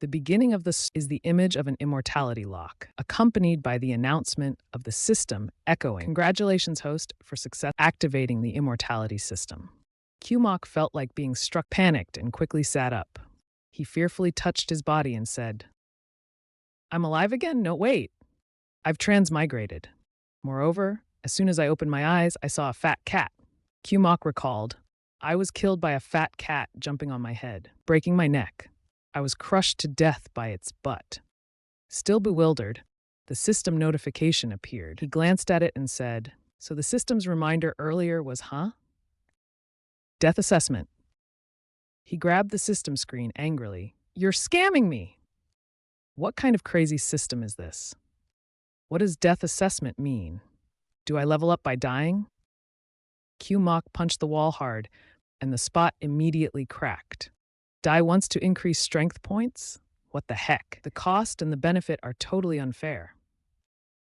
The beginning of this is the image of an immortality lock, accompanied by the announcement of the system echoing, "Congratulations, host, for success activating the immortality system." Qmok felt like being struck, panicked, and quickly sat up. He fearfully touched his body and said, "I'm alive again? No, wait. I've transmigrated." Moreover, as soon as I opened my eyes, I saw a fat cat. Qmok recalled, "I was killed by a fat cat jumping on my head, breaking my neck. I was crushed to death by its butt." Still bewildered, the system notification appeared. He glanced at it and said, "So the system's reminder earlier was, huh? Death assessment." He grabbed the system screen angrily. "You're scamming me! What kind of crazy system is this? What does death assessment mean? Do I level up by dying?" Qmok punched the wall hard, and the spot immediately cracked. Die once to increase strength points? What the heck? The cost and the benefit are totally unfair.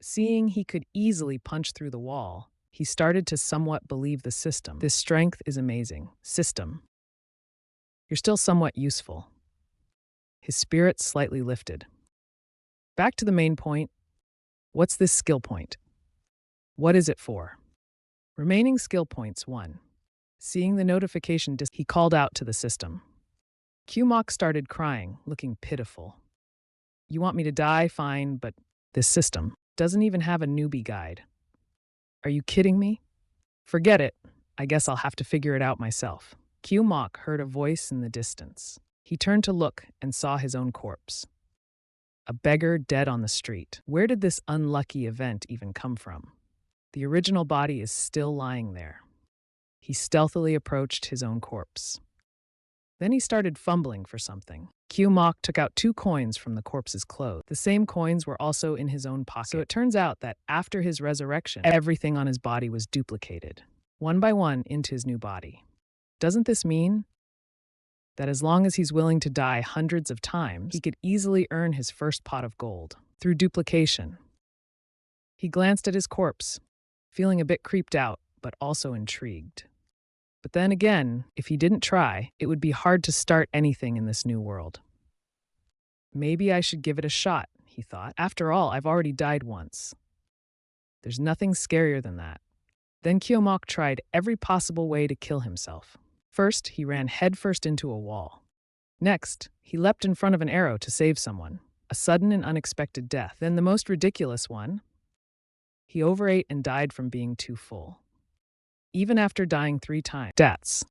Seeing he could easily punch through the wall, he started to somewhat believe the system. This strength is amazing. System. You're still somewhat useful. His spirit slightly lifted. Back to the main point. What's this skill point? What is it for? Remaining skill points 1. Seeing the notification, he called out to the system. Qmok started crying, looking pitiful. "You want me to die? Fine, but this system doesn't even have a newbie guide. Are you kidding me? Forget it. I guess I'll have to figure it out myself." Qmok heard a voice in the distance. He turned to look and saw his own corpse. A beggar dead on the street. Where did this unlucky event even come from? The original body is still lying there. He stealthily approached his own corpse. Then he started fumbling for something. Qmok took out 2 coins from the corpse's clothes. The same coins were also in his own pocket. So it turns out that after his resurrection, everything on his body was duplicated, one by one, into his new body. Doesn't this mean that as long as he's willing to die hundreds of times, he could easily earn his first pot of gold through duplication? He glanced at his corpse, feeling a bit creeped out, but also intrigued. But then again, if he didn't try, it would be hard to start anything in this new world. Maybe I should give it a shot, he thought. After all, I've already died once. There's nothing scarier than that. Then Qmok tried every possible way to kill himself. First, he ran headfirst into a wall. Next, he leapt in front of an arrow to save someone, a sudden and unexpected death. Then the most ridiculous one, he overate and died from being too full. Even after dying 3 times, deaths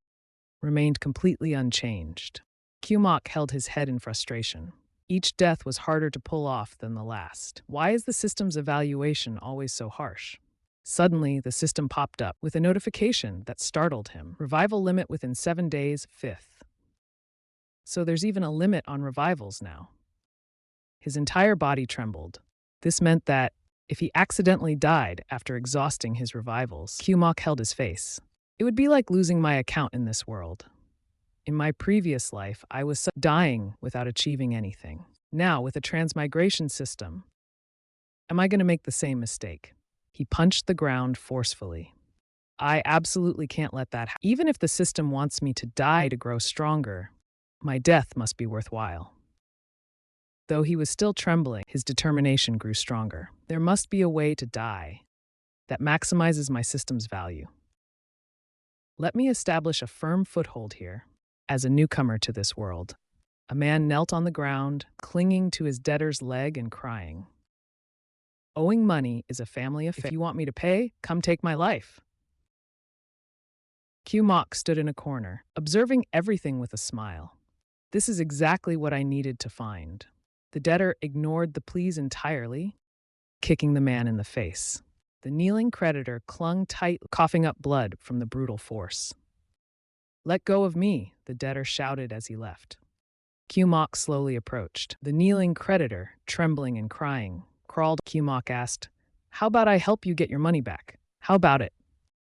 remained completely unchanged. Qmok held his head in frustration. Each death was harder to pull off than the last. Why is the system's evaluation always so harsh? Suddenly, the system popped up with a notification that startled him. Revival limit within 7 days, 5th. So there's even a limit on revivals now. His entire body trembled. This meant that if he accidentally died after exhausting his revivals, Qmok held his face. It would be like losing my account in this world. In my previous life, I was dying without achieving anything. Now, with a transmigration system, am I going to make the same mistake? He punched the ground forcefully. I absolutely can't let that happen. Even if the system wants me to die to grow stronger, my death must be worthwhile. Though he was still trembling, his determination grew stronger. There must be a way to die that maximizes my system's value. Let me establish a firm foothold here. As a newcomer to this world, a man knelt on the ground, clinging to his debtor's leg and crying. Owing money is a family affair. If you want me to pay, come take my life. Qmok stood in a corner, observing everything with a smile. This is exactly what I needed to find. The debtor ignored the pleas entirely, kicking the man in the face. The kneeling creditor clung tight, coughing up blood from the brutal force. "Let go of me," the debtor shouted as he left. Qmok slowly approached. The kneeling creditor, trembling and crying, crawled. Qmok asked, "How about I help you get your money back? How about it?"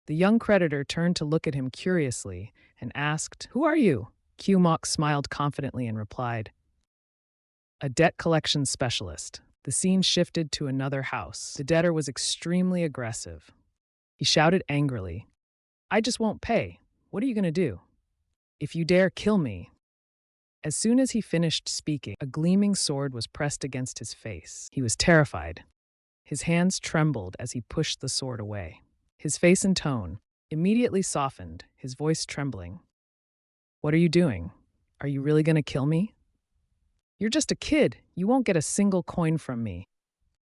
The young creditor turned to look at him curiously and asked, "Who are you?" Qmok smiled confidently and replied, "A debt collection specialist." The scene shifted to another house. The debtor was extremely aggressive. He shouted angrily, "I just won't pay. What are you going to do? If you dare kill me." As soon as he finished speaking, a gleaming sword was pressed against his face. He was terrified. His hands trembled as he pushed the sword away. His face and tone immediately softened, his voice trembling. "What are you doing? Are you really going to kill me?" "You're just a kid. You won't get a single coin from me."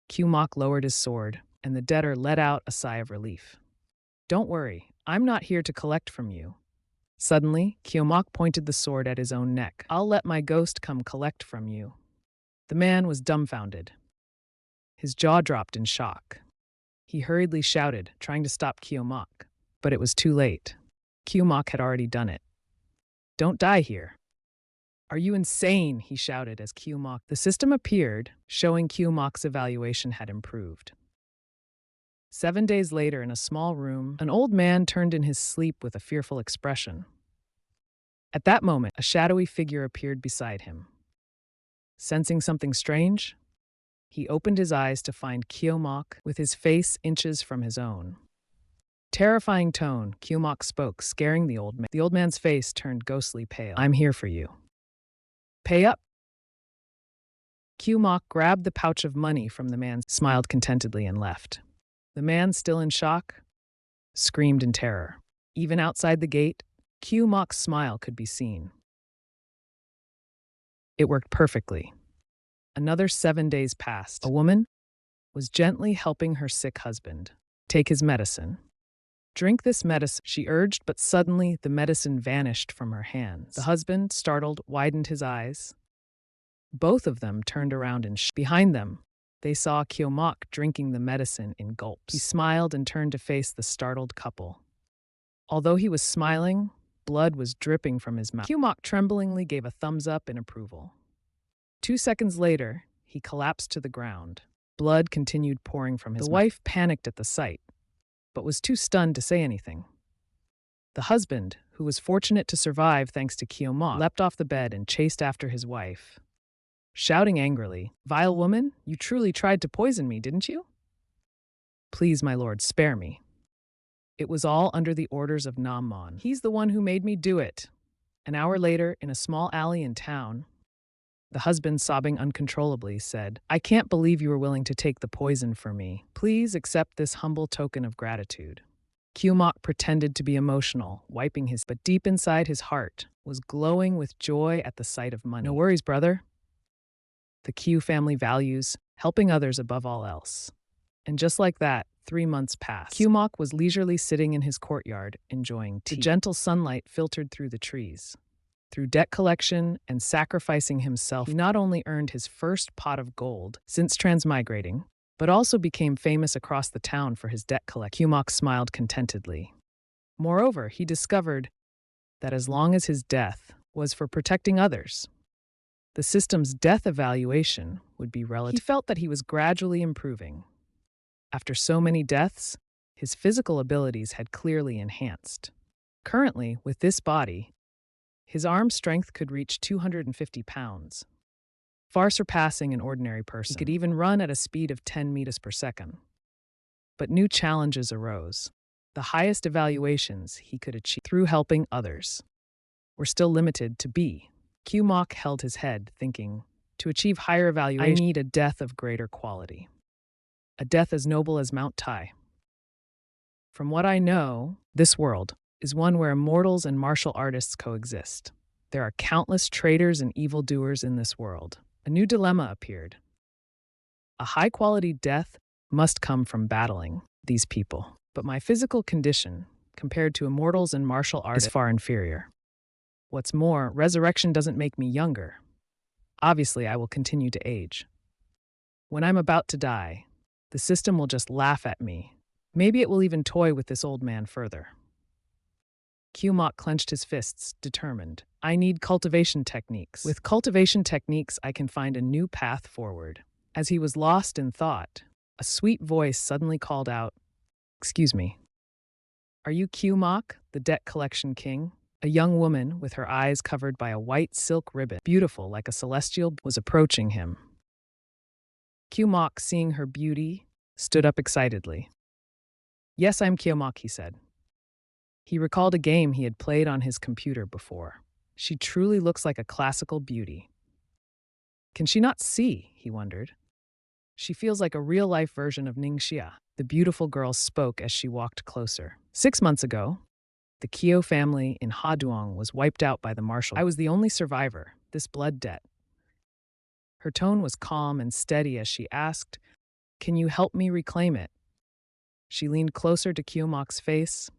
Q-Mok lowered his sword, and the debtor let out a sigh of relief. "Don't worry, I'm not here to collect from you." Suddenly, Q-Mok pointed the sword at his own neck. "I'll let my ghost come collect from you." The man was dumbfounded. His jaw dropped in shock. He hurriedly shouted, trying to stop Q-Mok, but it was too late. Q-Mok had already done it. "Don't die here." "Are you insane?" he shouted as Q-Mok. The system appeared, showing Q-Mok's evaluation had improved. 7 days later, in a small room, an old man turned in his sleep with a fearful expression. At that moment, a shadowy figure appeared beside him. Sensing something strange, he opened his eyes to find Q-Mok with his face inches from his own. Terrifying tone, Q-Mok spoke, scaring the old man. The old man's face turned ghostly pale. "I'm here for you. Pay up." Q-Mok grabbed the pouch of money from the man, smiled contentedly, and left. The man, still in shock, screamed in terror. Even outside the gate, Q-Mok's smile could be seen. It worked perfectly. Another 7 days passed. A woman was gently helping her sick husband take his medicine. "Drink this medicine," she urged, but suddenly the medicine vanished from her hands. The husband, startled, widened his eyes. Both of them turned around and behind them, they saw Q-Mok drinking the medicine in gulps. He smiled and turned to face the startled couple. Although he was smiling, blood was dripping from his mouth. Q-Mok tremblingly gave a thumbs up in approval. 2 seconds later, he collapsed to the ground. Blood continued pouring from his mouth. The wife panicked at the sight, but was too stunned to say anything. The husband, who was fortunate to survive thanks to Q-Mok, leapt off the bed and chased after his wife, shouting angrily, "Vile woman, you truly tried to poison me, didn't you? Please, my lord, spare me. It was all under the orders of Nammon. He's the one who made me do it." An hour later, in a small alley in town, the husband, sobbing uncontrollably, said, "I can't believe you were willing to take the poison for me. Please accept this humble token of gratitude." Q-Mok pretended to be emotional, wiping his, but deep inside his heart was glowing with joy at the sight of money. "No worries, brother. The Q family values helping others above all else." And just like that, 3 months passed. Q-Mok was leisurely sitting in his courtyard, enjoying tea. The gentle sunlight filtered through the trees. Through debt collection and sacrificing himself, he not only earned his first pot of gold since transmigrating, but also became famous across the town for his debt collection. Q-Mok smiled contentedly. Moreover, he discovered that as long as his death was for protecting others, the system's death evaluation would be relative. He felt that he was gradually improving. After so many deaths, his physical abilities had clearly enhanced. Currently, with this body, his arm strength could reach 250 pounds, far surpassing an ordinary person. He could even run at a speed of 10 meters per second. But new challenges arose. The highest evaluations he could achieve through helping others were still limited to B. Q-Mok held his head, thinking, to achieve higher evaluation, I need a death of greater quality. A death as noble as Mount Tai. From what I know, this world is one where immortals and martial artists coexist. There are countless traitors and evildoers in this world. A new dilemma appeared. A high-quality death must come from battling these people. But my physical condition, compared to immortals and martial artists, is far inferior. What's more, resurrection doesn't make me younger. Obviously, I will continue to age. When I'm about to die, the system will just laugh at me. Maybe it will even toy with this old man further. Q-Mok clenched his fists, determined. I need cultivation techniques. With cultivation techniques, I can find a new path forward. As he was lost in thought, a sweet voice suddenly called out, Excuse me. Are you Q-Mok, the debt collection king? A young woman, with her eyes covered by a white silk ribbon, beautiful like a celestial, was approaching him. Q-Mok, seeing her beauty, stood up excitedly. Yes, I'm Q-Mok, he said. He recalled a game he had played on his computer before. She truly looks like a classical beauty. Can she not see? He wondered. She feels like a real-life version of Ningxia. The beautiful girl spoke as she walked closer. 6 months ago, the Kyo family in Haduong was wiped out by the martial. I was the only survivor, this blood debt. Her tone was calm and steady as she asked, "Can you help me reclaim it?" She leaned closer to Kyomok's face,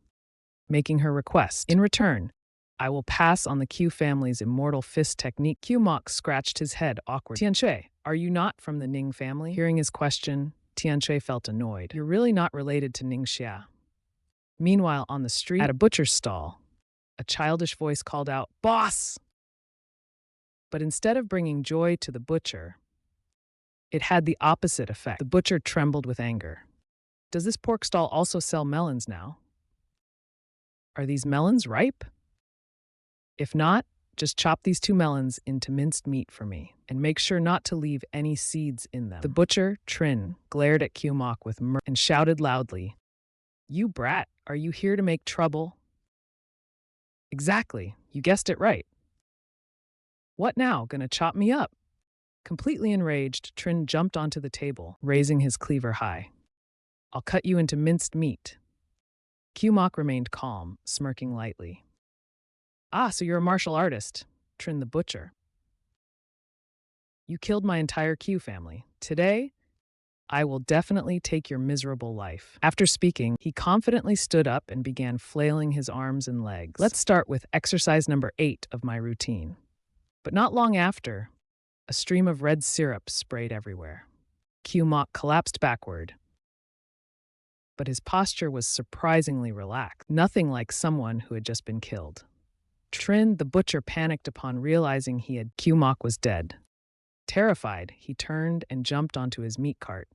making her request. In return, I will pass on the Q family's immortal fist technique. Kyomok scratched his head awkwardly. Tianshui, are you not from the Ning family? Hearing his question, Tianshui felt annoyed. You're really not related to Ningxia. Meanwhile, on the street, at a butcher's stall, a childish voice called out, "Boss!" But instead of bringing joy to the butcher, it had the opposite effect. The butcher trembled with anger. Does this pork stall also sell melons now? Are these melons ripe? If not, just chop these 2 melons into minced meat for me, and make sure not to leave any seeds in them. The butcher, Trin, glared at Kyomok with mirth and shouted loudly, "You brat, are you here to make trouble?" Exactly, you guessed it right. What now, gonna chop me up? Completely enraged, Trin jumped onto the table, raising his cleaver high. I'll cut you into minced meat. Kyomok remained calm, smirking lightly. Ah, so you're a martial artist, Trin the butcher. You killed my entire Q family. Today, I will definitely take your miserable life. After speaking, he confidently stood up and began flailing his arms and legs. Let's start with exercise number 8 of my routine. But not long after, a stream of red syrup sprayed everywhere. Kyomok collapsed backward, but his posture was surprisingly relaxed, nothing like someone who had just been killed. Trin, the butcher, panicked upon realizing Kyomok was dead. Terrified, he turned and jumped onto his meat cart,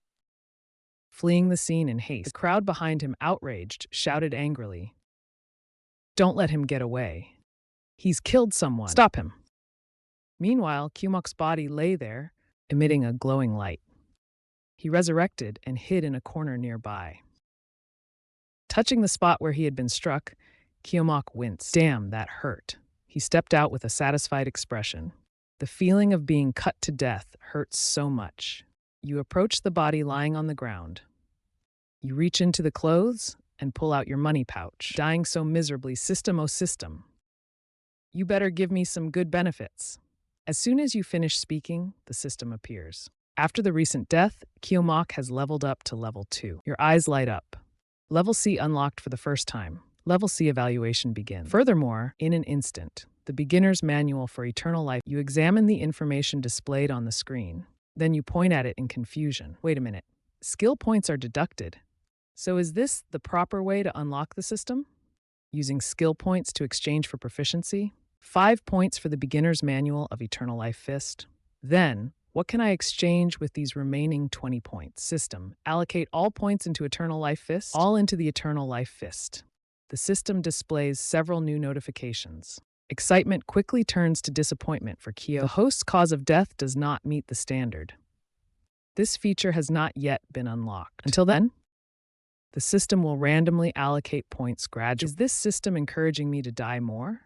fleeing the scene in haste. The crowd behind him, outraged, shouted angrily, "Don't let him get away. He's killed someone. Stop him." Meanwhile, Kyomok's body lay there, emitting a glowing light. He resurrected and hid in a corner nearby. Touching the spot where he had been struck, Kyomok winced. Damn, that hurt. He stepped out with a satisfied expression. The feeling of being cut to death hurts so much. You approach the body lying on the ground. You reach into the clothes and pull out your money pouch. Dying so miserably, system oh system. You better give me some good benefits. As soon as you finish speaking, the system appears. After the recent death, Kyomok has leveled up to level 2. Your eyes light up. Level C unlocked for the first time. Level C evaluation begins. Furthermore, in an instant, the beginner's manual for eternal life, you examine the information displayed on the screen. Then you point at it in confusion. Wait a minute. Skill points are deducted. So is this the proper way to unlock the system? Using skill points to exchange for proficiency? 5 points for the beginner's manual of Eternal Life Fist. Then, what can I exchange with these remaining 20 points? System. Allocate all points into Eternal Life Fist. All into the Eternal Life Fist. The system displays several new notifications. Excitement quickly turns to disappointment for Kyo. The host's cause of death does not meet the standard. This feature has not yet been unlocked. Until then, the system will randomly allocate points gradually. Is this system encouraging me to die more?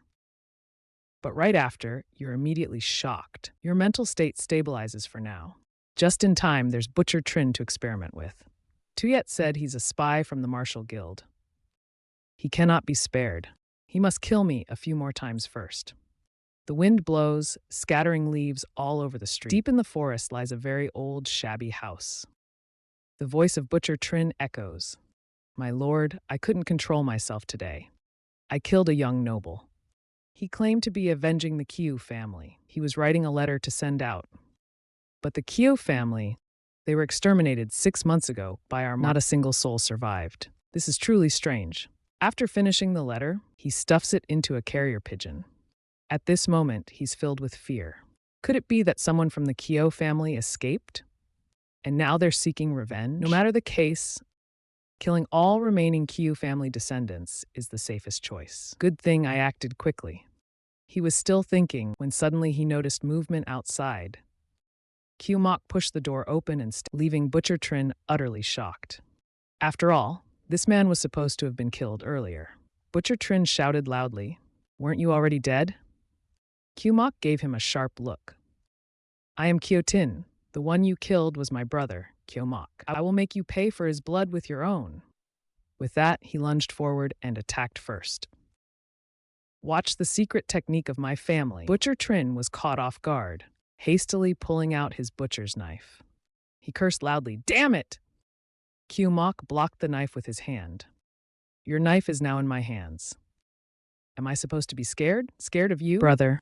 But right after, you're immediately shocked. Your mental state stabilizes for now. Just in time, there's Butcher Trin to experiment with. Tuyet said he's a spy from the Martial Guild. He cannot be spared. He must kill me a few more times first. The wind blows, scattering leaves all over the street. Deep in the forest lies a very old, shabby house. The voice of Butcher Trin echoes. My lord, I couldn't control myself today. I killed a young noble. He claimed to be avenging the Kyo family. He was writing a letter to send out. But the Kyo family, they were exterminated 6 months ago by our not a single soul survived. This is truly strange. After finishing the letter, he stuffs it into a carrier pigeon. At this moment, he's filled with fear. Could it be that someone from the Kyo family escaped? And now they're seeking revenge? No matter the case, killing all remaining Kyo family descendants is the safest choice. Good thing I acted quickly. He was still thinking when suddenly he noticed movement outside. Kyomok pushed the door open and leaving Butcher Trin utterly shocked. After all, this man was supposed to have been killed earlier. Butcher Trin shouted loudly, "Weren't you already dead?" Kumok gave him a sharp look. I am Kyotin. The one you killed was my brother, Kyomok. I will make you pay for his blood with your own. With that, he lunged forward and attacked first. Watch the secret technique of my family. Butcher Trin was caught off guard, hastily pulling out his butcher's knife. He cursed loudly, "Damn it!" Kyomok blocked the knife with his hand. Your knife is now in my hands. Am I supposed to be scared? Scared of you? Brother,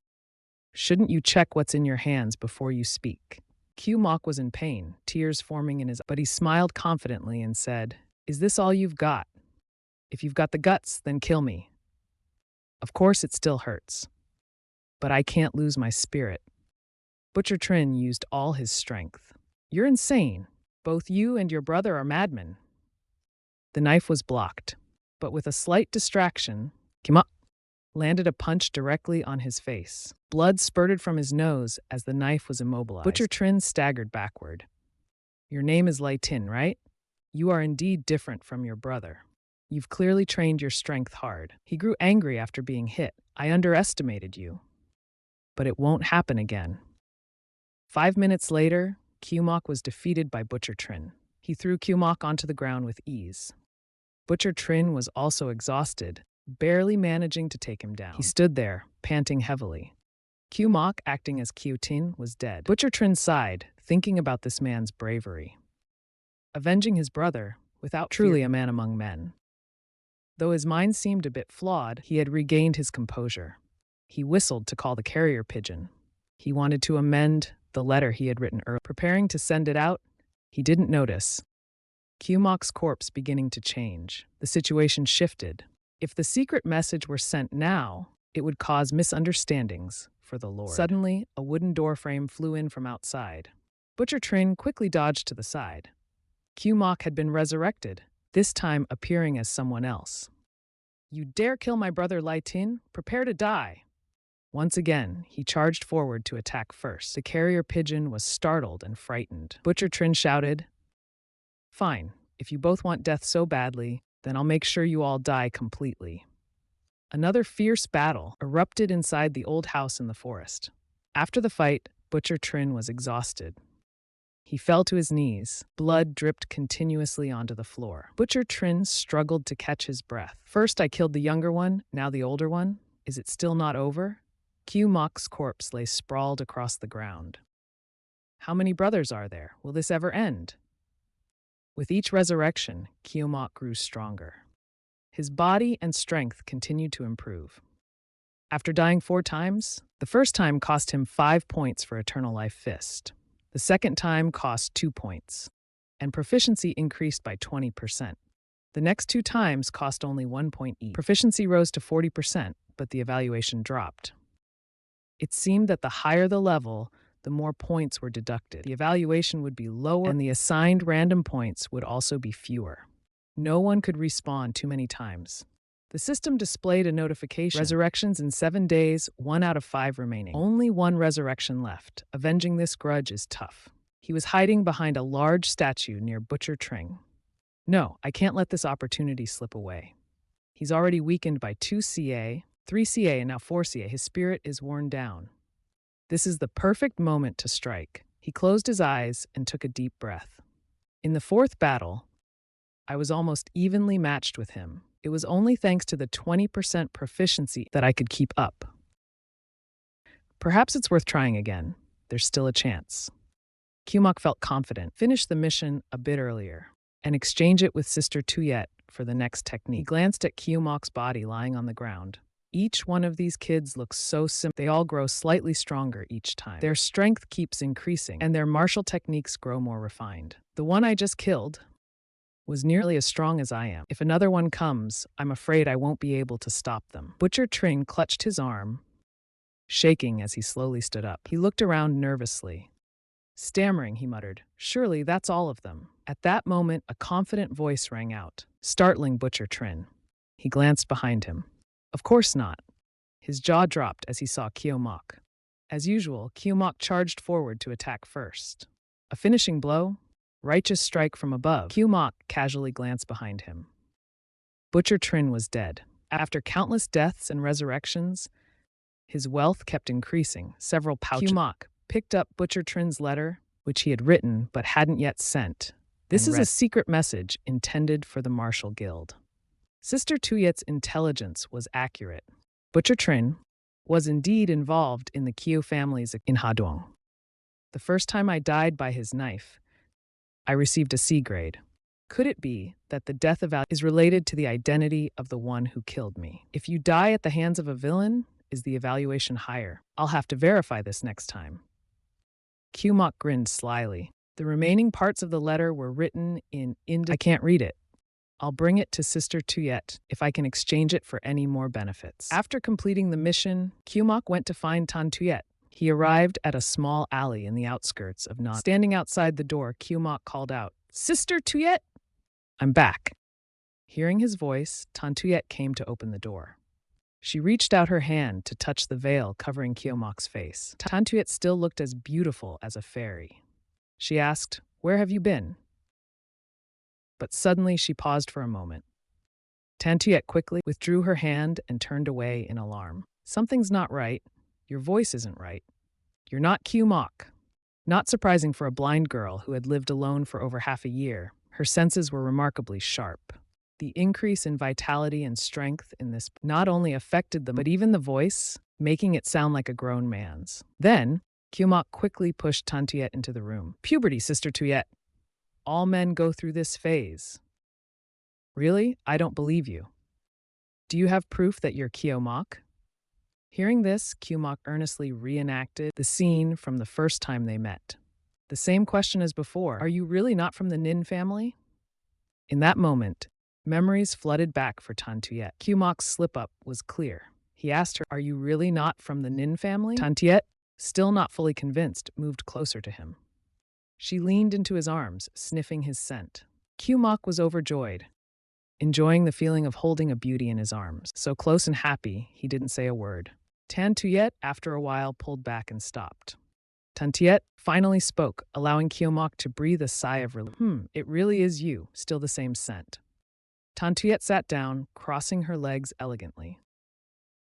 shouldn't you check what's in your hands before you speak? Kyomok was in pain, tears forming in his eyes, but he smiled confidently and said, Is this all you've got? If you've got the guts, then kill me. Of course it still hurts. But I can't lose my spirit. Butcher Trin used all his strength. You're insane. Both you and your brother are madmen. The knife was blocked, but with a slight distraction, Kyomok landed a punch directly on his face. Blood spurted from his nose as the knife was immobilized. Butcher Trin staggered backward. Your name is Lai Tin, right? You are indeed different from your brother. You've clearly trained your strength hard. He grew angry after being hit. I underestimated you. But it won't happen again. 5 minutes later, Kyomok was defeated by Butcher Trin. He threw Kyomok onto the ground with ease. Butcher Trin was also exhausted, barely managing to take him down. He stood there, panting heavily. Kyomok, acting as Kyotin, was dead. Butcher Trin sighed, thinking about this man's bravery. Avenging his brother, without truly a man among men. Though his mind seemed a bit flawed, he had regained his composure. He whistled to call the carrier pigeon. He wanted to amend the letter he had written earlier. Preparing to send it out, he didn't notice Kyomok's corpse beginning to change. The situation shifted. If the secret message were sent now, it would cause misunderstandings for the Lord. Suddenly, a wooden doorframe flew in from outside. Butcher Trin quickly dodged to the side. Kyomok had been resurrected, this time appearing as someone else. You dare kill my brother Lai Tin? Prepare to die. Once again, he charged forward to attack first. The carrier pigeon was startled and frightened. Butcher Trin shouted, Fine, if you both want death so badly, then I'll make sure you all die completely. Another fierce battle erupted inside the old house in the forest. After the fight, Butcher Trin was exhausted. He fell to his knees. Blood dripped continuously onto the floor. Butcher Trin struggled to catch his breath. First I killed the younger one, now the older one. Is it still not over? Kyomok's corpse lay sprawled across the ground. How many brothers are there? Will this ever end? With each resurrection, Kyomok grew stronger. His body and strength continued to improve. After dying 4 times, the first time cost him 5 points for Eternal Life Fist. The second time cost 2 points, and proficiency increased by 20%. The next 2 times cost only 1 point each. Proficiency rose to 40%, but the evaluation dropped. It seemed that the higher the level, the more points were deducted. The evaluation would be lower, and the assigned random points would also be fewer. No one could respawn too many times. The system displayed a notification. Resurrections in 7 days, 1 out of 5 remaining. Only 1 resurrection left. Avenging this grudge is tough. He was hiding behind a large statue near Butcher Trin. No, I can't let this opportunity slip away. He's already weakened by 2 CA, 3 CA, and now 4 CA. His spirit is worn down. This is the perfect moment to strike. He closed his eyes and took a deep breath. In the 4th battle, I was almost evenly matched with him. It was only thanks to the 20% proficiency that I could keep up. Perhaps it's worth trying again. There's still a chance. Kyomok felt confident. Finish the mission a bit earlier and exchange it with Sister Tuyet for the next technique. He glanced at Kyomok's body lying on the ground. Each one of these kids looks so simple. They all grow slightly stronger each time. Their strength keeps increasing, and their martial techniques grow more refined. The one I just killed was nearly as strong as I am. If another one comes, I'm afraid I won't be able to stop them. Butcher Trin clutched his arm, shaking as he slowly stood up. He looked around nervously. Stammering, he muttered, Surely that's all of them. At that moment, a confident voice rang out, startling Butcher Trin. He glanced behind him. Of course not. His jaw dropped as he saw Kyomok. As usual, Kyomok charged forward to attack first. A finishing blow? Righteous strike from above. Kyomok casually glanced behind him. Butcher Trin was dead. After countless deaths and resurrections, His wealth kept increasing. Several pouches. Q-Mok picked up Butcher Trin's letter, which he had written but hadn't yet sent. This is a secret message intended for the Martial Guild. Sister Tuyet's intelligence was accurate. Butcher Trin was indeed involved in the Kyo families in Haduong. The first time I died by his knife, I received a C grade. Could it be that the death eval is related to the identity of the one who killed me? If you die at the hands of a villain, is the evaluation higher? I'll have to verify this next time. Q-Mok grinned slyly. The remaining parts of the letter were written in I can't read it. I'll bring it to Sister Tuyet if I can exchange it for any more benefits. After completing the mission, Q-Mok went to find Tan Tuyet. He arrived at a small alley in the outskirts of Nan. Standing outside the door, Q-Mok called out, "Sister Tuyet!" "I'm back." Hearing his voice, Tan Tuyet came to open the door. She reached out her hand to touch the veil covering Q-Mok's face. Tan Tuyet still looked as beautiful as a fairy. She asked, "Where have you been?" But suddenly she paused for a moment. Tan Tuyet quickly withdrew her hand and turned away in alarm. "Something's not right. Your voice isn't right. You're not Q-Mok." Not surprising for a blind girl who had lived alone for over half a year, her senses were remarkably sharp. The increase in vitality and strength in this not only affected them, but even the voice, making it sound like a grown man's. Then, Q-Mok quickly pushed Tan Tuyet into the room. "Puberty, Sister Tuyet. All men go through this phase." "Really? I don't believe you. Do you have proof that you're Q-Mok?" Hearing this, Q-Mok earnestly reenacted the scene from the first time they met. The same question as before. "Are you really not from the Nin family?" In that moment, memories flooded back for Tan Tuyet. Q-Mok's slip-up was clear. He asked her, "Are you really not from the Nin family?" Tan Tuyet, still not fully convinced, moved closer to him. She leaned into his arms, sniffing his scent. Q-Mok was overjoyed, enjoying the feeling of holding a beauty in his arms. So close and happy, he didn't say a word. Tan Tuyet, after a while, pulled back and stopped. Tan Tuyet finally spoke, allowing Q-Mok to breathe a sigh of relief. It really is you, still the same scent." Tan Tuyet sat down, crossing her legs elegantly.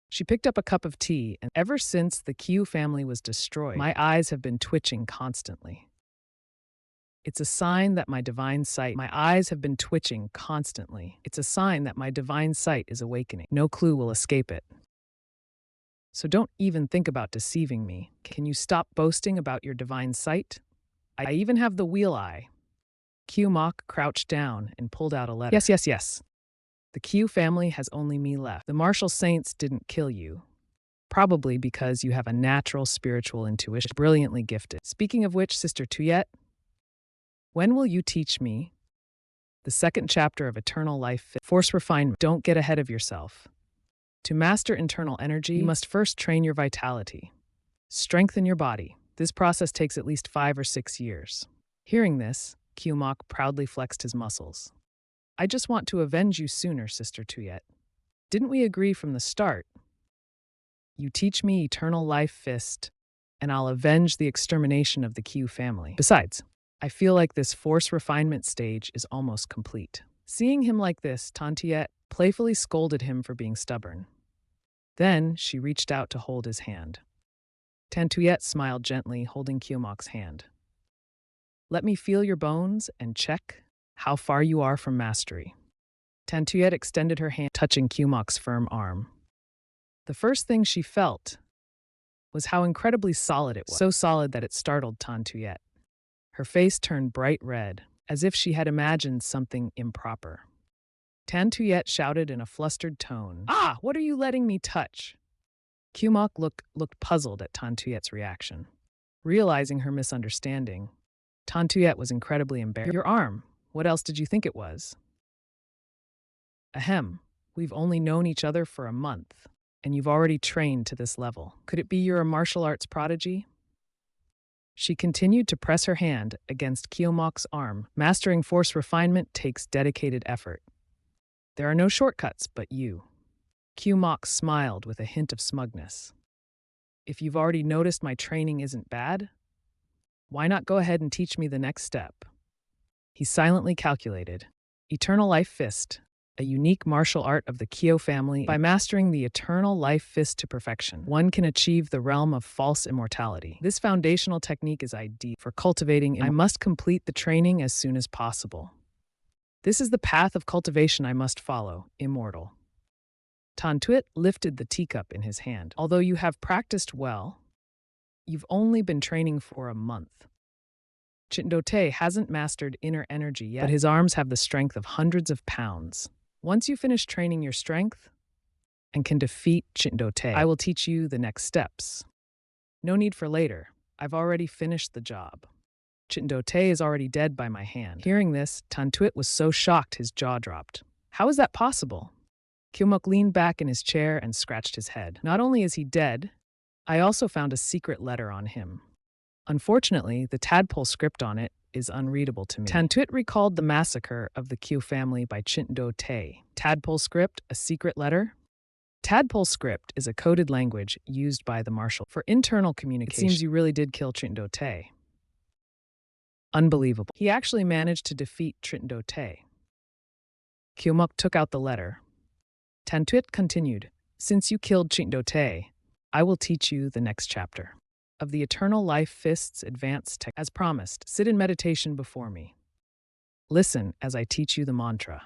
She picked up a cup of tea, and ever since the Q family was destroyed, my eyes have been twitching constantly. It's a sign that my divine sight, my eyes have been twitching constantly. It's a sign that my divine sight is awakening. No clue will escape it. So don't even think about deceiving me. Can you stop boasting about your divine sight? I even have the wheel eye. Q-Mok crouched down and pulled out a letter. Yes. The Q family has only me left. The martial saints didn't kill you. Probably because you have a natural spiritual intuition, brilliantly gifted. Speaking of which, Sister Tuyet, when will you teach me the second chapter of Eternal Life? Force refinement. Don't get ahead of yourself. To master internal energy, you must first train your vitality. Strengthen your body. This process takes at least 5 or 6 years. Hearing this, Q-Mok proudly flexed his muscles. "I just want to avenge you sooner, Sister Tuyet. Didn't we agree from the start? You teach me Eternal Life Fist, and I'll avenge the extermination of the Q family. Besides, I feel like this force refinement stage is almost complete." Seeing him like this, Tan Tuyet playfully scolded him for being stubborn. Then she reached out to hold his hand. Tan Tuyet smiled gently, holding Q-Mok's hand. "Let me feel your bones and check how far you are from mastery." Tan Tuyet extended her hand, touching Q-Mok's firm arm. The first thing she felt was how incredibly solid it was, so solid that it startled Tan Tuyet. Her face turned bright red, as if she had imagined something improper. Tan Tuyet shouted in a flustered tone, "Ah, what are you letting me touch?" Q-Mok looked puzzled at Tan Tuyet's reaction. Realizing her misunderstanding, Tan Tuyet was incredibly embarrassed. "Your arm. What else did you think it was?" "Ahem. We've only known each other for a month, and you've already trained to this level. Could it be you're a martial arts prodigy?" She continued to press her hand against Q-Mok's arm. Mastering force refinement takes dedicated effort. There are no shortcuts but you. Q-Mok smiled with a hint of smugness. "If you've already noticed my training isn't bad, why not go ahead and teach me the next step?" He silently calculated. Eternal Life Fist, a unique martial art of the Kyo family. By mastering the eternal life fist to perfection, one can achieve the realm of false immortality. This foundational technique is ideal for cultivating. I must complete the training as soon as possible. This is the path of cultivation I must follow, immortal. Tantuit lifted the teacup in his hand. Although you have practiced well, you've only been training for a month. Chindote hasn't mastered inner energy yet, but his arms have the strength of hundreds of pounds. Once you finish training your strength and can defeat Chindote, I will teach you the next steps. No need for later. I've already finished the job. Chindote is already dead by my hand. Hearing this, Tantuit was so shocked his jaw dropped. How is that possible? Kyumuk leaned back in his chair and scratched his head. Not only is he dead, I also found a secret letter on him. Unfortunately, the tadpole script on it is unreadable to me. Tantuit recalled the massacre of the Kyu family by Chindote. Tadpole script, a secret letter? Tadpole script is a coded language used by the marshal for internal communication. It seems you really did kill Chindote. Unbelievable. He actually managed to defeat Chindote. Kyumuk took out the letter. Tantuit continued, since you killed Chindote, I will teach you the next chapter of the eternal life fist's advanced tech. As promised, sit in meditation before me. Listen as I teach you the mantra.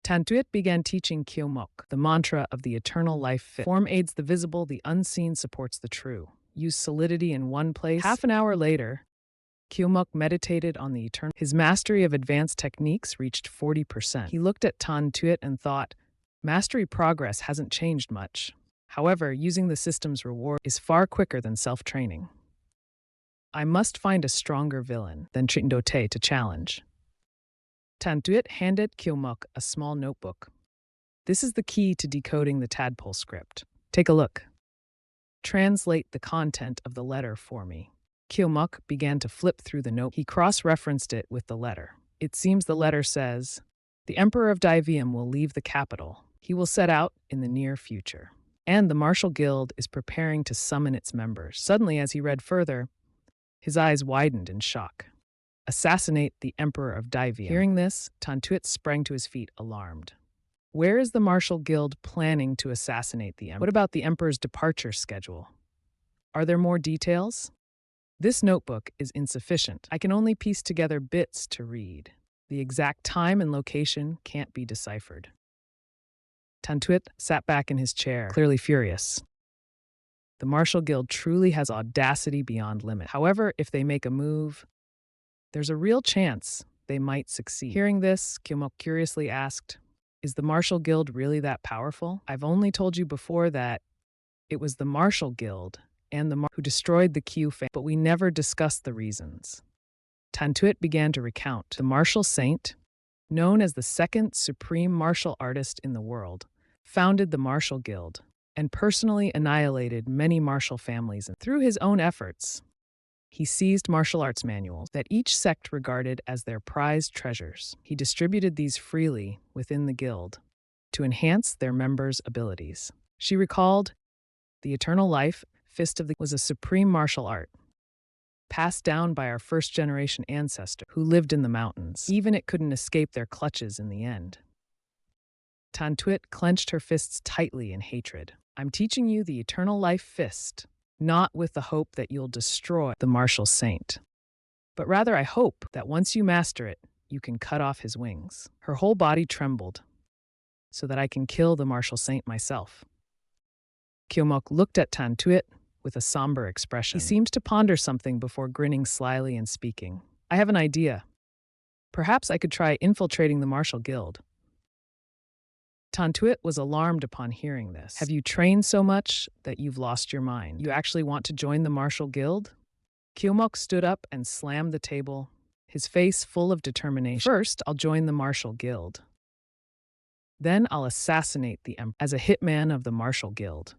Tantuit began teaching Kyumuk the mantra of the eternal life fist. Form aids the visible, the unseen supports the true. Use solidity in one place. Half an hour later, Kyumuk meditated on the eternal. His mastery of advanced techniques reached 40%. He looked at Tantuit and thought, mastery progress hasn't changed much. However, using the system's reward is far quicker than self-training. I must find a stronger villain than Chindote to challenge. Tantuit handed Kyumuk a small notebook. This is the key to decoding the tadpole script. Take a look. Translate the content of the letter for me. Kyumuk began to flip through the note. He cross-referenced it with the letter. It seems the letter says, the Emperor of Daivium will leave the capital. He will set out in the near future. And the Martial Guild is preparing to summon its members. Suddenly, as he read further, his eyes widened in shock. Assassinate the Emperor of Daivium. Hearing this, Tantuit sprang to his feet, alarmed. Where is the Martial Guild planning to assassinate the Emperor? What about the Emperor's departure schedule? Are there more details? This notebook is insufficient. I can only piece together bits to read. The exact time and location can't be deciphered. Tantuit sat back in his chair, clearly furious. The Martial Guild truly has audacity beyond limit. However, if they make a move, there's a real chance they might succeed. Hearing this, Kyumuk curiously asked, is the Martial Guild really that powerful? I've only told you before that it was the Martial Guild and who destroyed the Kyu family, but we never discussed the reasons. Tantuit began to recount. The martial saint, known as the second supreme martial artist in the world, founded the Martial Guild and personally annihilated many martial families. And through his own efforts, he seized martial arts manuals that each sect regarded as their prized treasures. He distributed these freely within the guild to enhance their members' abilities. She recalled, the eternal life fist of the was a supreme martial art, passed down by our first-generation ancestor who lived in the mountains. Even it couldn't escape their clutches in the end. Tantuit clenched her fists tightly in hatred. I'm teaching you the eternal life fist, not with the hope that you'll destroy the martial saint, but rather I hope that once you master it, you can cut off his wings. Her whole body trembled, so that I can kill the martial saint myself. Kyumuk looked at Tantuit with a somber expression. He seemed to ponder something before grinning slyly and speaking. I have an idea. Perhaps I could try infiltrating the Martial Guild. Tantuit was alarmed upon hearing this. Have you trained so much that you've lost your mind? You actually want to join the Martial Guild? Kyumuk stood up and slammed the table, his face full of determination. First, I'll join the Martial Guild. Then I'll assassinate the Emperor as a hitman of the Martial Guild.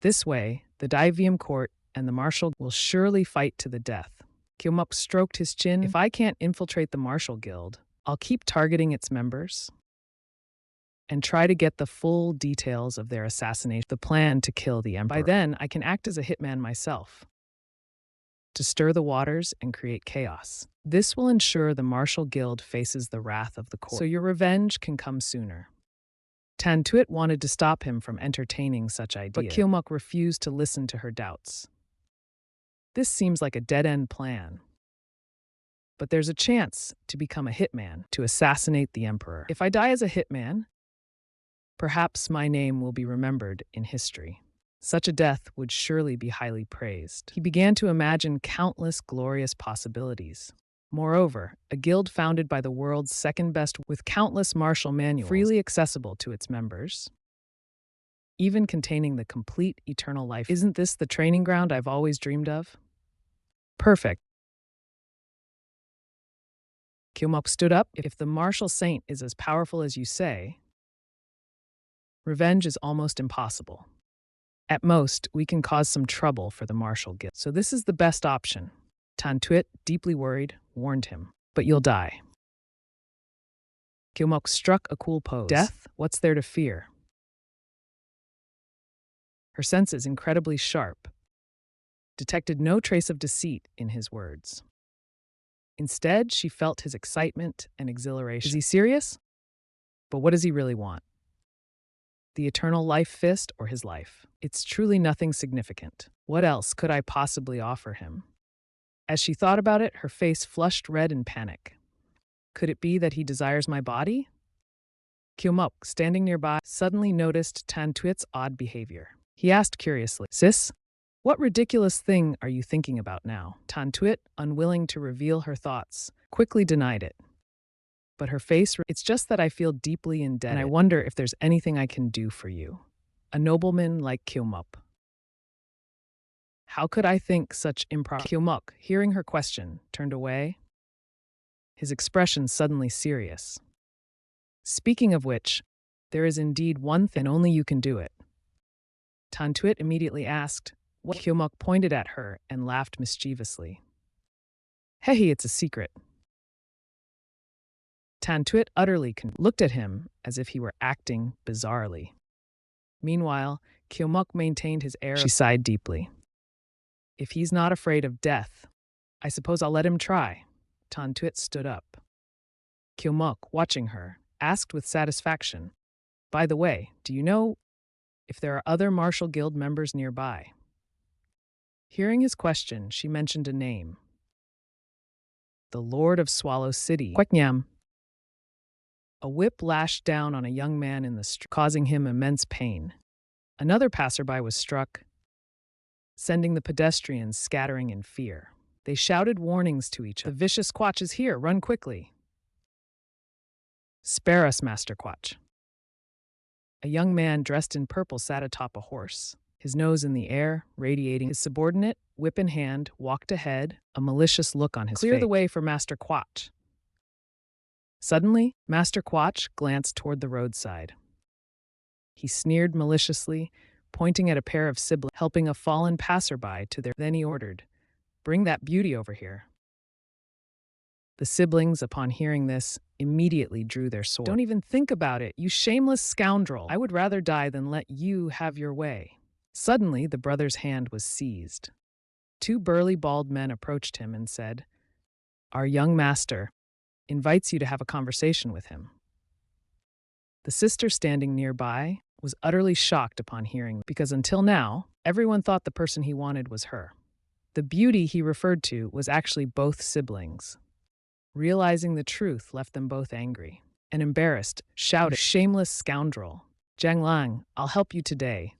This way, the Daivium court and the Martial will surely fight to the death. Kyumuk stroked his chin. If I can't infiltrate the Martial Guild, I'll keep targeting its members and try to get the full details of their assassination, the plan to kill the Emperor. By then, I can act as a hitman myself to stir the waters and create chaos. This will ensure the Martial Guild faces the wrath of the court, so your revenge can come sooner. Tan Tuit wanted to stop him from entertaining such ideas, but Kilmuk refused to listen to her doubts. This seems like a dead-end plan. But there's a chance to become a hitman, to assassinate the emperor. If I die as a hitman, perhaps my name will be remembered in history. Such a death would surely be highly praised. He began to imagine countless glorious possibilities. Moreover, a guild founded by the world's second best with countless martial manuals freely accessible to its members, even containing the complete eternal life. Isn't this the training ground I've always dreamed of? Perfect. Kilmuk stood up. If the martial saint is as powerful as you say, revenge is almost impossible. At most, we can cause some trouble for the martial guild. So this is the best option. Tan Tuit, deeply worried, warned him. But you'll die. Kilmuk struck a cool pose. Death? What's there to fear? Her senses, incredibly sharp, detected no trace of deceit in his words. Instead, she felt his excitement and exhilaration. Is he serious? But what does he really want? The eternal life fist or his life? It's truly nothing significant. What else could I possibly offer him? As she thought about it, her face flushed red in panic. Could it be that he desires my body? Kilmuk, standing nearby, suddenly noticed Tan Tuit's odd behavior. He asked curiously, "Sis, what ridiculous thing are you thinking about now?" Tan Tuit, unwilling to reveal her thoughts, quickly denied it. But her face, "It's just that I feel deeply indebted, and I wonder if there's anything I can do for you. A nobleman like Kilmuk. How could I think such improper?" Kilmuk, hearing her question, turned away, his expression suddenly serious. "Speaking of which, there is indeed one thing, and only you can do it." Tan Tuit immediately asked what. Kilmuk pointed at her and laughed mischievously. "Hey, it's a secret." Tan Tuit utterly looked at him as if he were acting bizarrely. Meanwhile, Kilmuk maintained his air. She sighed deeply. "If he's not afraid of death, I suppose I'll let him try." Tan Tuit stood up. Kilmuk, watching her, asked with satisfaction, "By the way, do you know if there are other martial guild members nearby?" Hearing his question, she mentioned a name. The Lord of Swallow City. Kweknyam. A whip lashed down on a young man in the street, causing him immense pain. Another passerby was struck, sending the pedestrians scattering in fear. They shouted warnings to each other. "The vicious Quach is here, run quickly." "Spare us, Master Quach." A young man dressed in purple sat atop a horse, his nose in the air, radiating. His subordinate, whip in hand, walked ahead, a malicious look on his face. "Clear the way for Master Quach." Suddenly, Master Quach glanced toward the roadside. He sneered maliciously, pointing at a pair of siblings helping a fallen passerby to their. Then he ordered, "Bring that beauty over here." The siblings, upon hearing this, immediately drew their swords. "Don't even think about it, you shameless scoundrel. I would rather die than let you have your way." Suddenly, the brother's hand was seized. Two burly bald men approached him and said, "Our young master invites you to have a conversation with him." The sister standing nearby was utterly shocked upon hearing, because until now, everyone thought the person he wanted was her. The beauty he referred to was actually both siblings. Realizing the truth left them both angry and embarrassed, shouted, "Shameless scoundrel! Zhang Lang, I'll help you today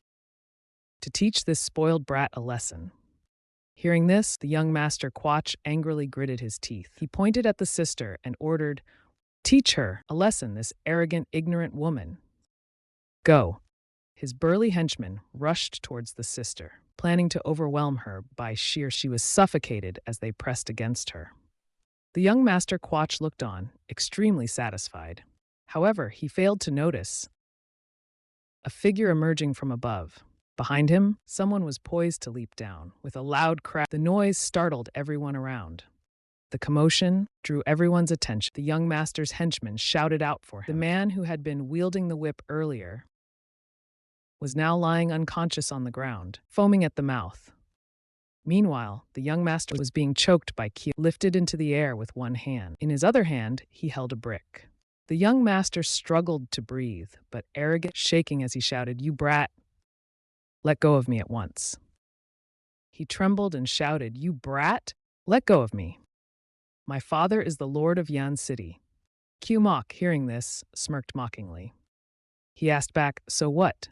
to teach this spoiled brat a lesson." Hearing this, the young Master Quach angrily gritted his teeth. He pointed at the sister and ordered, "Teach her a lesson, this arrogant, ignorant woman. Go." His burly henchman rushed towards the sister, planning to overwhelm her by sheer. She was suffocated as they pressed against her. The young Master Quach looked on, extremely satisfied. However, he failed to notice a figure emerging from above. Behind him, someone was poised to leap down. With a loud crash, the noise startled everyone around. The commotion drew everyone's attention. The young master's henchman shouted out for him. The man who had been wielding the whip earlier was now lying unconscious on the ground, foaming at the mouth. Meanwhile, the young master was being choked by Q, lifted into the air with one hand. In his other hand, he held a brick. The young master struggled to breathe, but arrogant, shaking as he shouted, "You brat! Let go of me at once." He trembled and shouted, "You brat! Let go of me. My father is the lord of Yan City." Q Mok, hearing this, smirked mockingly. He asked back, "So what?"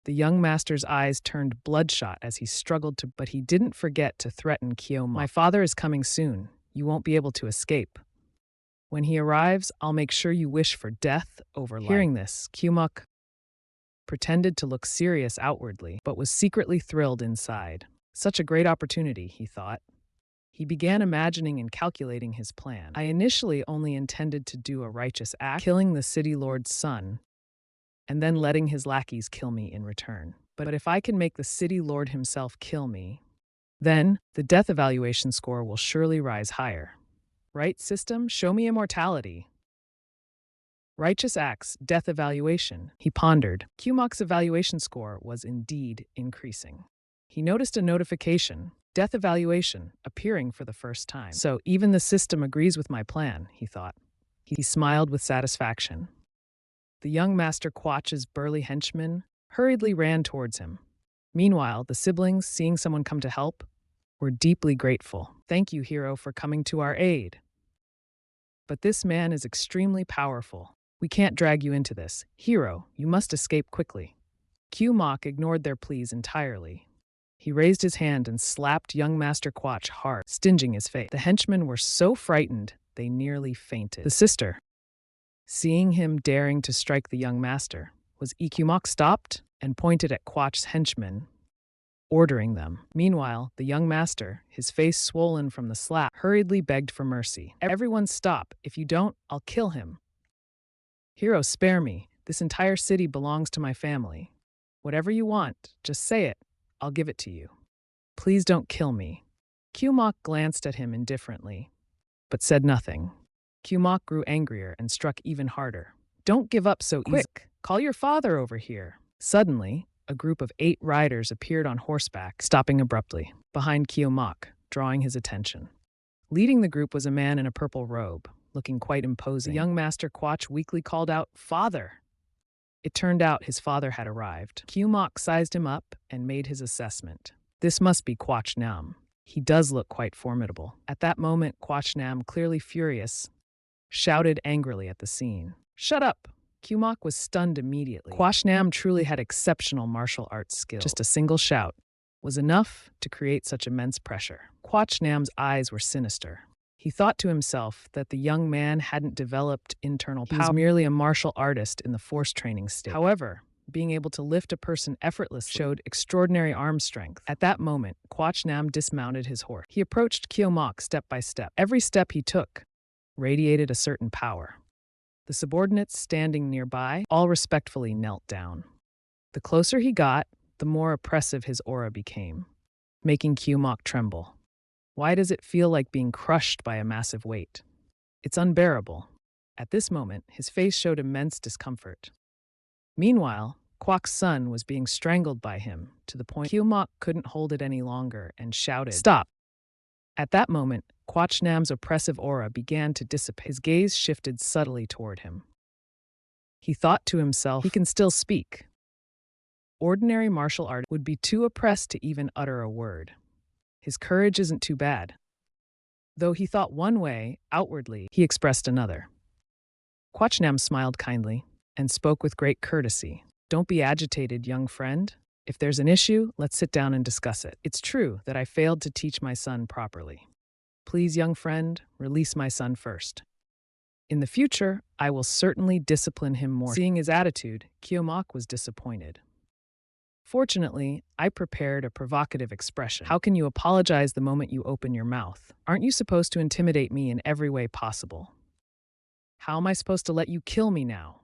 The young master's eyes turned bloodshot as he struggled to, but he didn't forget to threaten Kyo Mok. "My father is coming soon. You won't be able to escape. When he arrives, I'll make sure you wish for death over life." Hearing this, Q Mok pretended to look serious outwardly, but was secretly thrilled inside. Such a great opportunity, he thought. He began imagining and calculating his plan. "I initially only intended to do a righteous act, killing the city lord's son, and then letting his lackeys kill me in return. But if I can make the city lord himself kill me, then the death evaluation score will surely rise higher. Right, system? Show me immortality. Righteous acts, death evaluation." He pondered. Q Mok's evaluation score was indeed increasing. He noticed a notification, "Death evaluation," appearing for the first time. "So even the system agrees with my plan," he thought. He smiled with satisfaction. The young Master Quatch's burly henchman hurriedly ran towards him. Meanwhile, the siblings, seeing someone come to help, were deeply grateful. "Thank you, hero, for coming to our aid. But this man is extremely powerful. We can't drag you into this. Hero, you must escape quickly." Q Mok ignored their pleas entirely. He raised his hand and slapped young Master Quatch hard, stinging his face. The henchmen were so frightened they nearly fainted. The sister, seeing him daring to strike the young master, was Q Mok stopped and pointed at Quatch's henchmen, ordering them. Meanwhile, the young master, his face swollen from the slap, hurriedly begged for mercy. "Everyone stop. If you don't, I'll kill him. Hero, spare me. This entire city belongs to my family. Whatever you want, just say it. I'll give it to you. Please don't kill me." Q Mok glanced at him indifferently, but said nothing. Q Mok grew angrier and struck even harder. "Don't give up so quick. Call your father over here." Suddenly, a group of 8 riders appeared on horseback, stopping abruptly behind Q Mok, drawing his attention. Leading the group was a man in a purple robe, looking quite imposing. The young Master Quatch weakly called out, "Father!" It turned out his father had arrived. Q Mok sized him up and made his assessment. "This must be Quatch Nam. He does look quite formidable." At that moment, Quatch Nam, clearly furious, shouted angrily at the scene. "Shut up!" Q Mok was stunned immediately. Quatch Nam truly had exceptional martial arts skills. Just a single shout was enough to create such immense pressure. Quatch Nam's eyes were sinister. He thought to himself that the young man hadn't developed internal power. He was merely a martial artist in the force training state. However, being able to lift a person effortlessly showed extraordinary arm strength. At that moment, Quatch Nam dismounted his horse. He approached Q Mok step by step. Every step he took radiated a certain power. The subordinates standing nearby all respectfully knelt down. The closer he got, the more oppressive his aura became, making Q Mok tremble. Why does it feel like being crushed by a massive weight? It's unbearable. At this moment, his face showed immense discomfort. Meanwhile, Quack's son was being strangled by him to the point Q Mok couldn't hold it any longer and shouted, "Stop!" At that moment, Quatch Nam's oppressive aura began to dissipate. His gaze shifted subtly toward him. He thought to himself, he can still speak. Ordinary martial art would be too oppressed to even utter a word. His courage isn't too bad. Though he thought one way, outwardly, he expressed another. Quatch Nam smiled kindly and spoke with great courtesy. "Don't be agitated, young friend. If there's an issue, let's sit down and discuss it. It's true that I failed to teach my son properly. Please, young friend, release my son first. In the future, I will certainly discipline him more." Seeing his attitude, Q Mok was disappointed. "Fortunately, I prepared a provocative expression. How can you apologize the moment you open your mouth? Aren't you supposed to intimidate me in every way possible? How am I supposed to let you kill me now?"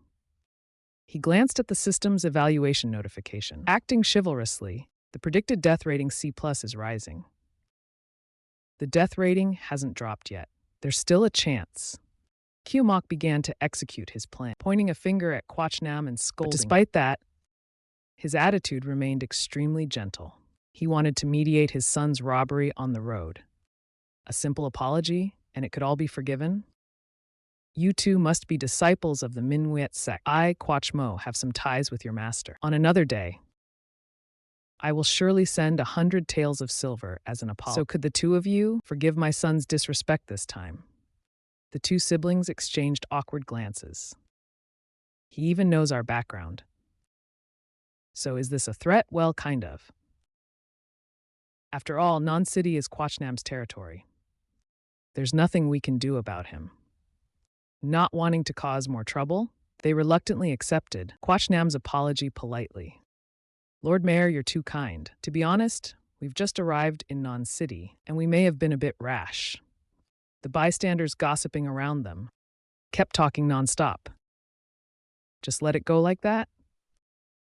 He glanced at the system's evaluation notification. Acting chivalrously, the predicted death rating C+ is rising. The death rating hasn't dropped yet. There's still a chance. Q Mok began to execute his plan, pointing a finger at Quatch Nam and scolding. But despite that, his attitude remained extremely gentle. He wanted to mediate his son's robbery on the road. A simple apology, and it could all be forgiven? You two must be disciples of the Minwet sect. I, Quach Mo, have some ties with your master. On another day, I will surely send 100 taels of silver as an apology. So could the two of you forgive my son's disrespect this time? The two siblings exchanged awkward glances. He even knows our background. So is this a threat? Well, kind of. After all, Non-City is Quachnam's territory. There's nothing we can do about him. Not wanting to cause more trouble, they reluctantly accepted Quachnam's apology politely. Lord Mayor, you're too kind. To be honest, we've just arrived in Non-City, and we may have been a bit rash. The bystanders gossiping around them kept talking nonstop. Just let it go like that?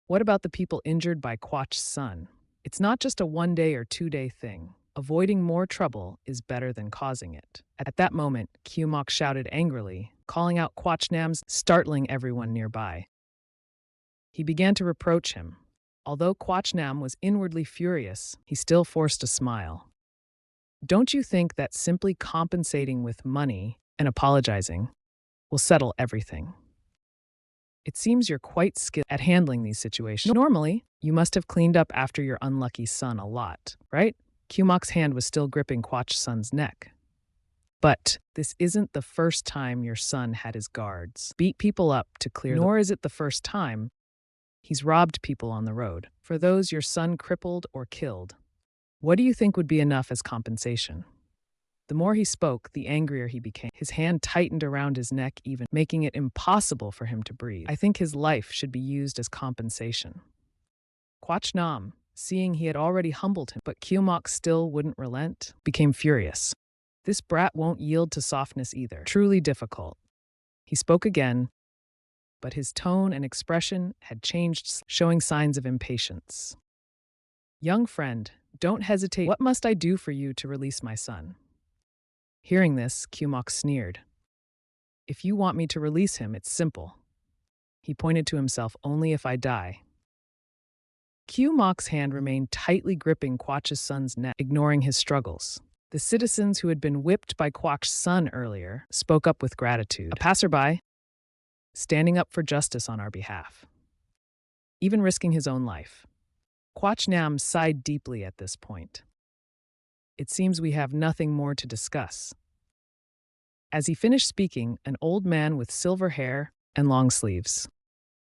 What about the people injured by Quach's son? It's not just a 1-day or 2-day thing. Avoiding more trouble is better than causing it. At that moment, Kyumok shouted angrily, calling out Quachnam's, startling everyone nearby. He began to reproach him. Although Quachnam was inwardly furious, he still forced a smile. Don't you think that simply compensating with money and apologizing will settle everything? It seems you're quite skilled at handling these situations. Normally, you must have cleaned up after your unlucky son a lot, right? Kyumok's hand was still gripping Quach's son's neck. But this isn't the first time your son had his guards beat people up to clear, nor is it the first time he's robbed people on the road. For those your son crippled or killed, what do you think would be enough as compensation? The more he spoke, the angrier he became. His hand tightened around his neck, even making it impossible for him to breathe. I think his life should be used as compensation. Quachnam, seeing he had already humbled him, but Kyumok still wouldn't relent, became furious. This brat won't yield to softness either. Truly difficult. He spoke again, but his tone and expression had changed, showing signs of impatience. Young friend, don't hesitate. What must I do for you to release my son? Hearing this, Kyumok sneered. If you want me to release him, it's simple. He pointed to himself, only if I die. Kyumok's hand remained tightly gripping Quach's son's neck, ignoring his struggles. The citizens who had been whipped by Quach's son earlier spoke up with gratitude. A passerby, standing up for justice on our behalf, even risking his own life. Quachnam sighed deeply at this point. It seems we have nothing more to discuss. As he finished speaking, an old man with silver hair and long sleeves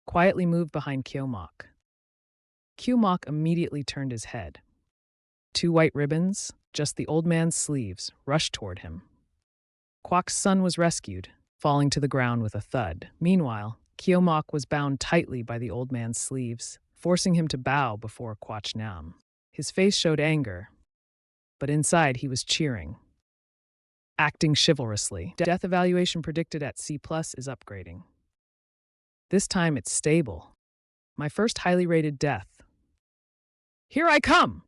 quietly moved behind Kyumok. Kyumok immediately turned his head. 2 white ribbons, just the old man's sleeves, rushed toward him. Quach's son was rescued, falling to the ground with a thud. Meanwhile, Kyumok was bound tightly by the old man's sleeves, forcing him to bow before Quachnam. His face showed anger, but inside he was cheering, acting chivalrously. Death evaluation predicted at C+ is upgrading. This time it's stable. My first highly rated death. Here I come!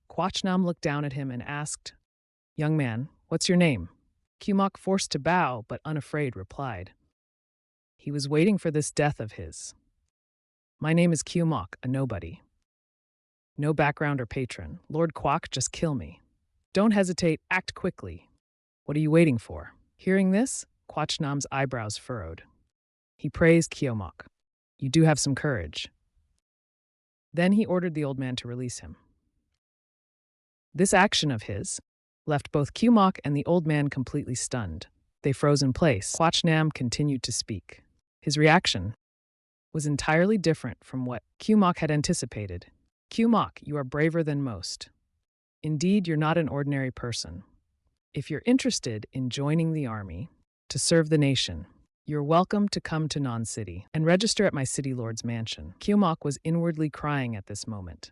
Quachnam looked down at him and asked, Young man, what's your name? Kyumok, forced to bow but unafraid, replied. He was waiting for this death of his. My name is Kyumok, a nobody. No background or patron. Lord Quach, just kill me. Don't hesitate, act quickly. What are you waiting for? Hearing this, Quachnam's eyebrows furrowed. He praised Kyumok. You do have some courage. Then he ordered the old man to release him. This action of his left both Kyumok and the old man completely stunned. They froze in place. Quachnam continued to speak. His reaction was entirely different from what Kyumok had anticipated. Kyumok, you are braver than most. Indeed, you're not an ordinary person. If you're interested in joining the army to serve the nation, you're welcome to come to Non-City and register at my city lord's mansion. Kyumok was inwardly crying at this moment.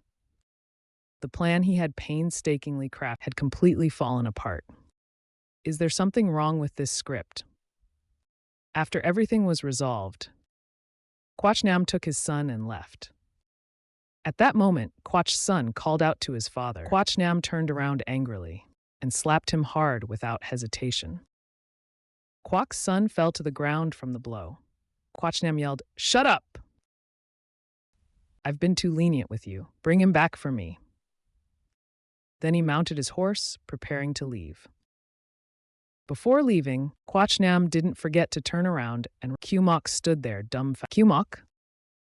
The plan he had painstakingly crafted had completely fallen apart. Is there something wrong with this script? After everything was resolved, Quachnam took his son and left. At that moment, Quach's son called out to his father. Quachnam turned around angrily and slapped him hard without hesitation. Quach's son fell to the ground from the blow. Quachnam yelled, Shut up! I've been too lenient with you. Bring him back for me. Then he mounted his horse, preparing to leave. Before leaving, Quachnam didn't forget to turn around, and Qmok stood there dumbfounded. Qmok,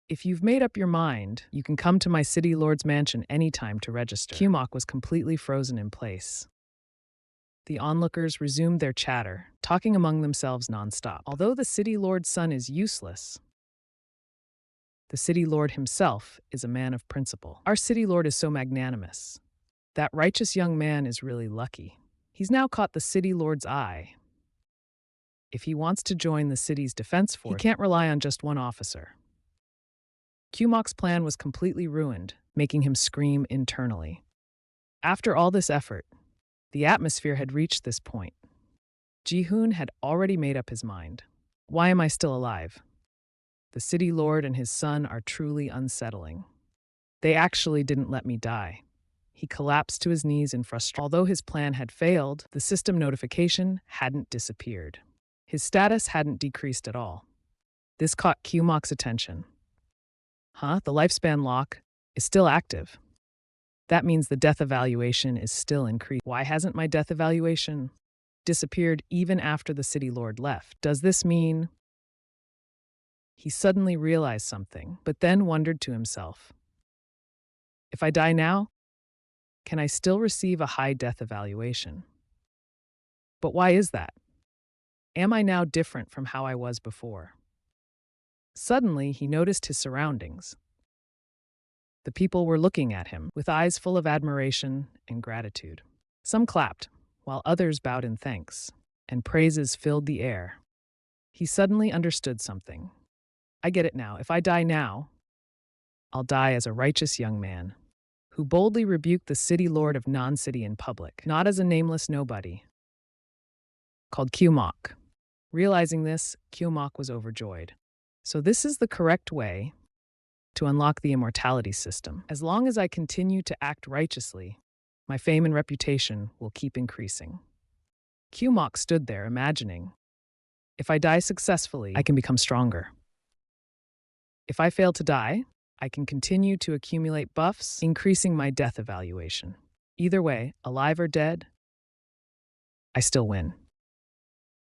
if you've made up your mind, you can come to my city lord's mansion anytime to register. Qmok was completely frozen in place. The onlookers resumed their chatter, talking among themselves nonstop. Although the city lord's son is useless, the city lord himself is a man of principle. Our city lord is so magnanimous. That righteous young man is really lucky. He's now caught the city lord's eye. If he wants to join the city's defense force, he can't rely on just one officer. Qmok's plan was completely ruined, making him scream internally. After all this effort, the atmosphere had reached this point. Jihoon had already made up his mind. Why am I still alive? The city lord and his son are truly unsettling. They actually didn't let me die. He collapsed to his knees in frustration. Although his plan had failed, the system notification hadn't disappeared. His status hadn't decreased at all. This caught Qmok's attention. The lifespan lock is still active. That means the death evaluation is still increased. Why hasn't my death evaluation disappeared even after the city lord left? Does this mean... He suddenly realized something, but then wondered to himself, if I die now, can I still receive a high death evaluation? But why is that? Am I now different from how I was before? Suddenly, he noticed his surroundings. The people were looking at him with eyes full of admiration and gratitude. Some clapped, while others bowed in thanks, and praises filled the air. He suddenly understood something. I get it now. If I die now, I'll die as a righteous young man who boldly rebuked the city lord of non-city in public, not as a nameless nobody called Qmok. Realizing this, Qmok was overjoyed. So this is the correct way to unlock the immortality system. As long as I continue to act righteously, my fame and reputation will keep increasing. Qmok stood there imagining, if I die successfully, I can become stronger. If I fail to die, I can continue to accumulate buffs, increasing my death evaluation. Either way, alive or dead, I still win.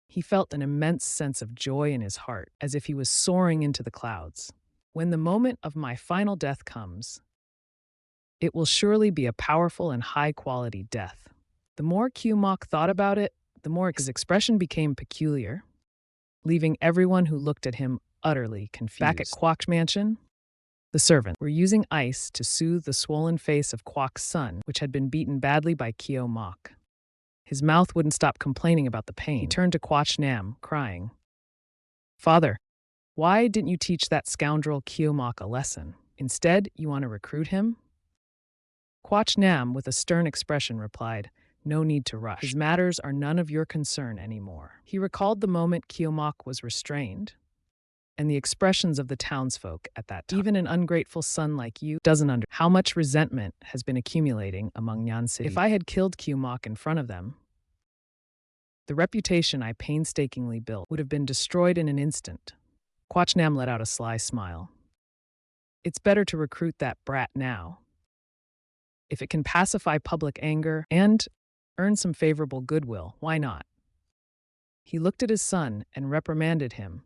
He felt an immense sense of joy in his heart, as if he was soaring into the clouds. When the moment of my final death comes, it will surely be a powerful and high-quality death. The more Qmok thought about it, the more his expression became peculiar, leaving everyone who looked at him utterly confused. Back at Quok's mansion, the servants were using ice to soothe the swollen face of Quok's son, which had been beaten badly by Qmok. His mouth wouldn't stop complaining about the pain. He turned to Quachnam, crying, "Father, why didn't you teach that scoundrel Qmok a lesson? Instead, you want to recruit him?" Quachnam, with a stern expression, replied, "No need to rush. His matters are none of your concern anymore." He recalled the moment Qmok was restrained, and the expressions of the townsfolk at that time. Even an ungrateful son like you doesn't understand how much resentment has been accumulating among Nyan City. If I had killed Qmok in front of them, the reputation I painstakingly built would have been destroyed in an instant. Quachnam let out a sly smile. It's better to recruit that brat now. If it can pacify public anger and earn some favorable goodwill, why not? He looked at his son and reprimanded him.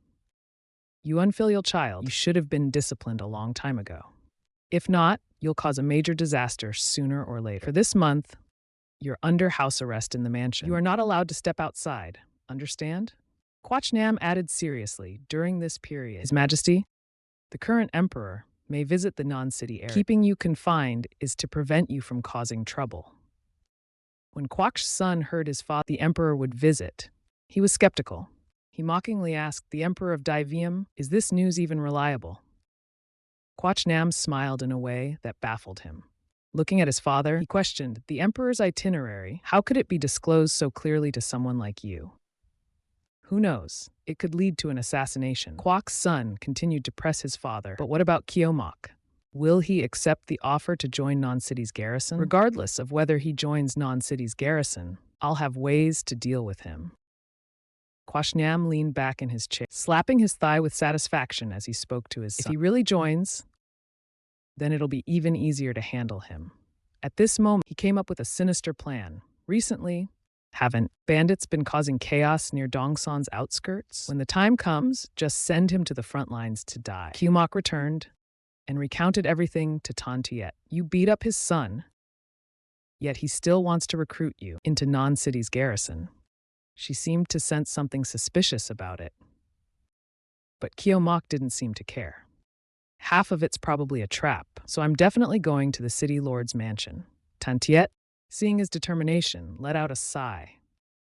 You unfilial child, you should have been disciplined a long time ago. If not, you'll cause a major disaster sooner or later. For this month, you're under house arrest in the mansion. You are not allowed to step outside, understand? Quachnam added seriously, during this period, His Majesty, the current emperor, may visit the non-city area. Keeping you confined is to prevent you from causing trouble. When Quok's son heard his father, the emperor, would visit, he was skeptical. He mockingly asked, the Emperor of Daivium, is this news even reliable? Quachnam smiled in a way that baffled him. Looking at his father, he questioned, the Emperor's itinerary, how could it be disclosed so clearly to someone like you? Who knows? It could lead to an assassination. Quok's son continued to press his father, but what about Qmok? Will he accept the offer to join Non-City's garrison? Regardless of whether he joins Non-City's garrison, I'll have ways to deal with him. Quachnam leaned back in his chair, slapping his thigh with satisfaction as he spoke to his son. If he really joins, then it'll be even easier to handle him. At this moment, he came up with a sinister plan. Recently, Haven't bandits been causing chaos near Dongsan's outskirts? When the time comes, just send him to the front lines to die. Qmok returned and recounted everything to Tan Tuyet. You beat up his son, yet he still wants to recruit you into Non-City's garrison. She seemed to sense something suspicious about it. But Qmok didn't seem to care. Half of it's probably a trap, so I'm definitely going to the city lord's mansion. Tan Tuyet, seeing his determination, let out a sigh.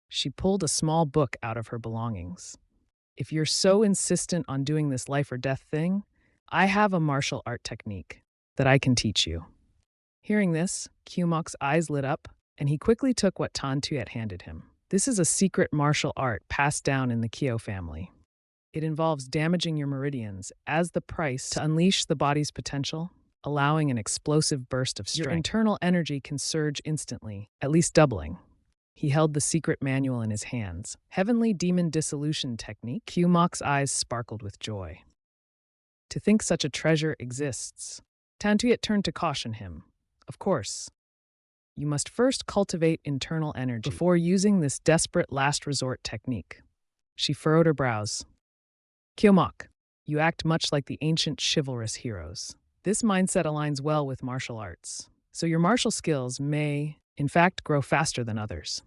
She pulled a small book out of her belongings. If you're so insistent on doing this life or death thing, I have a martial art technique that I can teach you. Hearing this, Qmok's eyes lit up, and he quickly took what Tan Tuyet handed him. This is a secret martial art passed down in the Kyo family. It involves damaging your meridians as the price to unleash the body's potential, allowing an explosive burst of strength. Your internal energy can surge instantly, at least doubling. He held the secret manual in his hands. Heavenly Demon Dissolution Technique. Qmok's eyes sparkled with joy. To think such a treasure exists. Tan Tuyet turned to caution him. Of course, you must first cultivate internal energy before using this desperate last resort technique. She furrowed her brows. Qmok, you act much like the ancient chivalrous heroes. This mindset aligns well with martial arts, so your martial skills may, in fact, grow faster than others.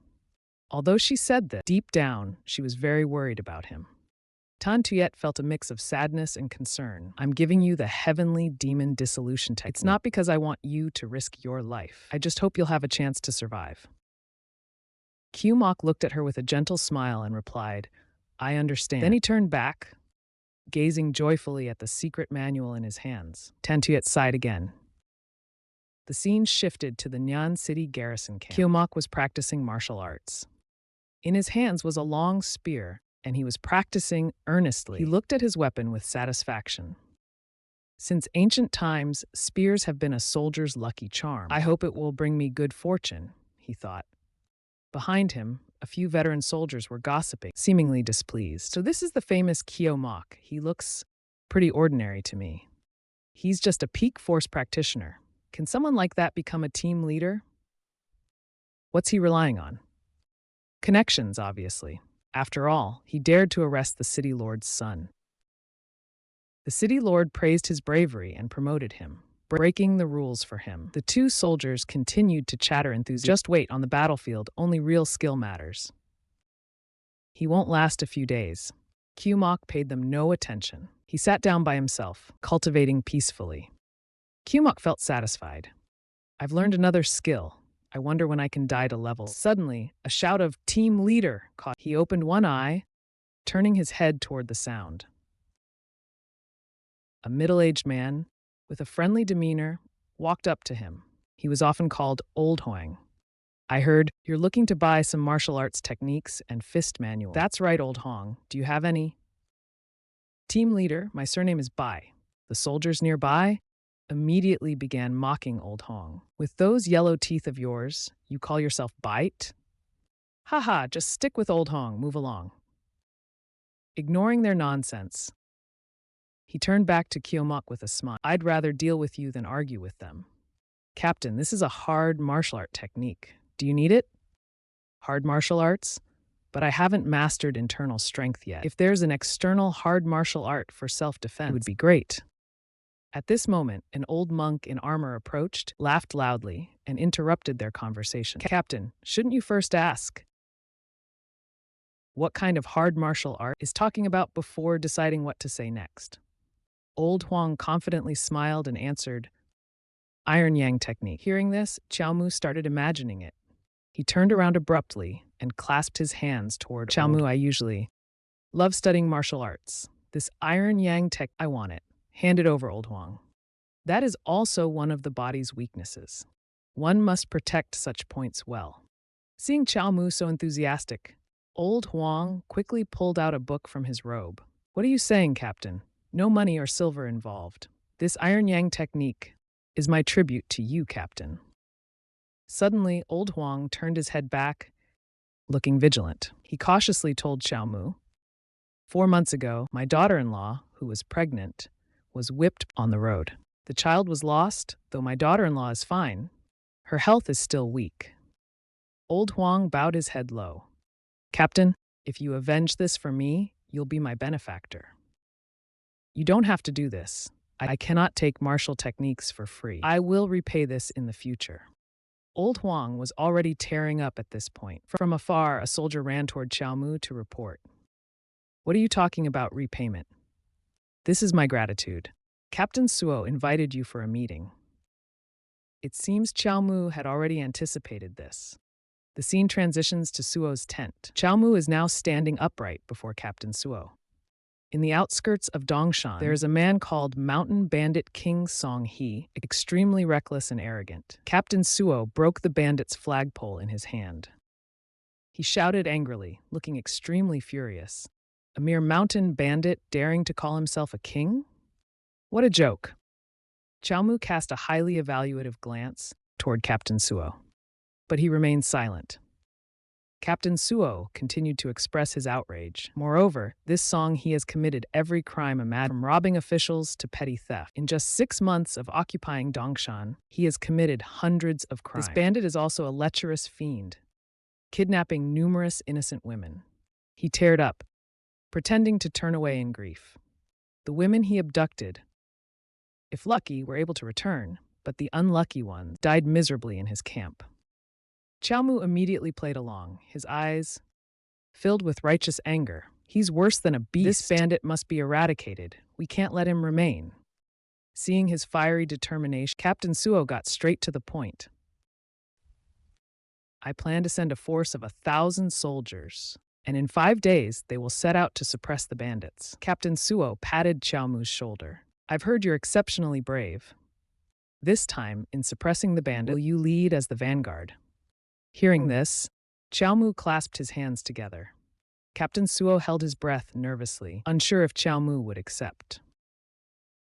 Although she said that, deep down, she was very worried about him. Tan Tuyet felt a mix of sadness and concern. I'm giving you the Heavenly Demon Dissolution Technique. It's not because I want you to risk your life. I just hope you'll have a chance to survive. Qmok looked at her with a gentle smile and replied, I understand. Then he turned back, gazing joyfully at the secret manual in his hands. Tan Tuyet sighed again. The scene shifted to the Nyan City garrison camp. Qmok was practicing martial arts. In his hands was a long spear, and he was practicing earnestly. He looked at his weapon with satisfaction. Since ancient times, spears have been a soldier's lucky charm. I hope it will bring me good fortune, he thought. Behind him, a few veteran soldiers were gossiping, seemingly displeased. So this is the famous Qmok. He looks pretty ordinary to me. He's just a peak force practitioner. Can someone like that become a team leader? What's he relying on? Connections, obviously. After all, he dared to arrest the city lord's son. The city lord praised his bravery and promoted him, breaking the rules for him. The two soldiers continued to chatter enthusiastically. Just wait, on the battlefield, only real skill matters. He won't last a few days. Qmok paid them no attention. He sat down by himself, cultivating peacefully. Qmok felt satisfied. I've learned another skill. I wonder when I can die to level. Suddenly, a shout of "Team Leader" caught. He opened one eye, turning his head toward the sound. A middle-aged man, with a friendly demeanor, walked up to him. He was often called Old Hoang. I heard you're looking to buy some martial arts techniques and fist manuals. That's right, Old Hoang. Do you have any? Team Leader, my surname is Bai. The soldiers nearby immediately began mocking Old Hoang. With those yellow teeth of yours, you call yourself Bite? Haha, just stick with Old Hoang, move along. Ignoring their nonsense, he turned back to Qmok with a smile. I'd rather deal with you than argue with them. Captain, this is a hard martial art technique. Do you need it? Hard martial arts? But I haven't mastered internal strength yet. If there's an external hard martial art for self-defense, it would be great. At this moment, an old monk in armor approached, laughed loudly, and interrupted their conversation. Captain, shouldn't you first ask what kind of hard martial art is talking about before deciding what to say next? Old Hoang confidently smiled and answered, Iron Yang technique. Hearing this, Qiao Mu started imagining it. He turned around abruptly and clasped his hands toward Qiao Mu. I usually love studying martial arts. This Iron Yang tech, I want it. Hand it over, Old Hoang. That is also one of the body's weaknesses. One must protect such points well. Seeing Qiao Mu so enthusiastic, Old Hoang quickly pulled out a book from his robe. What are you saying, Captain? No money or silver involved. This Iron Yang technique is my tribute to you, Captain. Suddenly, Old Hoang turned his head back, looking vigilant. He cautiously told Qiao Mu, 4 months ago, my daughter-in-law, who was pregnant, was whipped on the road. The child was lost, though my daughter-in-law is fine. Her health is still weak. Old Huang bowed his head low. Captain, if you avenge this for me, you'll be my benefactor. You don't have to do this. I cannot take martial techniques for free. I will repay this in the future. Old Huang was already tearing up at this point. From afar, a soldier ran toward Qiao Mu to report. What are you talking about repayment? This is my gratitude. Captain Suo invited you for a meeting. It seems Qiao Mu had already anticipated this. The scene transitions to Suo's tent. Qiao Mu is now standing upright before Captain Suo. In the outskirts of Dongshan, there is a man called Mountain Bandit King Song He, extremely reckless and arrogant. Captain Suo broke the bandit's flagpole in his hand. He shouted angrily, looking extremely furious. A mere mountain bandit daring to call himself a king? What a joke. Qiao Mu cast a highly evaluative glance toward Captain Suo, but he remained silent. Captain Suo continued to express his outrage. Moreover, this Song He has committed every crime imaginable, from robbing officials to petty theft. In just 6 months of occupying Dongshan, he has committed hundreds of crimes. This bandit is also a lecherous fiend, kidnapping numerous innocent women. He teared up, pretending to turn away in grief. The women he abducted, if lucky, were able to return, but the unlucky ones died miserably in his camp. Qiao Mu immediately played along, his eyes filled with righteous anger. He's worse than a beast. This bandit must be eradicated. We can't let him remain. Seeing his fiery determination, Captain Suo got straight to the point. I plan to send a force of 1,000 soldiers, and in 5 days they will set out to suppress the bandits. Captain Suo patted Qiao Mu's shoulder. I've heard you're exceptionally brave. This time, in suppressing the bandit, will you lead as the vanguard? Hearing this, Qiao Mu clasped his hands together. Captain Suo held his breath nervously, unsure if Qiao Mu would accept.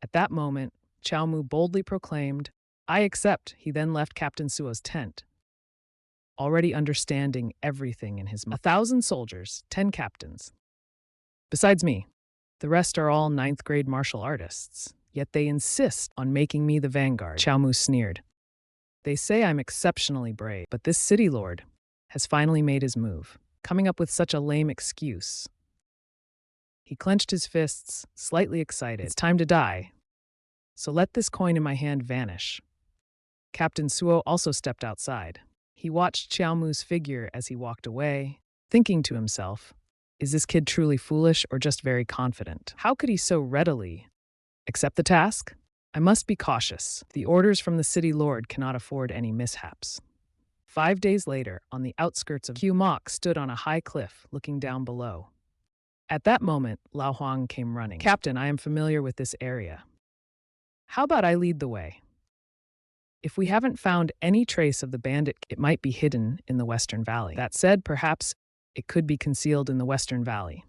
At that moment, Qiao Mu boldly proclaimed, I accept. He then left Captain Suo's tent, already understanding everything in his mind. 1,000 soldiers, 10 captains. Besides me, the rest are all 9th grade martial artists, yet they insist on making me the vanguard. Qiao Mu sneered. They say I'm exceptionally brave, but this city lord has finally made his move, coming up with such a lame excuse. He clenched his fists, slightly excited. It's time to die, so let this coin in my hand vanish. Captain Suo also stepped outside. He watched Qiao Mu's figure as he walked away, thinking to himself, is this kid truly foolish or just very confident? How could he so readily accept the task? I must be cautious. The orders from the city lord cannot afford any mishaps. 5 days later, on the outskirts of Qumok stood on a high cliff, looking down below. At that moment, Lao Huang came running. Captain, I am familiar with this area. How about I lead the way? If we haven't found any trace of the bandit, it might be hidden in the Western Valley. That said, perhaps it could be concealed in the Western Valley.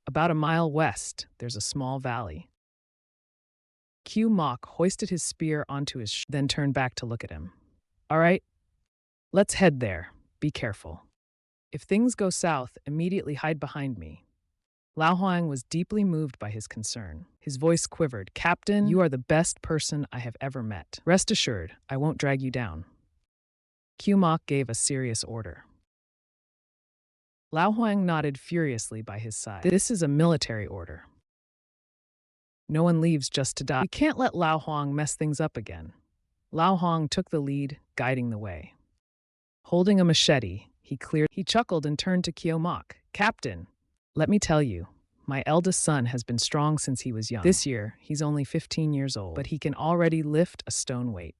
About a mile west, there's a small valley. Qumok hoisted his spear onto his then turned back to look at him. All right, let's head there. Be careful. If things go south, immediately hide behind me. Lao Huang was deeply moved by his concern. His voice quivered. Captain, you are the best person I have ever met. Rest assured, I won't drag you down. Qumok gave a serious order. Lao Huang nodded furiously by his side. This is a military order. No one leaves just to die. We can't let Lao Huang mess things up again. Lao Huang took the lead, guiding the way. Holding a machete, he chuckled and turned to Qumok. Captain, let me tell you, my eldest son has been strong since he was young. This year, he's only 15 years old, but he can already lift a stone weight.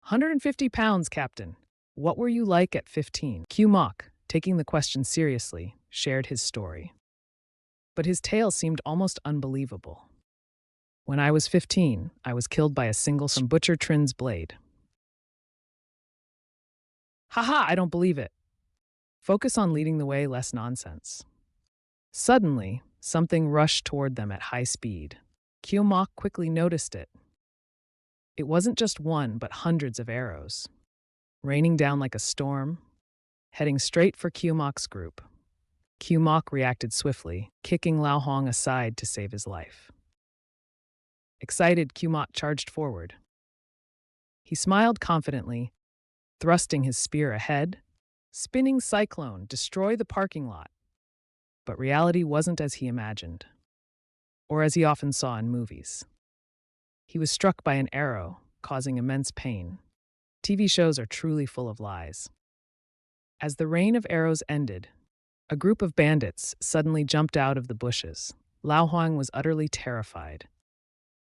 150 pounds, Captain. What were you like at 15? Qumok, taking the question seriously, shared his story. But his tale seemed almost unbelievable. When I was 15, I was killed by a single from Butcher Trin's blade. Haha, I don't believe it. Focus on leading the way, less nonsense. Suddenly, something rushed toward them at high speed. Qumok quickly noticed it. It wasn't just one, but hundreds of arrows, raining down like a storm, heading straight for Qumok's group. Qumok reacted swiftly, kicking Lao Huang aside to save his life. Excited, Qumok charged forward. He smiled confidently, thrusting his spear ahead, Spinning cyclone, destroy the parking lot. But reality wasn't as he imagined, or as he often saw in movies. He was struck by an arrow, causing immense pain. TV shows are truly full of lies. As the rain of arrows ended, a group of bandits suddenly jumped out of the bushes. Lao Huang was utterly terrified.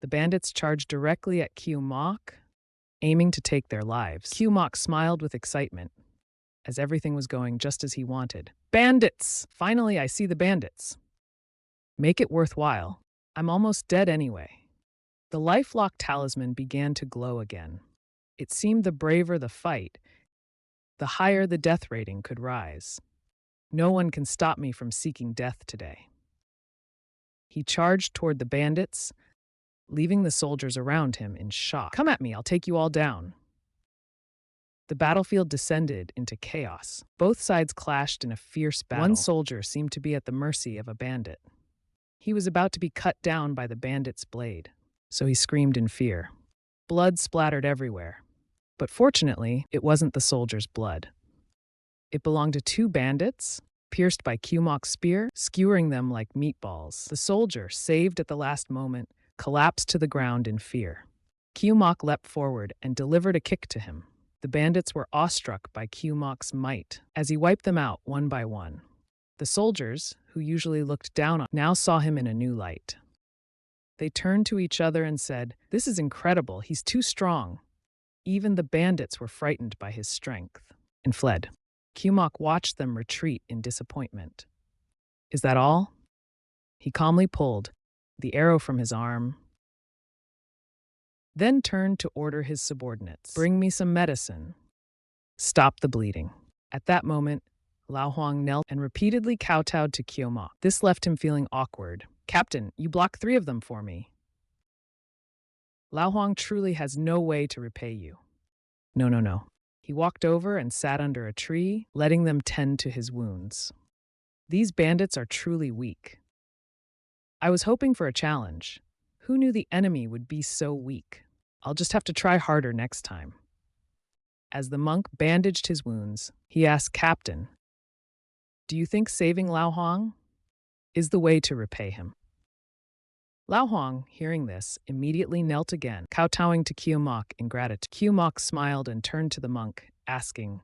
The bandits charged directly at Q Mok, aiming to take their lives. Q Mok smiled with excitement, as everything was going just as he wanted. Bandits! Finally, I see the bandits. Make it worthwhile. I'm almost dead anyway. The lifelock talisman began to glow again. It seemed the braver the fight, the higher the death rating could rise. No one can stop me from seeking death today. He charged toward the bandits, leaving the soldiers around him in shock. Come at me, I'll take you all down. The battlefield descended into chaos. Both sides clashed in a fierce battle. One soldier seemed to be at the mercy of a bandit. He was about to be cut down by the bandit's blade, so he screamed in fear. Blood splattered everywhere. But fortunately, it wasn't the soldier's blood. It belonged to two bandits, pierced by Q Mok's spear, skewering them like meatballs. The soldier, saved at the last moment, collapsed to the ground in fear. Q Mok leapt forward and delivered a kick to him. The bandits were awestruck by Q Mok's might as he wiped them out one by one. The soldiers, who usually looked down on him, now saw him in a new light. They turned to each other and said, "This is incredible, he's too strong." Even the bandits were frightened by his strength and fled. Q Mok watched them retreat in disappointment. Is that all? He calmly pulled the arrow from his arm, then turned to order his subordinates. Bring me some medicine. Stop the bleeding. At that moment, Lao Huang knelt and repeatedly kowtowed to Q Mok. This left him feeling awkward. Captain, you blocked 3 of them for me. Lao Huang truly has no way to repay you. No. He walked over and sat under a tree, letting them tend to his wounds. These bandits are truly weak. I was hoping for a challenge. Who knew the enemy would be so weak? I'll just have to try harder next time. As the monk bandaged his wounds, he asked, Captain, do you think saving Lao Huang is the way to repay him? Lao Huang, hearing this, immediately knelt again, kowtowing to Q Mok in gratitude. Q Mok smiled and turned to the monk, asking,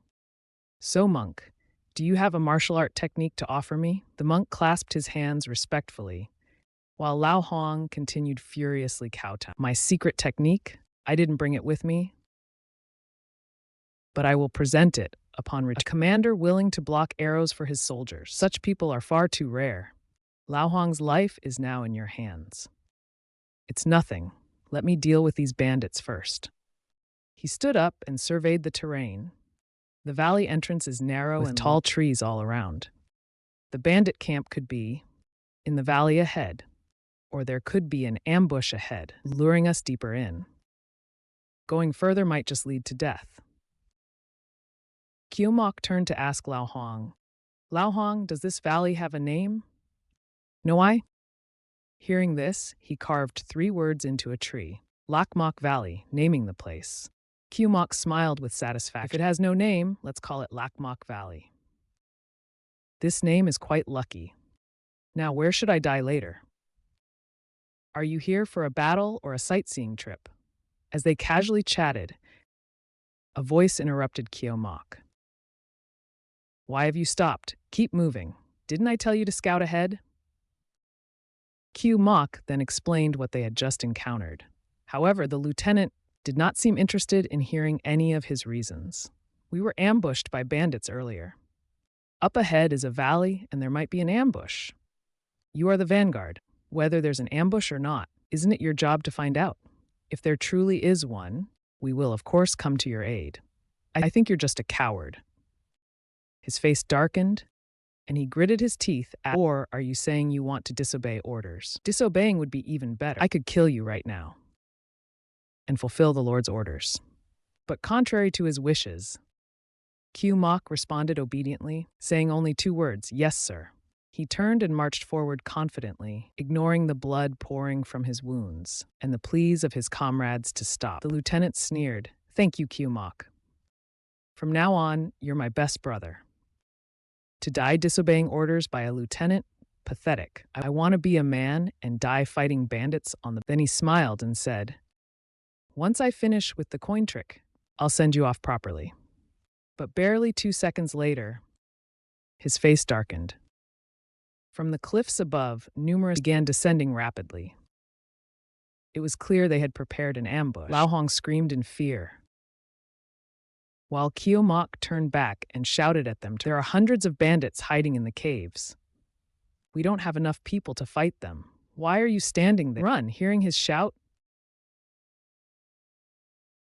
So, monk, do you have a martial art technique to offer me? The monk clasped his hands respectfully, while Lao Huang continued furiously kowtowing. My secret technique? I didn't bring it with me, but I will present it upon return. A commander willing to block arrows for his soldiers. Such people are far too rare. Lao Huang's life is now in your hands. It's nothing. Let me deal with these bandits first. He stood up and surveyed the terrain. The valley entrance is narrow with tall trees all around. The bandit camp could be in the valley ahead, or there could be an ambush ahead, luring us deeper in. Going further might just lead to death. Q Mok turned to ask Lao Huang, Lao Huang, does this valley have a name? No, I? Hearing this, he carved 3 words into a tree. Lak Mok Valley, naming the place. Q Mok smiled with satisfaction. If it has no name, let's call it Lak Mok Valley. This name is quite lucky. Now, where should I die later? Are you here for a battle or a sightseeing trip? As they casually chatted, a voice interrupted Q Mok. Why have you stopped? Keep moving. Didn't I tell you to scout ahead? Q Mok then explained what they had just encountered. However, the lieutenant did not seem interested in hearing any of his reasons. We were ambushed by bandits earlier. Up ahead is a valley, and there might be an ambush. You are the vanguard. Whether there's an ambush or not, isn't it your job to find out? If there truly is one, we will, of course, come to your aid. I think you're just a coward. His face darkened, and he gritted his teeth. Or are you saying you want to disobey orders? Disobeying would be even better. I could kill you right now and fulfill the Lord's orders. But contrary to his wishes, Q Mok responded obediently, saying only 2 words, yes, sir. He turned and marched forward confidently, ignoring the blood pouring from his wounds and the pleas of his comrades to stop. The lieutenant sneered, Thank you, Q Mok, From now on, you're my best brother. To die disobeying orders by a lieutenant? Pathetic. I want to be a man and die fighting bandits on the... Then he smiled and said, once I finish with the coin trick, I'll send you off properly. But barely 2 seconds later, his face darkened. From the cliffs above, numerous began descending rapidly. It was clear they had prepared an ambush. Lao Hong screamed in fear, while Kyo Mok turned back and shouted at them, there are hundreds of bandits hiding in the caves. We don't have enough people to fight them. Why are you standing there? Run! Hearing his shout,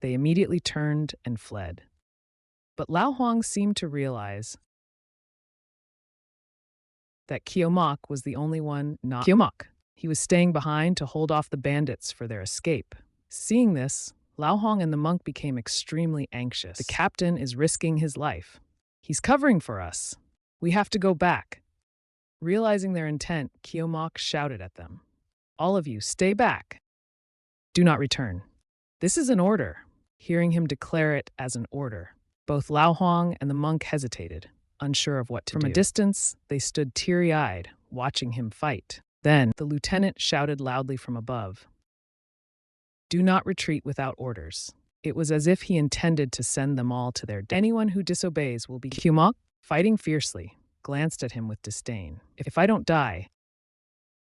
they immediately turned and fled. But Lao Hong seemed to realize that Kyo Mok was the only one not Kyo Mok. He was staying behind to hold off the bandits for their escape. Seeing this, Lao Hong and the monk became extremely anxious. The captain is risking his life. He's covering for us. We have to go back. Realizing their intent, Kyo Mok shouted at them, all of you, stay back. Do not return. This is an order. Hearing him declare it as an order, both Lao Hong and the monk hesitated, unsure of what to do. From a distance, they stood teary-eyed, watching him fight. Then, the lieutenant shouted loudly from above, do not retreat without orders. It was as if he intended to send them all to their death. Anyone who disobeys will be... Kyo Mok, fighting fiercely, glanced at him with disdain. If I don't die,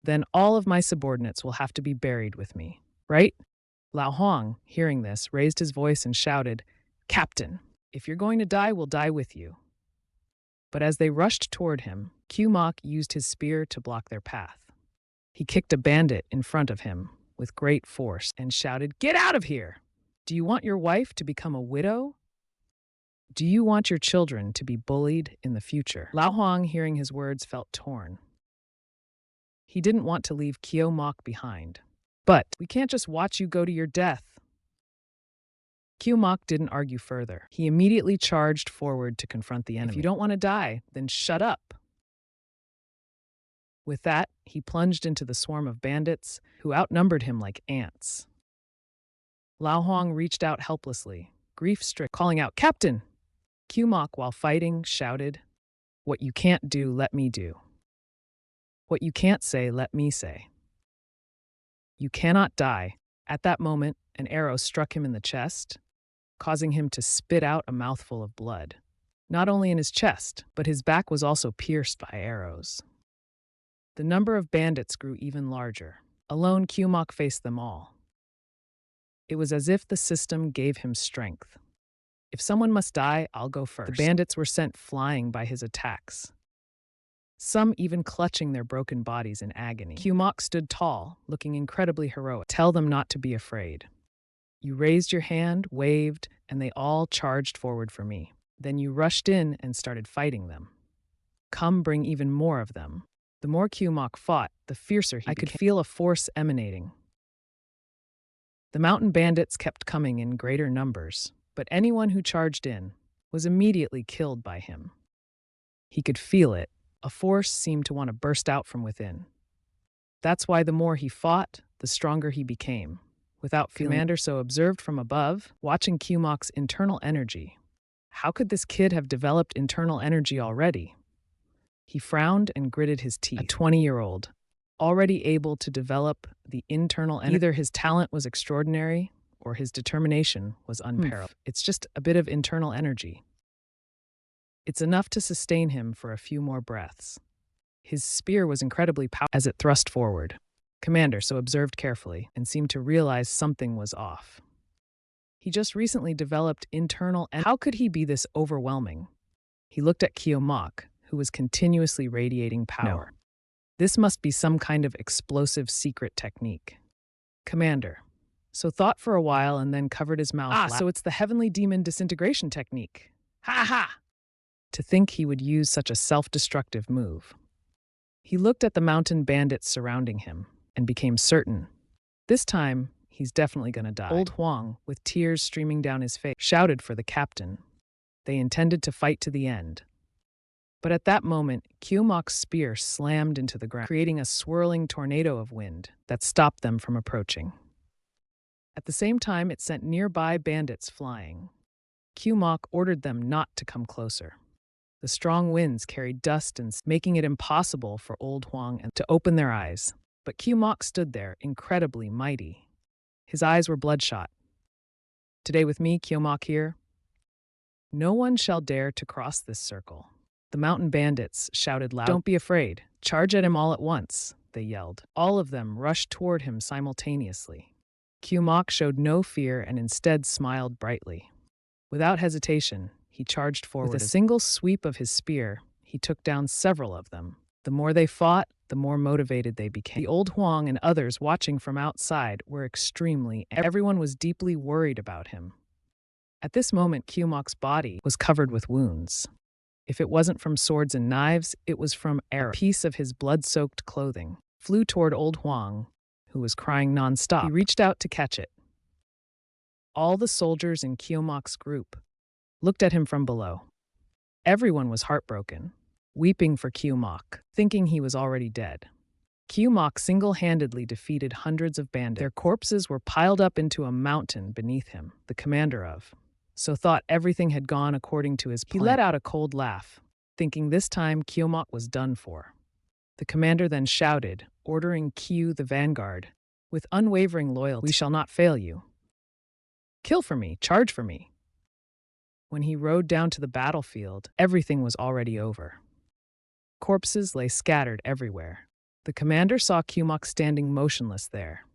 then all of my subordinates will have to be buried with me, right? Lao Hong, hearing this, raised his voice and shouted, Captain, if you're going to die, we'll die with you. But as they rushed toward him, Kyo Mok used his spear to block their path. He kicked a bandit in front of him with great force and shouted, get out of here! Do you want your wife to become a widow? Do you want your children to be bullied in the future? Lao Hong, hearing his words, felt torn. He didn't want to leave Kyo Mok behind. But we can't just watch you go to your death. Kyo Mok didn't argue further. He immediately charged forward to confront the enemy. If you don't want to die, then shut up. With that, he plunged into the swarm of bandits who outnumbered him like ants. Lao Hong reached out helplessly, grief-stricken, calling out, Captain! Kyo Mok, while fighting, shouted, what you can't do, let me do. What you can't say, let me say. You cannot die. At that moment, an arrow struck him in the chest, causing him to spit out a mouthful of blood. Not only in his chest, but his back was also pierced by arrows. The number of bandits grew even larger. Alone, Kyo Mok faced them all. It was as if the system gave him strength. If someone must die, I'll go first. The bandits were sent flying by his attacks, some even clutching their broken bodies in agony. Kyo Mok stood tall, looking incredibly heroic. Tell them not to be afraid. You raised your hand, waved, and they all charged forward for me. Then you rushed in and started fighting them. Come, bring even more of them. The more Kyo Mok fought, the fiercer he became. I could feel a force emanating. The mountain bandits kept coming in greater numbers, but anyone who charged in was immediately killed by him. He could feel it. A force seemed to want to burst out from within. That's why the more he fought, the stronger he became. Without feeling, Commander so observed from above, watching Kyo Mok's internal energy. How could this kid have developed internal energy already? He frowned and gritted his teeth. A 20-year-old, already able to develop the internal energy. Either his talent was extraordinary or his determination was unparalleled. It's just a bit of internal energy. It's enough to sustain him for a few more breaths. His spear was incredibly powerful as it thrust forward. Commander so observed carefully and seemed to realize something was off. He just recently developed internal energy. How could he be this overwhelming? He looked at Kyo Mok, who was continuously radiating power. No. This must be some kind of explosive secret technique. Commander so thought for a while and then covered his mouth. So it's the heavenly demon disintegration technique. Ha ha! To think he would use such a self-destructive move. He looked at the mountain bandits surrounding him and became certain. This time, he's definitely gonna die. Old Huang, with tears streaming down his face, shouted for the captain. They intended to fight to the end. But at that moment, Kyo Mok's spear slammed into the ground, creating a swirling tornado of wind that stopped them from approaching. At the same time, it sent nearby bandits flying. Q-Mok ordered them not to come closer. The strong winds carried dust and making it impossible for Old Huang to open their eyes. But Q-Mok stood there, incredibly mighty. His eyes were bloodshot. Today with me, Q-Mok here. No one shall dare to cross this circle. The mountain bandits shouted loud. Don't be afraid. Charge at him all at once, they yelled. All of them rushed toward him simultaneously. Q-Mok showed no fear and instead smiled brightly. Without hesitation, he charged forward. With a single sweep of his spear, he took down several of them. The more they fought, the more motivated they became. The Old Huang and others watching from outside were extremely angry. Everyone was deeply worried about him. At this moment, Q-Mok's body was covered with wounds. If it wasn't from swords and knives, it was from arrows. A piece of his blood-soaked clothing flew toward Old Huang, who was crying nonstop. He reached out to catch it. All the soldiers in Q-Mok's group looked at him from below. Everyone was heartbroken, weeping for Q-Mok, thinking he was already dead. Q-Mok single-handedly defeated hundreds of bandits. Their corpses were piled up into a mountain beneath him, the commander of so thought everything had gone according to his plan. He let out a cold laugh, thinking this time Q-Mok was done for. The commander then shouted, ordering Q the vanguard, with unwavering loyalty, "We shall not fail you. Kill for me, charge for me." When he rode down to the battlefield, everything was already over. Corpses lay scattered everywhere. The commander saw Q-Mok standing motionless there.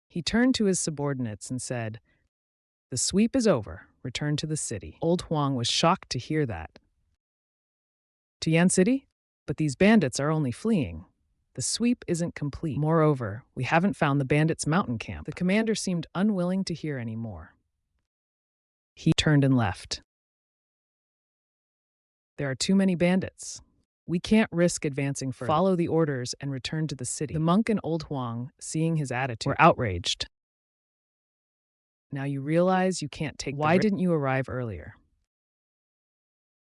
He turned to his subordinates and said, "The sweep is over. Return to the city." Old Huang was shocked to hear that. To Yan City? But these bandits are only fleeing. The sweep isn't complete. Moreover, we haven't found the bandits' mountain camp. The commander seemed unwilling to hear any more. He turned and left. There are too many bandits. We can't risk advancing further. Follow the orders and return to the city. The monk and Old Huang, seeing his attitude, were outraged. Now you realize you can't take the risk. Why didn't you arrive earlier?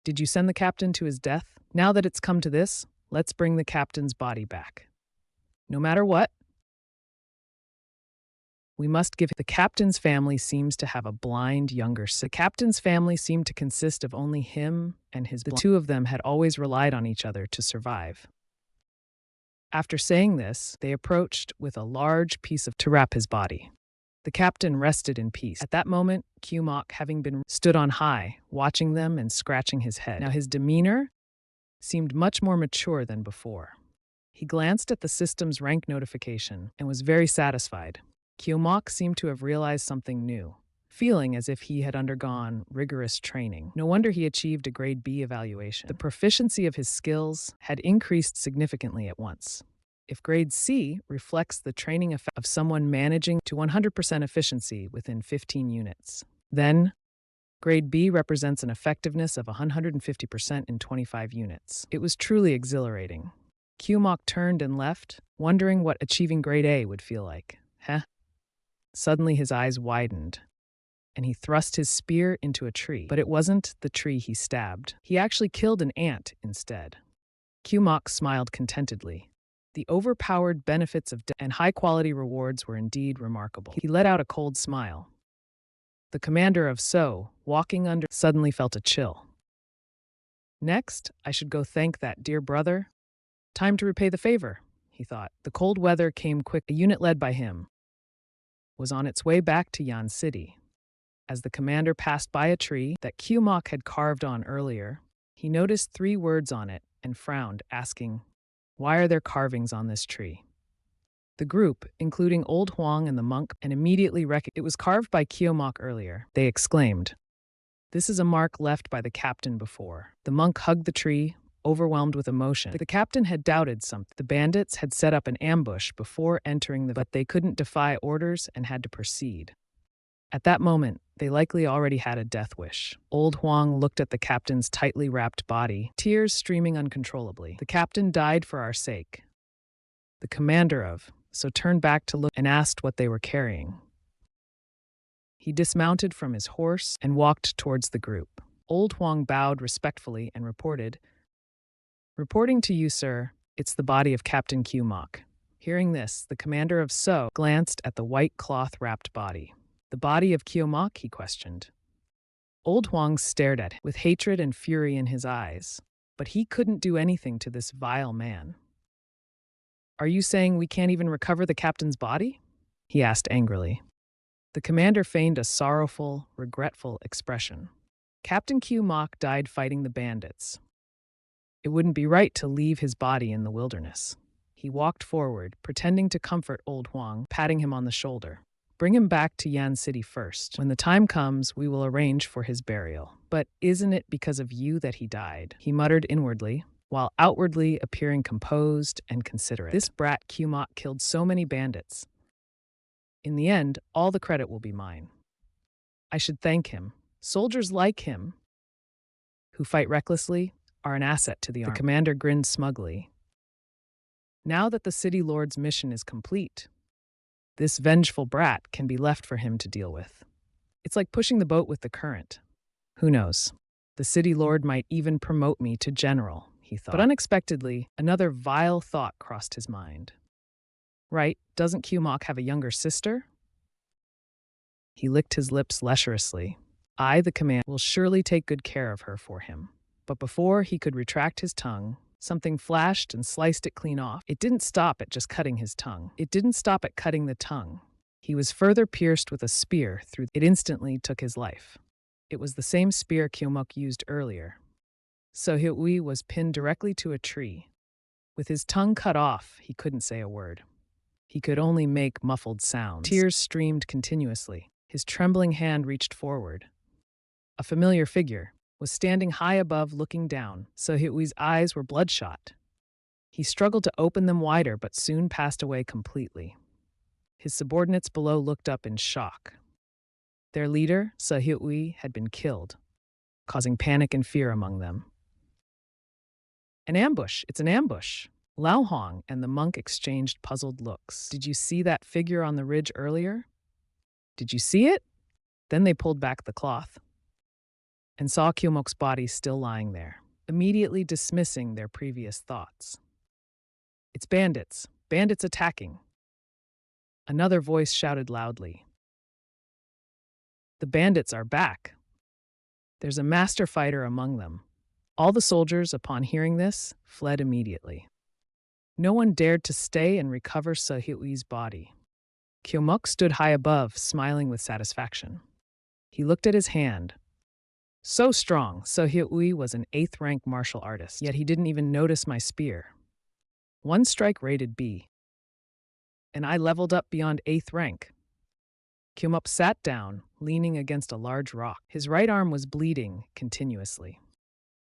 Did you send the captain to his death? Now that it's come to this, let's bring the captain's body back. No matter what, we must give. The captain's family seems to have a blind younger sister. The captain's family seemed to consist of only him and his. The two of them had always relied on each other to survive. After saying this, they approached with a large piece to wrap his body. The captain rested in peace. At that moment, Q-Mok, having been stood on high, watching them and scratching his head. Now his demeanor seemed much more mature than before. He glanced at the system's rank notification and was very satisfied. Q-Mok seemed to have realized something new, feeling as if he had undergone rigorous training. No wonder he achieved a grade B evaluation. The proficiency of his skills had increased significantly at once. If grade C reflects the training effect of someone managing to 100% efficiency within 15 units, then grade B represents an effectiveness of 150% in 25 units. It was truly exhilarating. Q-Mok turned and left, wondering what achieving grade A would feel like. Suddenly his eyes widened, and he thrust his spear into a tree. But it wasn't the tree he stabbed. He actually killed an ant instead. Q-Mok smiled contentedly. The overpowered benefits of death and high-quality rewards were indeed remarkable. He let out a cold smile. The commander of So, walking under, suddenly felt a chill. Next, I should go thank that dear brother. Time to repay the favor, he thought. The cold weather came quick. A unit led by him was on its way back to Yan City. As the commander passed by a tree that Q-Mok had carved on earlier, he noticed 3 words on it and frowned, asking, "Why are there carvings on this tree?" The group, including Old Huang and the monk, and immediately recognized it was carved by Q-Mok earlier. They exclaimed, "This is a mark left by the captain before." The monk hugged the tree, overwhelmed with emotion. The captain had doubted something. The bandits had set up an ambush before entering but they couldn't defy orders and had to proceed. At that moment, they likely already had a death wish. Old Huang looked at the captain's tightly wrapped body, tears streaming uncontrollably. The captain died for our sake. The commander of So turned back to look and asked what they were carrying. He dismounted from his horse and walked towards the group. Old Huang bowed respectfully and reported, "Reporting to you, sir, it's the body of Captain Q-Mok." Hearing this, the commander of So glanced at the white cloth-wrapped body. "The body of Q-Mok?" he questioned. Old Huang stared at him with hatred and fury in his eyes, but he couldn't do anything to this vile man. "Are you saying we can't even recover the captain's body?" he asked angrily. The commander feigned a sorrowful, regretful expression. Captain Q Mok died fighting the bandits. It wouldn't be right to leave his body in the wilderness. He walked forward, pretending to comfort old Huang, patting him on the shoulder. "Bring him back to Yan City first. When the time comes, we will arrange for his burial." "But isn't it because of you that he died?" he muttered inwardly, while outwardly appearing composed and considerate. "This brat Q Mok killed so many bandits. In the end, all the credit will be mine. I should thank him. Soldiers like him, who fight recklessly, are an asset to the army." The commander grinned smugly. "Now that the city lord's mission is complete, this vengeful brat can be left for him to deal with. It's like pushing the boat with the current. Who knows? The city lord might even promote me to general," he thought. But unexpectedly, another vile thought crossed his mind. "Right, doesn't Q Mok have a younger sister?" He licked his lips lecherously. "I, the commander, will surely take good care of her for him." But before he could retract his tongue, something flashed and sliced it clean off. It didn't stop at just cutting his tongue. It didn't stop at cutting the tongue. He was further pierced with a spear through. It instantly took his life. It was the same spear Kyomuk used earlier. So Hyui was pinned directly to a tree. With his tongue cut off, he couldn't say a word. He could only make muffled sounds. Tears streamed continuously. His trembling hand reached forward. A familiar figure was standing high above, looking down. So Hyui's eyes were bloodshot. He struggled to open them wider, but soon passed away completely. His subordinates below looked up in shock. Their leader, Hyui, had been killed, causing panic and fear among them. "An ambush! It's an ambush!" Lao Hong and the monk exchanged puzzled looks. "Did you see that figure on the ridge earlier? Did you see it?" Then they pulled back the cloth and saw Kyomok's body still lying there, immediately dismissing their previous thoughts. "It's bandits! Bandits attacking!" Another voice shouted loudly. "The bandits are back! There's a master fighter among them." All the soldiers, upon hearing this, fled immediately. No one dared to stay and recover Hyui's body. Kyomuk stood high above, smiling with satisfaction. He looked at his hand. So strong, Hyui was an 8th rank martial artist, yet he didn't even notice my spear. One strike rated B. And I leveled up beyond 8th rank. Kyomuk sat down, leaning against a large rock. His right arm was bleeding continuously.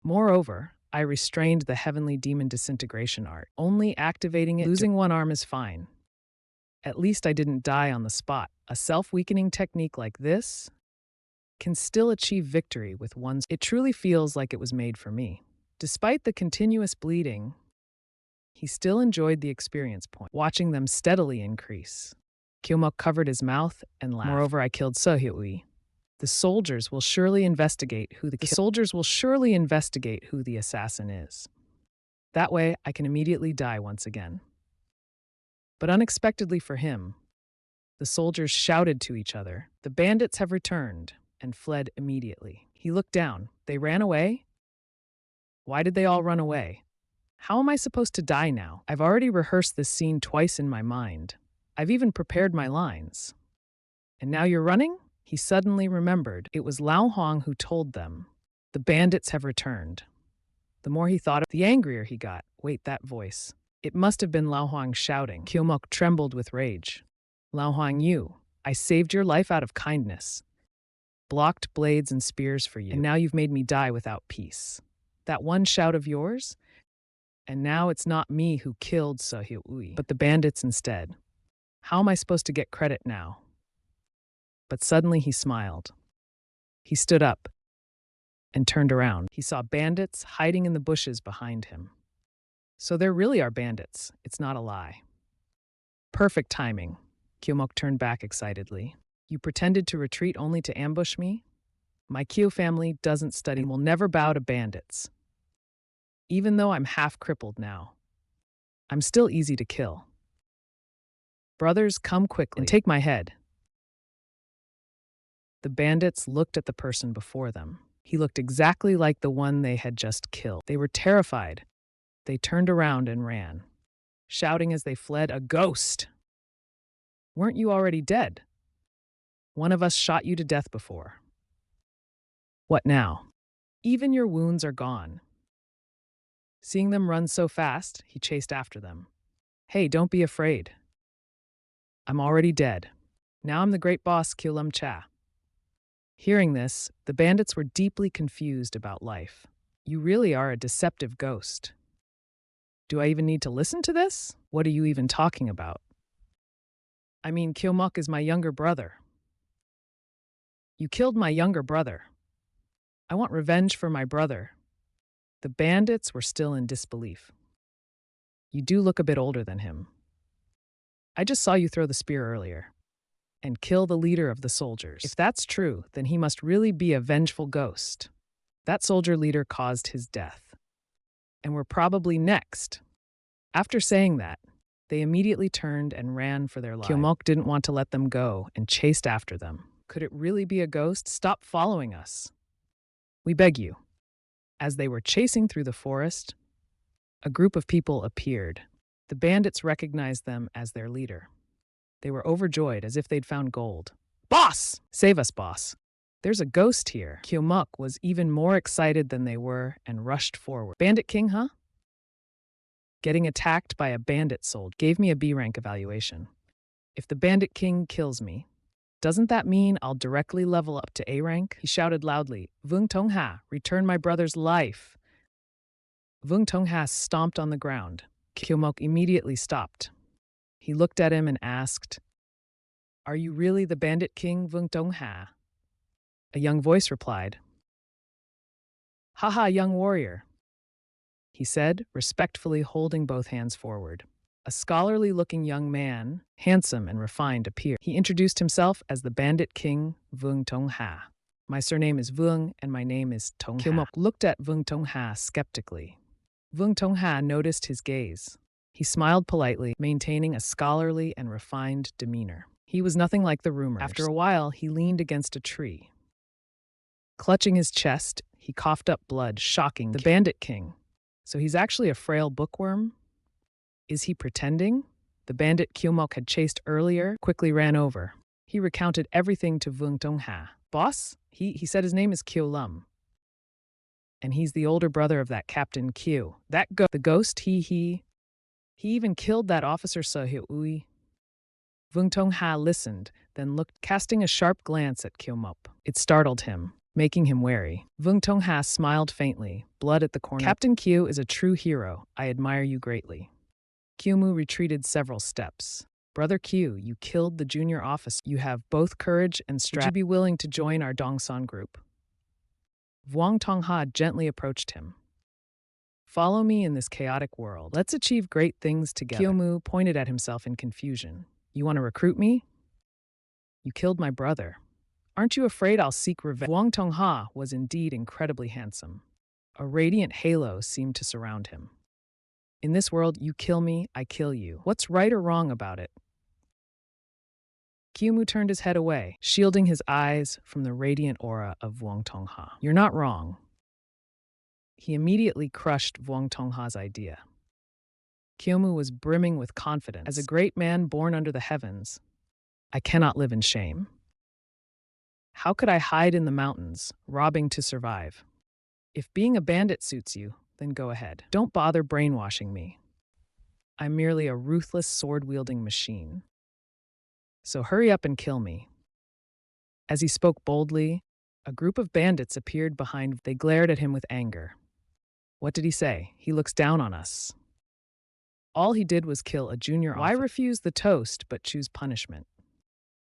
Moreover, I restrained the heavenly demon disintegration art, only activating it. Losing one arm is fine. At least I didn't die on the spot. A self-weakening technique like this can still achieve victory with one's. It truly feels like it was made for me. Despite the continuous bleeding, he still enjoyed the experience point, watching them steadily increase. Kyomuk covered his mouth and laughed. "Moreover, I killed Hyui. The soldiers will surely investigate who the assassin is. That way, I can immediately die once again." But unexpectedly for him, the soldiers shouted to each other, "The bandits have returned," and fled immediately. He looked down. They ran away? Why did they all run away? How am I supposed to die now? I've already rehearsed this scene twice in my mind. I've even prepared my lines. And now you're running? He suddenly remembered it was Lao Hong who told them, "The bandits have returned." The more he thought of it, the angrier he got. Wait, that voice. It must have been Lao Hong shouting. Kyomuk trembled with rage. "Lao Hong, I saved your life out of kindness. Blocked blades and spears for you, and now you've made me die without peace. That one shout of yours? And now it's not me who killed Hyui, but the bandits instead. How am I supposed to get credit now?" But suddenly he smiled. He stood up and turned around. He saw bandits hiding in the bushes behind him. So there really are bandits. It's not a lie. Perfect timing. Kyomuk turned back excitedly. "You pretended to retreat only to ambush me? My Kyo family doesn't study and will never bow to bandits. Even though I'm half crippled now, I'm still easy to kill. Brothers, come quickly and take my head." The bandits looked at the person before them. He looked exactly like the one they had just killed. They were terrified. They turned around and ran, shouting as they fled, "A ghost! Weren't you already dead? One of us shot you to death before. What now? Even your wounds are gone." Seeing them run so fast, he chased after them. "Hey, don't be afraid. I'm already dead. Now I'm the great boss, Kyulum Cha." Hearing this, the bandits were deeply confused about life. "You really are a deceptive ghost. Do I even need to listen to this? What are you even talking about? I mean, Kyomok is my younger brother. You killed my younger brother. I want revenge for my brother." The bandits were still in disbelief. "You do look a bit older than him. I just saw you throw the spear earlier and kill the leader of the soldiers. If that's true, then he must really be a vengeful ghost. That soldier leader caused his death. And we're probably next." After saying that, they immediately turned and ran for their lives. Kyomok didn't want to let them go and chased after them. "Could it really be a ghost? Stop following us. We beg you." As they were chasing through the forest, a group of people appeared. The bandits recognized them as their leader. They were overjoyed as if they'd found gold. "Boss! Save us, boss. There's a ghost here." Kyomok was even more excited than they were and rushed forward. "Bandit King, huh? Getting attacked by a bandit soldier gave me a B rank evaluation. If the Bandit King kills me, doesn't that mean I'll directly level up to A rank?" He shouted loudly, "Vung Tongha, return my brother's life." Vung Tongha stomped on the ground. Kyomok immediately stopped. He looked at him and asked, "Are you really the Bandit King, Vung Tongha?" A young voice replied, "Haha, young warrior," he said, respectfully holding both hands forward. A scholarly-looking young man, handsome and refined, appeared. He introduced himself as the Bandit King, Vung Tongha. "My surname is Vung, and my name is Tongha." Kyomok looked at Vung Tongha skeptically. Vung Tongha noticed his gaze. He smiled politely, maintaining a scholarly and refined demeanor. He was nothing like the rumors. After a while, he leaned against a tree. Clutching his chest, he coughed up blood, shocking the Bandit King. "So he's actually a frail bookworm? Is he pretending?" The bandit Kyomok had chased earlier quickly ran over. He recounted everything to Vung Tongha. "Boss, he said his name is Kyolum. And he's the older brother of that Captain Kyu. The ghost, he even killed that officer Sahyui." Vung Tongha listened, then looked, casting a sharp glance at Kyomok. It startled him, making him wary. Vung Tongha smiled faintly, blood at the corner. "Captain Kyu is a true hero. I admire you greatly." Kyumu retreated several steps. "Brother Kyu, you killed the junior officer. You have both courage and strategy. Would you be willing to join our Dongsan group?" Vuong Tongha gently approached him. "Follow me in this chaotic world. Let's achieve great things together." Kyomu pointed at himself in confusion. "You want to recruit me? You killed my brother. Aren't you afraid I'll seek revenge?" Vuong Tongha was indeed incredibly handsome. A radiant halo seemed to surround him. "In this world, you kill me, I kill you. What's right or wrong about it?" Kyumu turned his head away, shielding his eyes from the radiant aura of Vuong Tongha. "You're not wrong." He immediately crushed Vuong Tongha's idea. Kyomu was brimming with confidence. "As a great man born under the heavens, I cannot live in shame. How could I hide in the mountains, robbing to survive? If being a bandit suits you, then go ahead. Don't bother brainwashing me. I'm merely a ruthless sword-wielding machine. So hurry up and kill me." As he spoke boldly, a group of bandits appeared behind. They glared at him with anger. "What did he say? He looks down on us. All he did was kill a junior officer. Why refuse the toast but choose punishment?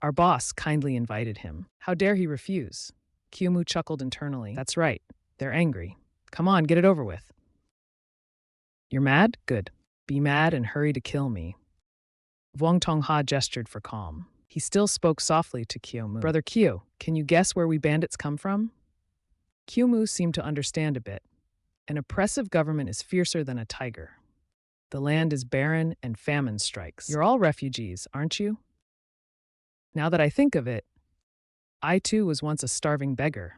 Our boss kindly invited him. How dare he refuse?" Kyumu chuckled internally. "That's right. They're angry. Come on, get it over with." "You're mad? Good. Be mad and hurry to kill me." Vuong Tongha gestured for calm. He still spoke softly to Kyomu. "Brother Kyo, can you guess where we bandits come from?" Kyomu seemed to understand a bit. "An oppressive government is fiercer than a tiger. The land is barren and famine strikes. You're all refugees, aren't you? Now that I think of it, I too was once a starving beggar,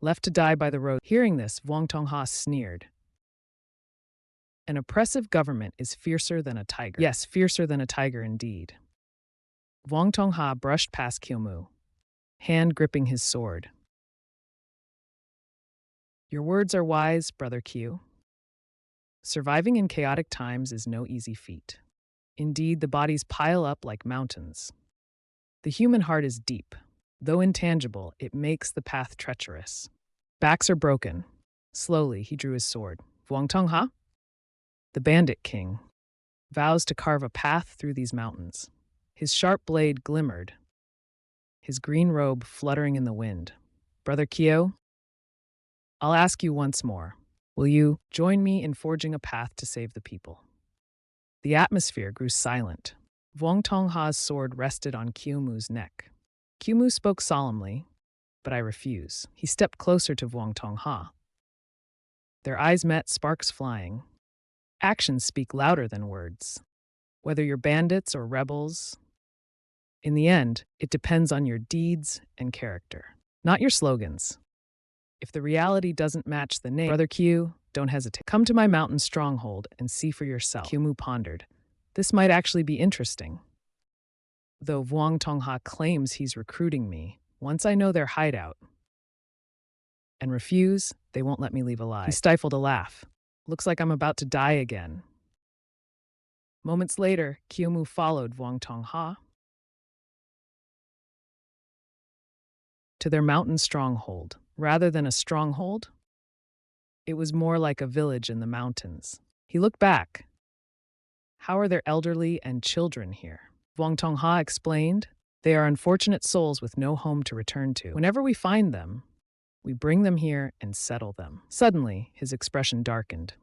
left to die by the road. Hearing this, Wang Tongha sneered. An oppressive government is fiercer than a tiger. Yes, fiercer than a tiger indeed. Wang Tongha brushed past Kyomu, hand gripping his sword. Your words are wise, Brother Kyu. Surviving in chaotic times is no easy feat. Indeed, the bodies pile up like mountains. The human heart is deep. Though intangible, it makes the path treacherous. Backs are broken. Slowly, he drew his sword. Wang Tongha, the bandit king, vows to carve a path through these mountains. His sharp blade glimmered, his green robe fluttering in the wind. Brother Kyo, I'll ask you once more. Will you join me in forging a path to save the people? The atmosphere grew silent. Wang Tongha's sword rested on Kyomu's neck. Kyomu spoke solemnly, but I refuse. He stepped closer to Wang Tongha. Their eyes met, sparks flying. Actions speak louder than words. Whether you're bandits or rebels, in the end, it depends on your deeds and character, not your slogans. If the reality doesn't match the name, Brother Kyu, don't hesitate. Come to my mountain stronghold and see for yourself. Kyomu pondered. This might actually be interesting. Though Wang Tongha claims he's recruiting me, once I know their hideout and refuse, they won't let me leave alive. He stifled a laugh. Looks like I'm about to die again. Moments later, Kyomu followed Wang Tongha to their mountain stronghold. Rather than a stronghold, it was more like a village in the mountains. He looked back. How are their elderly and children here? Wang Tongha explained, they are unfortunate souls with no home to return to. Whenever we find them, we bring them here and settle them. Suddenly, his expression darkened.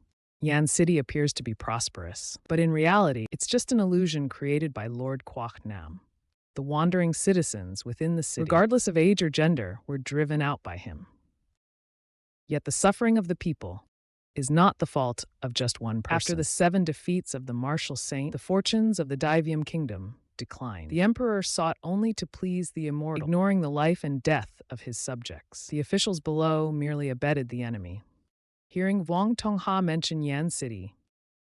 Yan City appears to be prosperous, but in reality, it's just an illusion created by Lord Kwok Nam. The wandering citizens within the city, regardless of age or gender, were driven out by him. Yet the suffering of the people is not the fault of just one person. After the 7 defeats of the martial saint, the fortunes of the Daevium kingdom declined. The emperor sought only to please the immortal, ignoring the life and death of his subjects. The officials below merely abetted the enemy. Hearing Wang Tongha mention Yan City,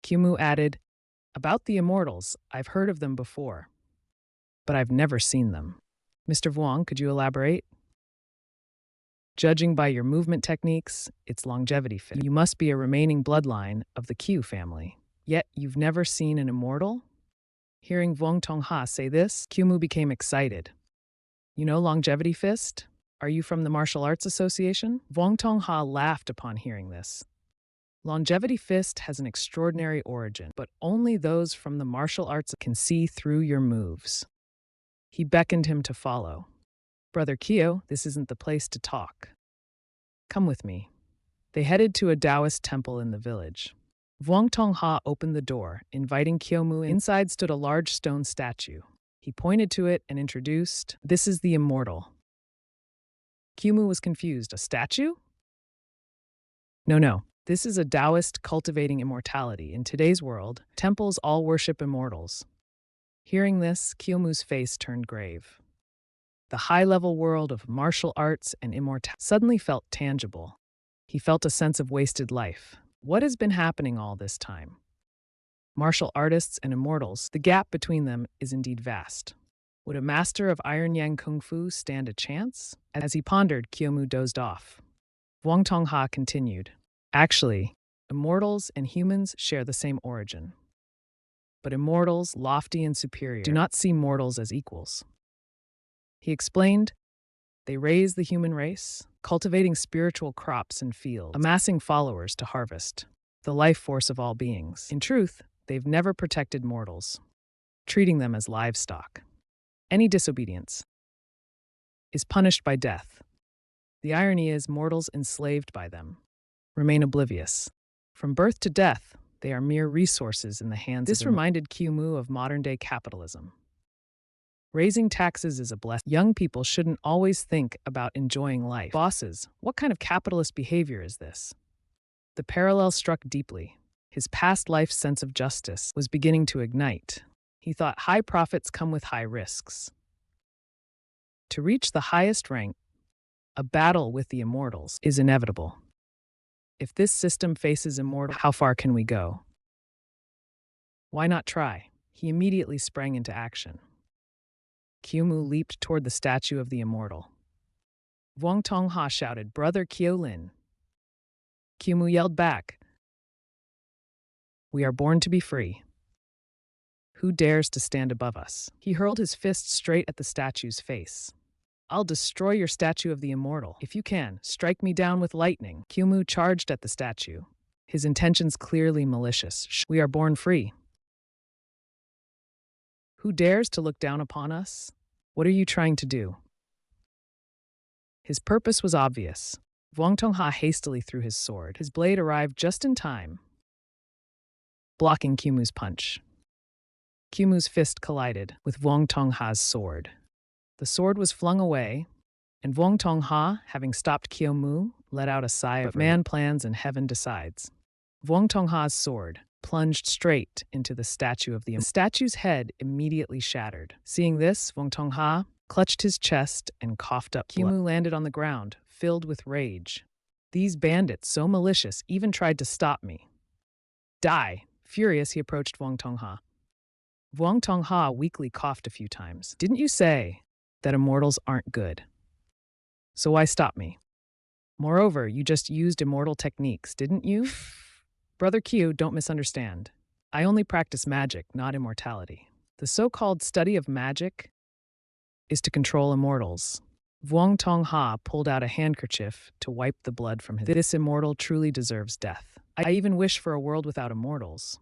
Kyomu added, about the immortals, I've heard of them before, but I've never seen them. Mr. Wang, could you elaborate? Judging by your movement techniques, it's longevity fit. You must be a remaining bloodline of the Q family. Yet you've never seen an immortal? Hearing Wang Tongha say this, Kyomu became excited. You know Longevity Fist? Are you from the Martial Arts Association? Wang Tongha laughed upon hearing this. Longevity Fist has an extraordinary origin, but only those from the martial arts can see through your moves. He beckoned him to follow. Brother Kyo, this isn't the place to talk. Come with me. They headed to a Taoist temple in the village. Wang Tongha opened the door, inviting Kyomu. Inside stood a large stone statue. He pointed to it and introduced, this is the immortal. Kyomu was confused. A statue? No. This is a Taoist cultivating immortality. In today's world, temples all worship immortals. Hearing this, Kyomu's face turned grave. The high-level world of martial arts and immortality suddenly felt tangible. He felt a sense of wasted life. What has been happening all this time? Martial artists and immortals, the gap between them is indeed vast. Would a master of Iron Yang Kung Fu stand a chance? As he pondered, Kyomu dozed off. Wang Tongha continued. Actually, immortals and humans share the same origin. But immortals, lofty and superior, do not see mortals as equals. He explained, they raise the human race, cultivating spiritual crops and fields, amassing followers to harvest, the life force of all beings. In truth, they've never protected mortals, treating them as livestock. Any disobedience is punished by death. The irony is mortals enslaved by them remain oblivious. From birth to death, they are mere resources in the hands of This reminded Kyomu of modern-day capitalism. Raising taxes is a blessing. Young people shouldn't always think about enjoying life. Bosses, what kind of capitalist behavior is this? The parallel struck deeply. His past life's sense of justice was beginning to ignite. He thought high profits come with high risks. To reach the highest rank, a battle with the immortals is inevitable. If this system faces immortal, how far can we go? Why not try? He immediately sprang into action. Kyumu leaped toward the statue of the immortal. Wang Tongha shouted, "Brother Kyolin." Kyumu yelled back, "We are born to be free. Who dares to stand above us?" He hurled his fist straight at the statue's face. "I'll destroy your statue of the immortal. If you can, strike me down with lightning." Kyumu charged at the statue, his intentions clearly malicious. "We are born free. Who dares to look down upon us? What are you trying to do?" His purpose was obvious. Wang Tongha hastily threw his sword. His blade arrived just in time, blocking Kyumu's punch. Kyumu's fist collided with Wang Tongha's sword. The sword was flung away, and Wang Tongha, having stopped Kyumu, let out a sigh of man plans and heaven decides. Wang Tongha's sword plunged straight into the statue of the statue's head immediately shattered. Seeing this, Wang Tongha clutched his chest and coughed up blood. Kyumu landed on the ground, filled with rage. "These bandits, so malicious, even tried to stop me. Die!" Furious, he approached Wang Tongha. Wang Tongha weakly coughed a few times. "Didn't you say that immortals aren't good? So why stop me? Moreover, you just used immortal techniques, didn't you?" "Brother Q, don't misunderstand. I only practice magic, not immortality. The so-called study of magic is to control immortals." Wang Tongha pulled out a handkerchief to wipe the blood from his. "This immortal truly deserves death. I even wish for a world without immortals.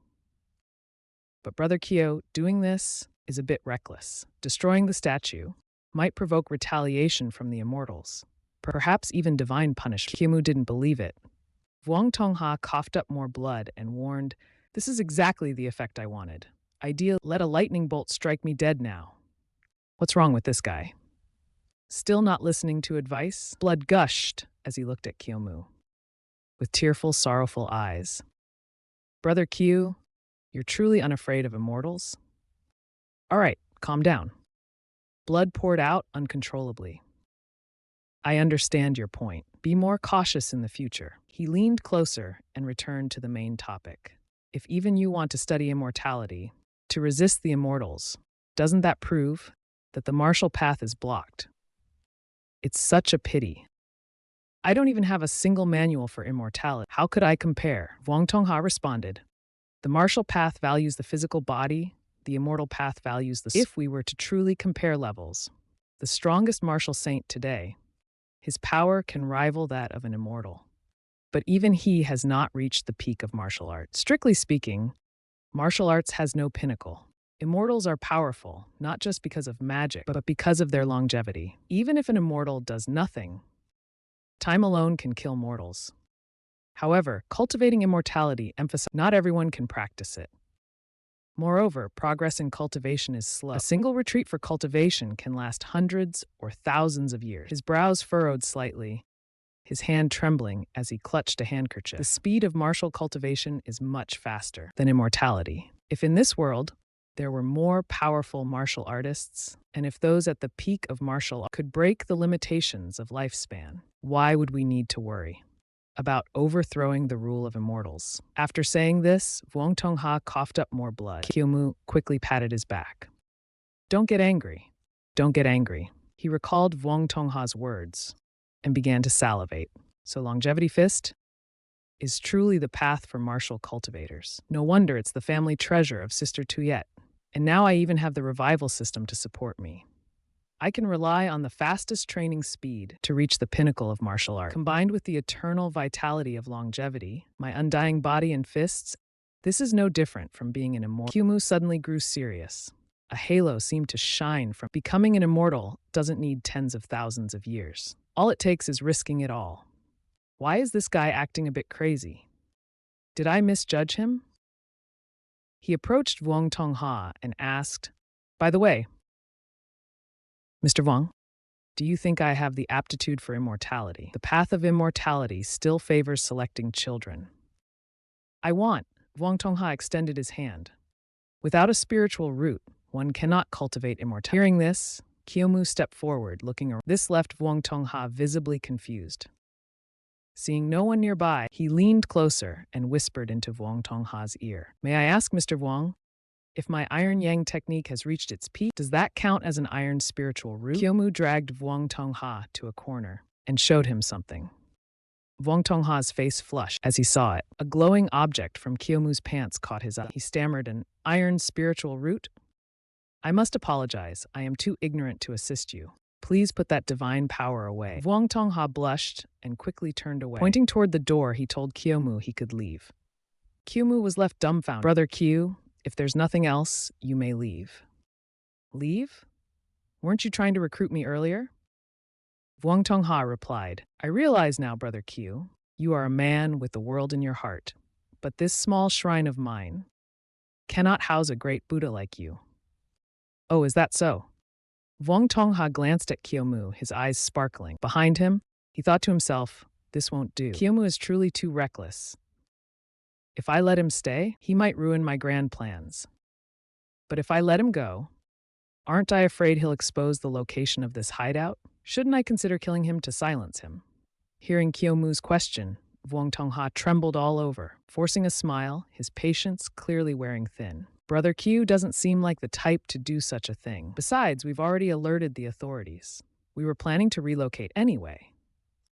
But Brother Kyo, doing this is a bit reckless. Destroying the statue might provoke retaliation from the immortals, perhaps even divine punishment." Kyumu didn't believe it. Wang Tongha coughed up more blood and warned, "This is exactly the effect I wanted. Ideal, let a lightning bolt strike me dead now." What's wrong with this guy? Still not listening to advice? Blood gushed as he looked at Kyumu with tearful, sorrowful eyes. "Brother Kyu, you're truly unafraid of immortals? All right, calm down." Blood poured out uncontrollably. "I understand your point. Be more cautious in the future." He leaned closer and returned to the main topic. "If even you want to study immortality, to resist the immortals, doesn't that prove that the martial path is blocked? It's such a pity. I don't even have a single manual for immortality. How could I compare?" Wang Tongha responded, "The martial path values the physical body, the immortal path values the soul. If we were to truly compare levels, the strongest martial saint today, his power can rival that of an immortal. But even he has not reached the peak of martial arts. Strictly speaking, martial arts has no pinnacle. Immortals are powerful, not just because of magic, but because of their longevity. Even if an immortal does nothing, time alone can kill mortals. However, cultivating immortality emphasizes not everyone can practice it. Moreover, progress in cultivation is slow. A single retreat for cultivation can last hundreds or thousands of years." His brows furrowed slightly, his hand trembling as he clutched a handkerchief. "The speed of martial cultivation is much faster than immortality. If in this world there were more powerful martial artists, and if those at the peak of martial art could break the limitations of lifespan, why would we need to worry about overthrowing the rule of immortals?" After saying this, Wang Tongha coughed up more blood. Kyumu quickly patted his back. "Don't get angry. Don't get angry." He recalled Wang Tongha's words and began to salivate. "So longevity fist is truly the path for martial cultivators. No wonder it's the family treasure of Sister Tuyet. And now I even have the revival system to support me. I can rely on the fastest training speed to reach the pinnacle of martial art. Combined with the eternal vitality of longevity, my undying body and fists, this is no different from being an immortal." Kyumu suddenly grew serious. A halo seemed to shine from becoming an immortal doesn't need tens of thousands of years. All it takes is risking it all. Why is this guy acting a bit crazy? Did I misjudge him? He approached Wang Tongha and asked, "By the way, Mr. Wang, do you think I have the aptitude for immortality? The path of immortality still favors selecting children. Wang Tongha extended his hand. "Without a spiritual root, one cannot cultivate immortality." Hearing this, Kyomu stepped forward, looking around. This left Vuong Tongha visibly confused. Seeing no one nearby, he leaned closer and whispered into Vuong Tongha's ear. May I ask, Mr. Vuong, if my iron yang technique has reached its peak, does that count as an iron spiritual root? Kyomu dragged Vuong Tongha to a corner and showed him something. Vuong Tongha's face flushed as he saw it. A glowing object from Kyomu's pants caught his eye. He stammered, an iron spiritual root? I must apologize. I am too ignorant to assist you. Please put that divine power away. Vuong Tongha blushed and quickly turned away. Pointing toward the door, he told Kyomu he could leave. Kyomu was left dumbfounded. Brother Kyu, if there's nothing else, you may leave. Leave? Weren't you trying to recruit me earlier? Vuong Tongha replied, I realize now, Brother Kyu, you are a man with the world in your heart, but this small shrine of mine cannot house a great Buddha like you. Oh, is that so? Vuong Tongha glanced at Kyomu, his eyes sparkling. Behind him, he thought to himself, this won't do. Kyomu is truly too reckless. If I let him stay, he might ruin my grand plans. But if I let him go, aren't I afraid he'll expose the location of this hideout? Shouldn't I consider killing him to silence him? Hearing Kyomu's question, Vuong Tongha trembled all over, forcing a smile, his patience clearly wearing thin. Brother Kyu doesn't seem like the type to do such a thing. Besides, we've already alerted the authorities. We were planning to relocate anyway.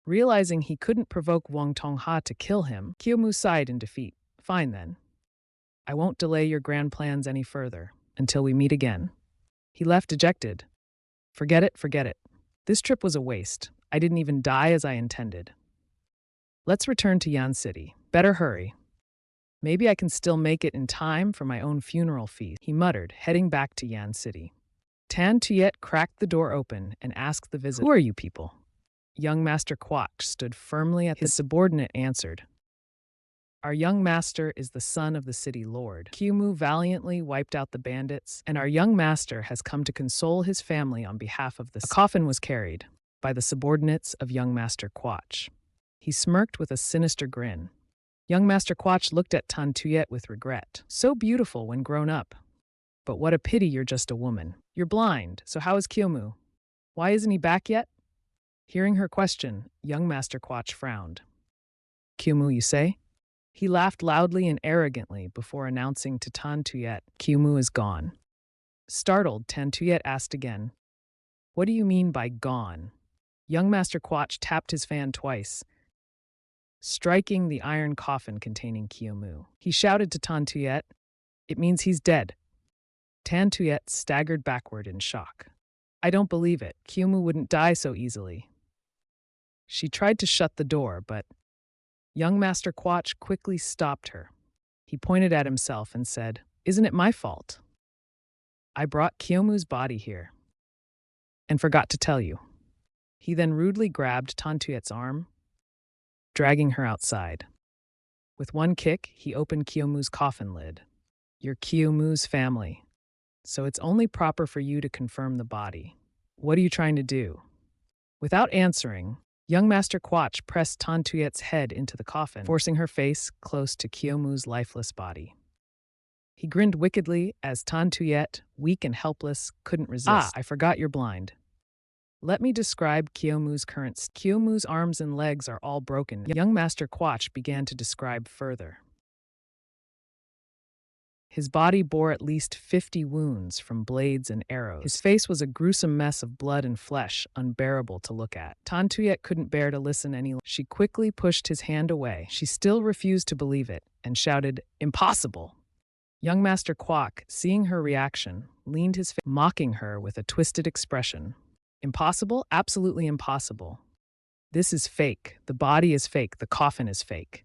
Realizing he couldn't provoke Vuong Tongha to kill him, Kyomu sighed in defeat. Fine then. I won't delay your grand plans any further, until we meet again. He left dejected. Forget it, forget it. This trip was a waste. I didn't even die as I intended. Let's return to Yan City. Better hurry. Maybe I can still make it in time for my own funeral feast, he muttered, heading back to Yan City. Tan Tuyet cracked the door open and asked the visitor, Who are you people? Young Master Quach stood firmly at his subordinate answered, Our young master is the son of the city lord. Kyomu valiantly wiped out the bandits, and our young master has come to console his family on behalf of the A coffin was carried by the subordinates of young Master Quach. He smirked with a sinister grin. Young Master Quach looked at Tan Tuyet with regret. So beautiful when grown up. But what a pity you're just a woman. You're blind, so how is Kyomu? Why isn't he back yet? Hearing her question, young Master Quach frowned. Kyomu, you say? He laughed loudly and arrogantly before announcing to Tan Tuyet, Kyomu is gone. Startled, Tan Tuyet asked again, What do you mean by gone? Young Master Quach tapped his fan twice, striking the iron coffin containing Kyomu. He shouted to Tan Tuyet, It means he's dead. Tan Tuyet staggered backward in shock. I don't believe it. Kyomu wouldn't die so easily. She tried to shut the door, but young Master Quach quickly stopped her. He pointed at himself and said, Isn't it my fault? I brought Kyomu's body here and forgot to tell you. He then rudely grabbed Tan Tuyet's arm, dragging her outside. With one kick, he opened Kyomu's coffin lid. You're Kyomu's family, so it's only proper for you to confirm the body. What are you trying to do? Without answering, young Master Quach pressed Tan Tuyet's head into the coffin, forcing her face close to Kyomu's lifeless body. He grinned wickedly as Tan Tuyet, weak and helpless, couldn't resist. I forgot you're blind. Let me describe Kyomu's current state. Kyomu's arms and legs are all broken. Young Master Quach began to describe further. His body bore at least 50 wounds from blades and arrows. His face was a gruesome mess of blood and flesh, unbearable to look at. Tan Tuyet couldn't bear to listen any longer. She quickly pushed his hand away. She still refused to believe it and shouted, Impossible! Young Master Quach, seeing her reaction, leaned his face, mocking her with a twisted expression. Impossible? Absolutely impossible. This is fake. The body is fake. The coffin is fake.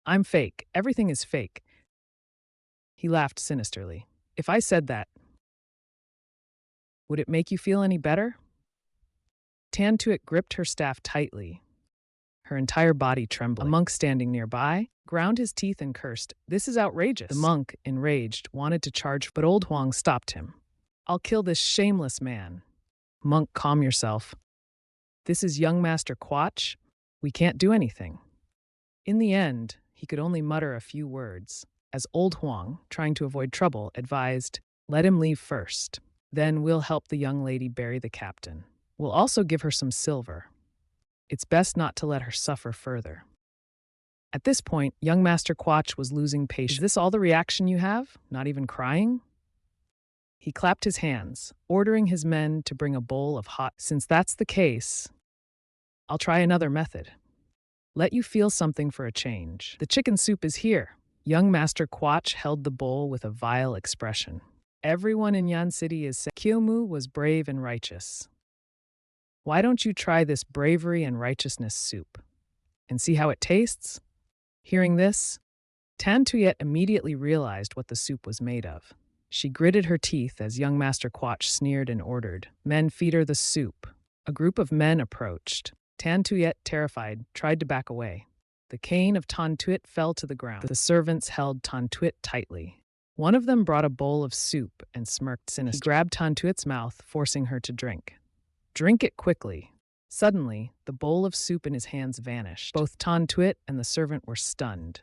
I'm fake. Everything is fake. He laughed sinisterly. If I said that, would it make you feel any better? Tan Tuyet gripped her staff tightly, her entire body trembling. A monk standing nearby ground his teeth and cursed, This is outrageous. The monk, enraged, wanted to charge, but old Huang stopped him. I'll kill this shameless man. Monk, calm yourself. This is young Master Quach. We can't do anything. In the end, he could only mutter a few words, as old Huang, trying to avoid trouble, advised, Let him leave first. Then we'll help the young lady bury the captain. We'll also give her some silver. It's best not to let her suffer further." At this point, young Master Quach was losing patience. "Is this all the reaction you have? Not even crying?" He clapped his hands, ordering his men to bring a bowl of hot. "Since that's the case, I'll try another method. Let you feel something for a change. The chicken soup is here." Young Master Quach held the bowl with a vile expression. "Everyone in Yan City is saying Kyomu was brave and righteous. Why don't you try this bravery and righteousness soup and see how it tastes?" Hearing this, Tan Tuyet immediately realized what the soup was made of. She gritted her teeth as young Master Quach sneered and ordered, "Men, feed her the soup." A group of men approached. Tan Tuyet, terrified, tried to back away. The cane of Tan Tuyet fell to the ground. The servants held Tan Tuyet tightly. One of them brought a bowl of soup and smirked sinister. He grabbed Tan Tuyet's mouth, forcing her to drink. "Drink it quickly." Suddenly, the bowl of soup in his hands vanished. Both Tan Tuyet and the servant were stunned.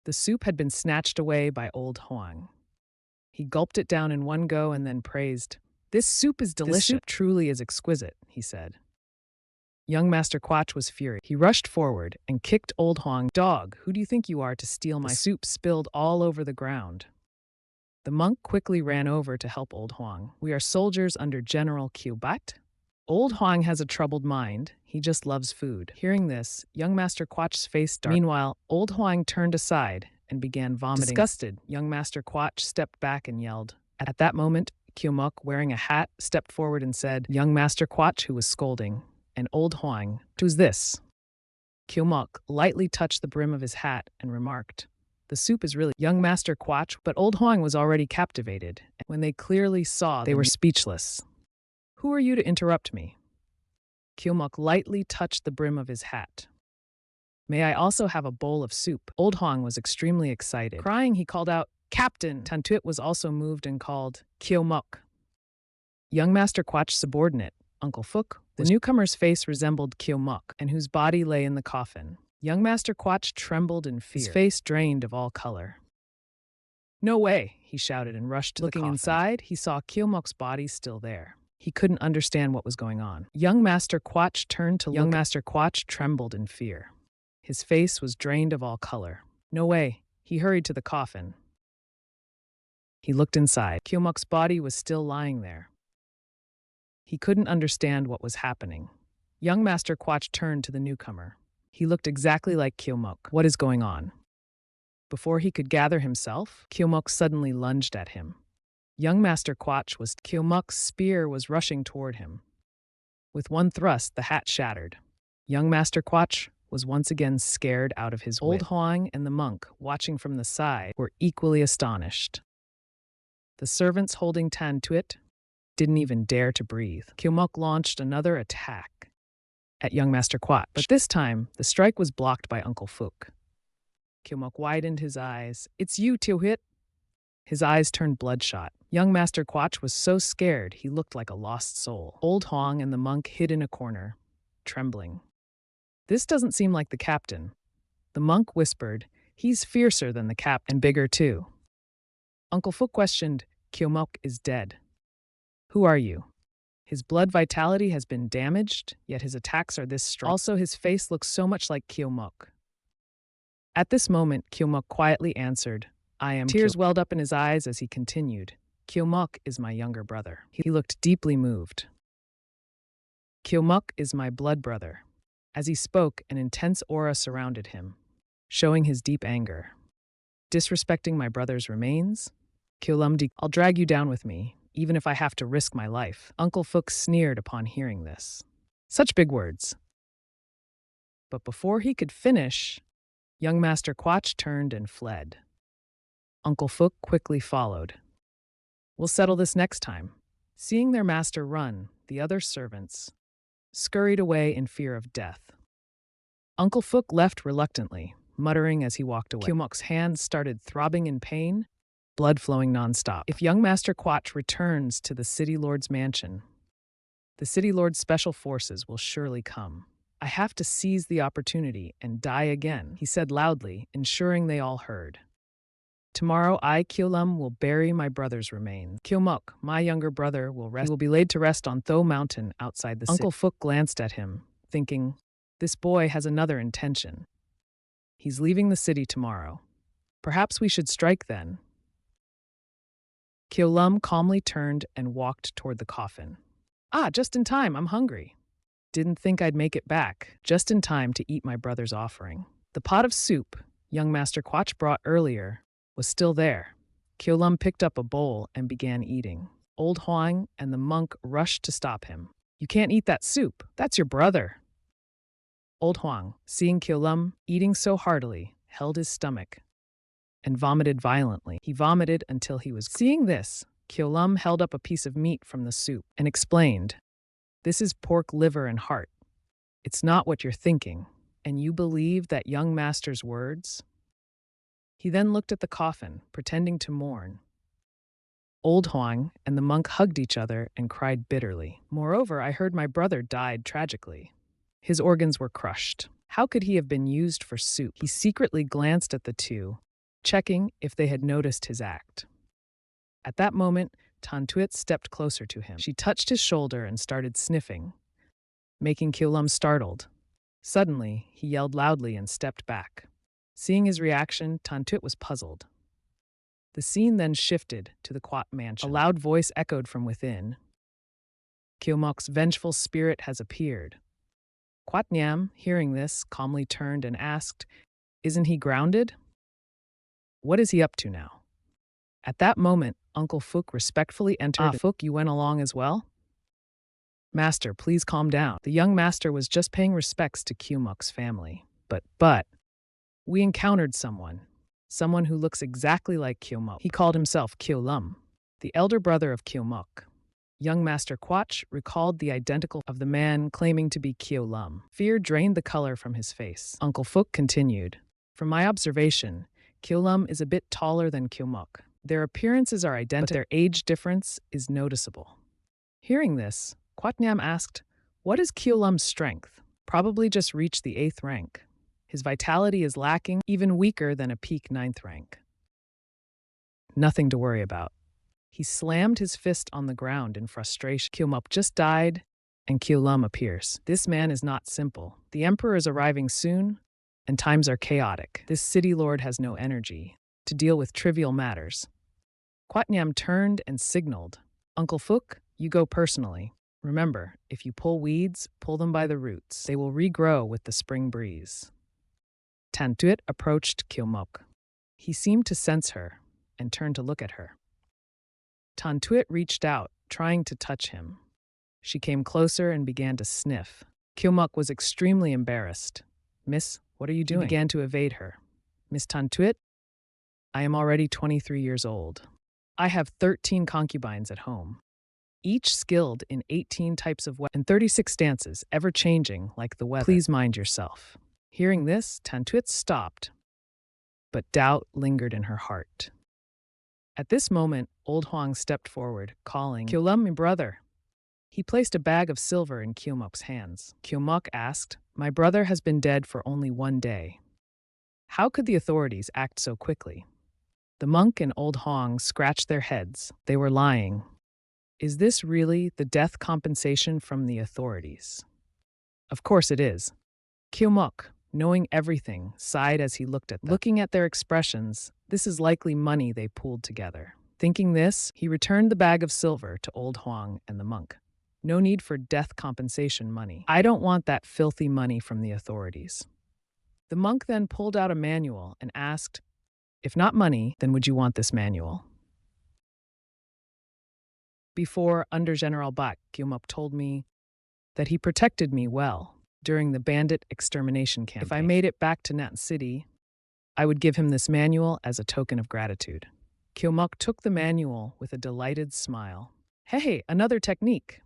The soup had been snatched away by old Huang. He gulped it down in one go and then praised, "This soup is delicious. This soup truly is exquisite," he said. Young Master Quach was furious. He rushed forward and kicked old Huang. "Dog, who do you think you are to steal my soup?" Spilled all over the ground. The monk quickly ran over to help old Huang. "We are soldiers under General Qiubat." Old Huang has a troubled mind. He just loves food. Hearing this, young Master Quach's face darkened. Meanwhile, old Huang turned aside and began vomiting. Disgusted, young Master Quach stepped back and yelled. At that moment, Qiumok, wearing a hat, stepped forward and said, "Young Master Quach, who was scolding, and old Huang, who's this?" Qiumok lightly touched the brim of his hat and remarked, "The soup is really young Master Quach," but old Huang was already captivated. When they clearly saw, they were speechless. "Who are you to interrupt me?" Qiumok lightly touched the brim of his hat. "May I also have a bowl of soup?" Old Huang was extremely excited. Crying, he called out, "Captain!" Tan Tuyet was also moved and called, "Qiumok." Young Master Quach's subordinate, Uncle Fook, the newcomer's face resembled Qiumok, and whose body lay in the coffin. Young Master Quach trembled in fear. His face drained of all color. "No way!" he shouted and rushed to the coffin. Looking inside, he saw Qiumok's body still there. He couldn't understand what was going on. Young Master Quach turned to Young Master Quach trembled in fear. His face was drained of all color. "No way!" He hurried to the coffin. He looked inside. Qiumok's body was still lying there. He couldn't understand what was happening. Young Master Quach turned to the newcomer. He looked exactly like Qiumok. "What is going on?" Before he could gather himself, Qiumok suddenly lunged at him. Young Master Quach was Qiumok's spear was rushing toward him. With one thrust, the hat shattered. Young Master Quach was once again scared out of his wit. Old Huang and the monk, watching from the side, were equally astonished. The servants holding Tan Tuyet didn't even dare to breathe. Qiumok launched another attack at young Master Quach, but this time, the strike was blocked by Uncle Fook. Qiumok widened his eyes. "It's you, Tuyet." His eyes turned bloodshot. Young Master Quach was so scared he looked like a lost soul. Old Huang and the monk hid in a corner, trembling. "This doesn't seem like the captain." The monk whispered, "He's fiercer than the captain, and bigger too." Uncle Fook questioned, "Qiumok is dead. Who are you?" His blood vitality has been damaged, yet his attacks are this strong. Also, his face looks so much like Qiumok. At this moment, Qiumok quietly answered, "I am." Tears welled up in his eyes as he continued, "Qiumok is my younger brother." He looked deeply moved. "Qiumok is my blood brother." As he spoke, an intense aura surrounded him, showing his deep anger. "Disrespecting my brother's remains? Qiulumdi, I'll drag you down with me, even if I have to risk my life." Uncle Fook sneered upon hearing this. Such big words. But before he could finish, young Master Quach turned and fled. Uncle Fook quickly followed. "We'll settle this next time." Seeing their master run, the other servants scurried away in fear of death. Uncle Fook left reluctantly, muttering as he walked away. Qiumok's hands started throbbing in pain, blood flowing nonstop. If young Master Quach returns to the City Lord's mansion, the City Lord's special forces will surely come. "I have to seize the opportunity and die again," he said loudly, ensuring they all heard. Tomorrow I, Kyolum, will bury my brother's remains. Kyomok, my younger brother, will rest. He will be laid to rest on Tho Mountain outside the city. Uncle Fook glanced at him, thinking, this boy has another intention. He's leaving the city tomorrow. Perhaps we should strike then. Kyolum calmly turned and walked toward the coffin. Ah, just in time, I'm hungry. Didn't think I'd make it back, just in time to eat my brother's offering. The pot of soup young Master Quach brought earlier was still there. Kyolum picked up a bowl and began eating. Old Huang and the monk rushed to stop him. You can't eat that soup. That's your brother. Old Huang, seeing Kyolum eating so heartily, held his stomach and vomited violently. He vomited until he was. Seeing this, Kyolum held up a piece of meat from the soup and explained, this is pork liver and heart. It's not what you're thinking. And you believe that young master's words? He then looked at the coffin, pretending to mourn. Old Huang and the monk hugged each other and cried bitterly. Moreover, I heard my brother died tragically. His organs were crushed. How could he have been used for soup? He secretly glanced at the two, checking if they had noticed his act. At that moment, Tantuit stepped closer to him. She touched his shoulder and started sniffing, making Kyolum startled. Suddenly, he yelled loudly and stepped back. Seeing his reaction, Tantuit was puzzled. The scene then shifted to the Quat mansion. A loud voice echoed from within. Kyomok's vengeful spirit has appeared. Quat Nyam, hearing this, calmly turned and asked, isn't he grounded? What is he up to now? At that moment, Uncle Fook respectfully entered. Ah, Fook, you went along as well? Master, please calm down. The young master was just paying respects to Kyomok's family. But, we encountered someone who looks exactly like Kyomok. He called himself Kyolum, the elder brother of Kyomok. Young Master Quach recalled the identical of the man claiming to be Kyolum. Fear drained the color from his face. Uncle Fook continued, from my observation, Kyolum is a bit taller than Kyomok. Their appearances are identical, but their age difference is noticeable. Hearing this, Quatnyam asked, what is Kyolum's strength? Probably just reached the 8th rank. His vitality is lacking, even weaker than a peak 9th rank. Nothing to worry about. He slammed his fist on the ground in frustration. Kyomok just died, and Kyolum appears. This man is not simple. The emperor is arriving soon, and times are chaotic. This city lord has no energy to deal with trivial matters. Quatnyam turned and signaled, Uncle Fook, you go personally. Remember, if you pull weeds, pull them by the roots. They will regrow with the spring breeze. Tantuit approached Kyomok. He seemed to sense her and turned to look at her. Tantuit reached out, trying to touch him. She came closer and began to sniff. Kyomok was extremely embarrassed. Miss, what are you doing? He began to evade her. Miss Tantuit, I am already 23 years old. I have 13 concubines at home, each skilled in 18 types of weapons and 36 stances, ever-changing like the weather. Please mind yourself. Hearing this, Tantuit stopped, but doubt lingered in her heart. At this moment, Old Huang stepped forward, calling, Kyolum, my brother. He placed a bag of silver in Kyomok's hands. Kyomok asked, my brother has been dead for only 1 day. How could the authorities act so quickly? The monk and Old Huang scratched their heads. They were lying. Is this really the death compensation from the authorities? Of course it is. Kyomok, knowing everything, sighed as he looked at them. Looking at their expressions, this is likely money they pooled together. Thinking this, he returned the bag of silver to Old Huang and the monk. No need for death compensation money. I don't want that filthy money from the authorities. The monk then pulled out a manual and asked, if not money, then would you want this manual? Before, Under General Bak, Kyomok told me that he protected me well during the bandit extermination campaign. If I made it back to Nat City, I would give him this manual as a token of gratitude. Kyomok took the manual with a delighted smile. Hey, another technique.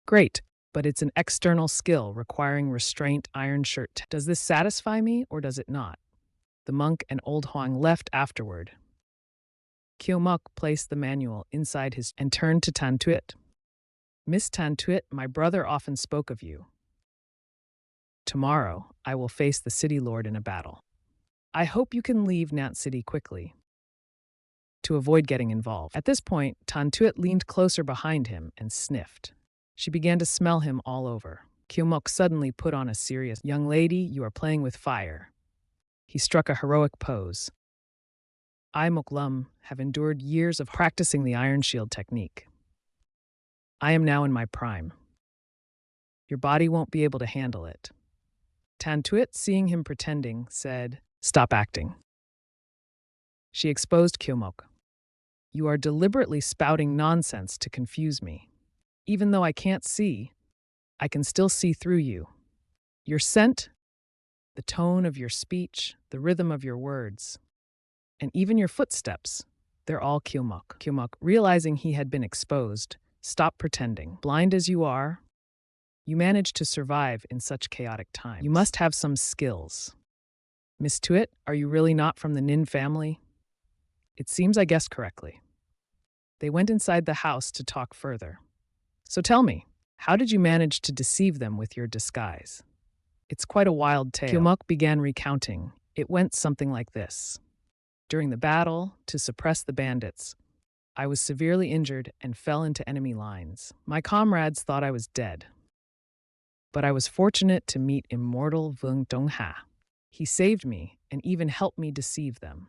Great, but it's an external skill requiring restraint iron shirt. Does this satisfy me or does it not? The monk and Old Huang left afterward. Kyomok placed the manual inside his and turned to Tantuit. Miss Tantuit, my brother often spoke of you. Tomorrow, I will face the city lord in a battle. I hope you can leave Nat City quickly. to avoid getting involved. At this point, Tan Tuyet leaned closer behind him and sniffed. She began to smell him all over. Kyumok suddenly put on a serious, "Young lady, you are playing with fire." He struck a heroic pose. I, Moklum, have endured years of practicing the Iron Shield technique. I am now in my prime. Your body won't be able to handle it. Tan Tuyet, seeing him pretending, said, "Stop acting." She exposed Kyumok. You are deliberately spouting nonsense to confuse me. Even though I can't see, I can still see through you. Your scent, the tone of your speech, the rhythm of your words, and even your footsteps, they're all Kyumok. Kyumok, realizing he had been exposed, stopped pretending. Blind as you are, you managed to survive in such chaotic times. You must have some skills. Miss Tuyet, are you really not from the Nin family? It seems I guessed correctly. They went inside the house to talk further. So tell me, how did you manage to deceive them with your disguise? It's quite a wild tale. Kyumok began recounting. It went something like this. During the battle, to suppress the bandits, I was severely injured and fell into enemy lines. My comrades thought I was dead. But I was fortunate to meet immortal Vung Dongha. He saved me and even helped me deceive them.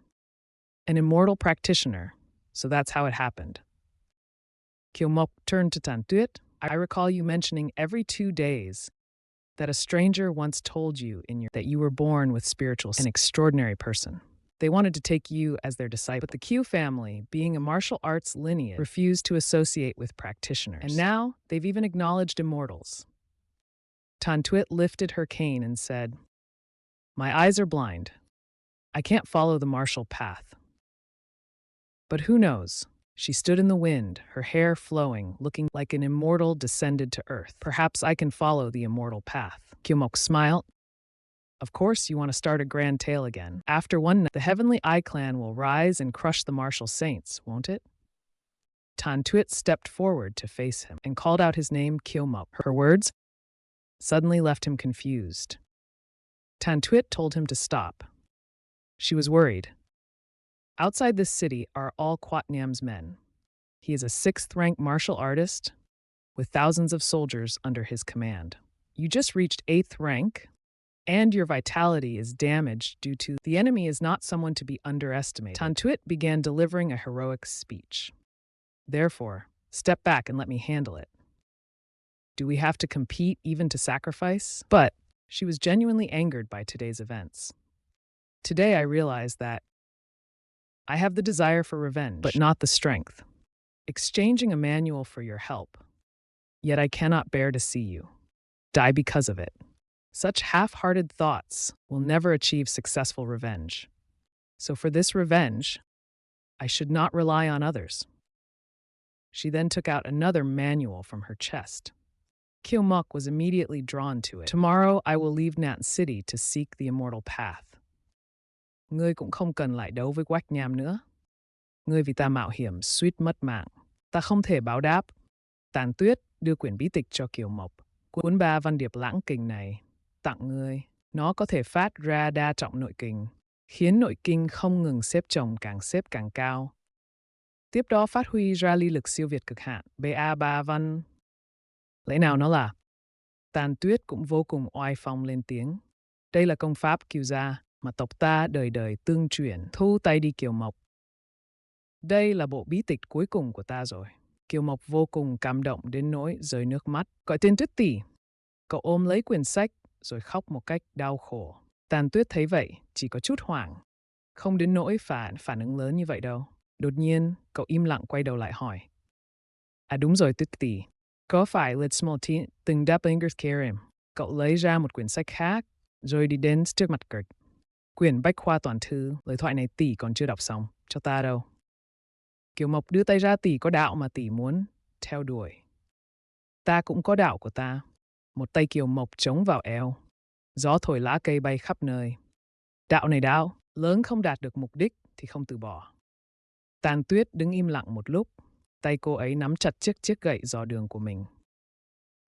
An immortal practitioner, so that's how it happened. Kyumok turned to Tan Tuyet. I recall you mentioning every 2 days that a stranger once told you that you were born with spiritual, an extraordinary person. They wanted to take you as their disciple, but the Q family, being a martial arts lineage, refused to associate with practitioners. And now they've even acknowledged immortals. Tan Tuyet lifted her cane and said, My eyes are blind. I can't follow the martial path. But who knows? She stood in the wind, her hair flowing, looking like an immortal descended to earth. Perhaps I can follow the immortal path. Kyumok smiled. Of course, you want to start a grand tale again. After one night, the Heavenly Eye Clan will rise and crush the martial saints, won't it? Tan Tuyet stepped forward to face him and called out his name, Kyumok. Her words suddenly left him confused. Tan Tuyet told him to stop. She was worried. Outside this city are all Quat Niam's men. He is a 6th-rank martial artist with thousands of soldiers under his command. You just reached 8th rank, and your vitality is damaged due to the enemy is not someone to be underestimated. Tan Tuyet began delivering a heroic speech. Therefore, step back and let me handle it. Do we have to compete even to sacrifice? But she was genuinely angered by today's events. Today I realized that I have the desire for revenge, but not the strength. Exchanging a manual for your help. Yet I cannot bear to see you die because of it. Such half-hearted thoughts will never achieve successful revenge. So for this revenge, I should not rely on others. She then took out another manual from her chest. Kyumok was immediately drawn to it. Tomorrow I will leave Nant City to seek the immortal path. Ngươi cũng không cần lại đấu với Quách Nham nữa. Ngươi vì ta mạo hiểm suýt mất mạng. Ta không thể báo đáp. Tàn Tuyết đưa quyển bí tịch cho Kiều Mộc. Cuốn 3 văn điệp lãng kình này tặng ngươi. Nó có thể phát ra đa trọng nội kình, khiến nội kinh không ngừng xếp càng cao. Tiếp đó phát huy ra ly lực siêu việt cực hạn. BA3 văn. Lẽ nào nó là? Tàn Tuyết cũng vô cùng oai phong lên tiếng. Đây là công pháp Kiều gia mà tộc ta đời đời tương truyền. Thu tay đi Kiều Mộc. Đây là bộ bí tịch cuối cùng của ta rồi. Kiều Mộc vô cùng cảm động đến nỗi rơi nước mắt. Gọi tên Tuyết tỷ. Cậu ôm lấy quyển sách rồi khóc một cách đau khổ. Tàn Tuyết thấy vậy, chỉ có chút hoảng. Không đến nỗi phản ứng lớn như vậy đâu. Đột nhiên, cậu im lặng quay đầu lại hỏi. À đúng rồi Tuyết tỷ. Có phải Lid Small T từng đáp ứng Karim? Cậu lấy ra một quyển sách khác, rồi đi đến trước mặt cậu. Quyển Bách khoa toàn thư, lời thoại này tỷ còn chưa đọc xong, cho ta đâu. Kiều Mộc đưa tay ra, tỷ có đạo mà tỷ muốn theo đuổi. Ta cũng có đạo của ta. Một tay Kiều Mộc chống vào eo. Gió thổi lá cây bay khắp nơi. Đạo này đạo, lớn không đạt được mục đích thì không từ bỏ. Tàn Tuyết đứng im lặng một lúc. Tay cô ấy nắm chặt chiếc gậy dò đường của mình.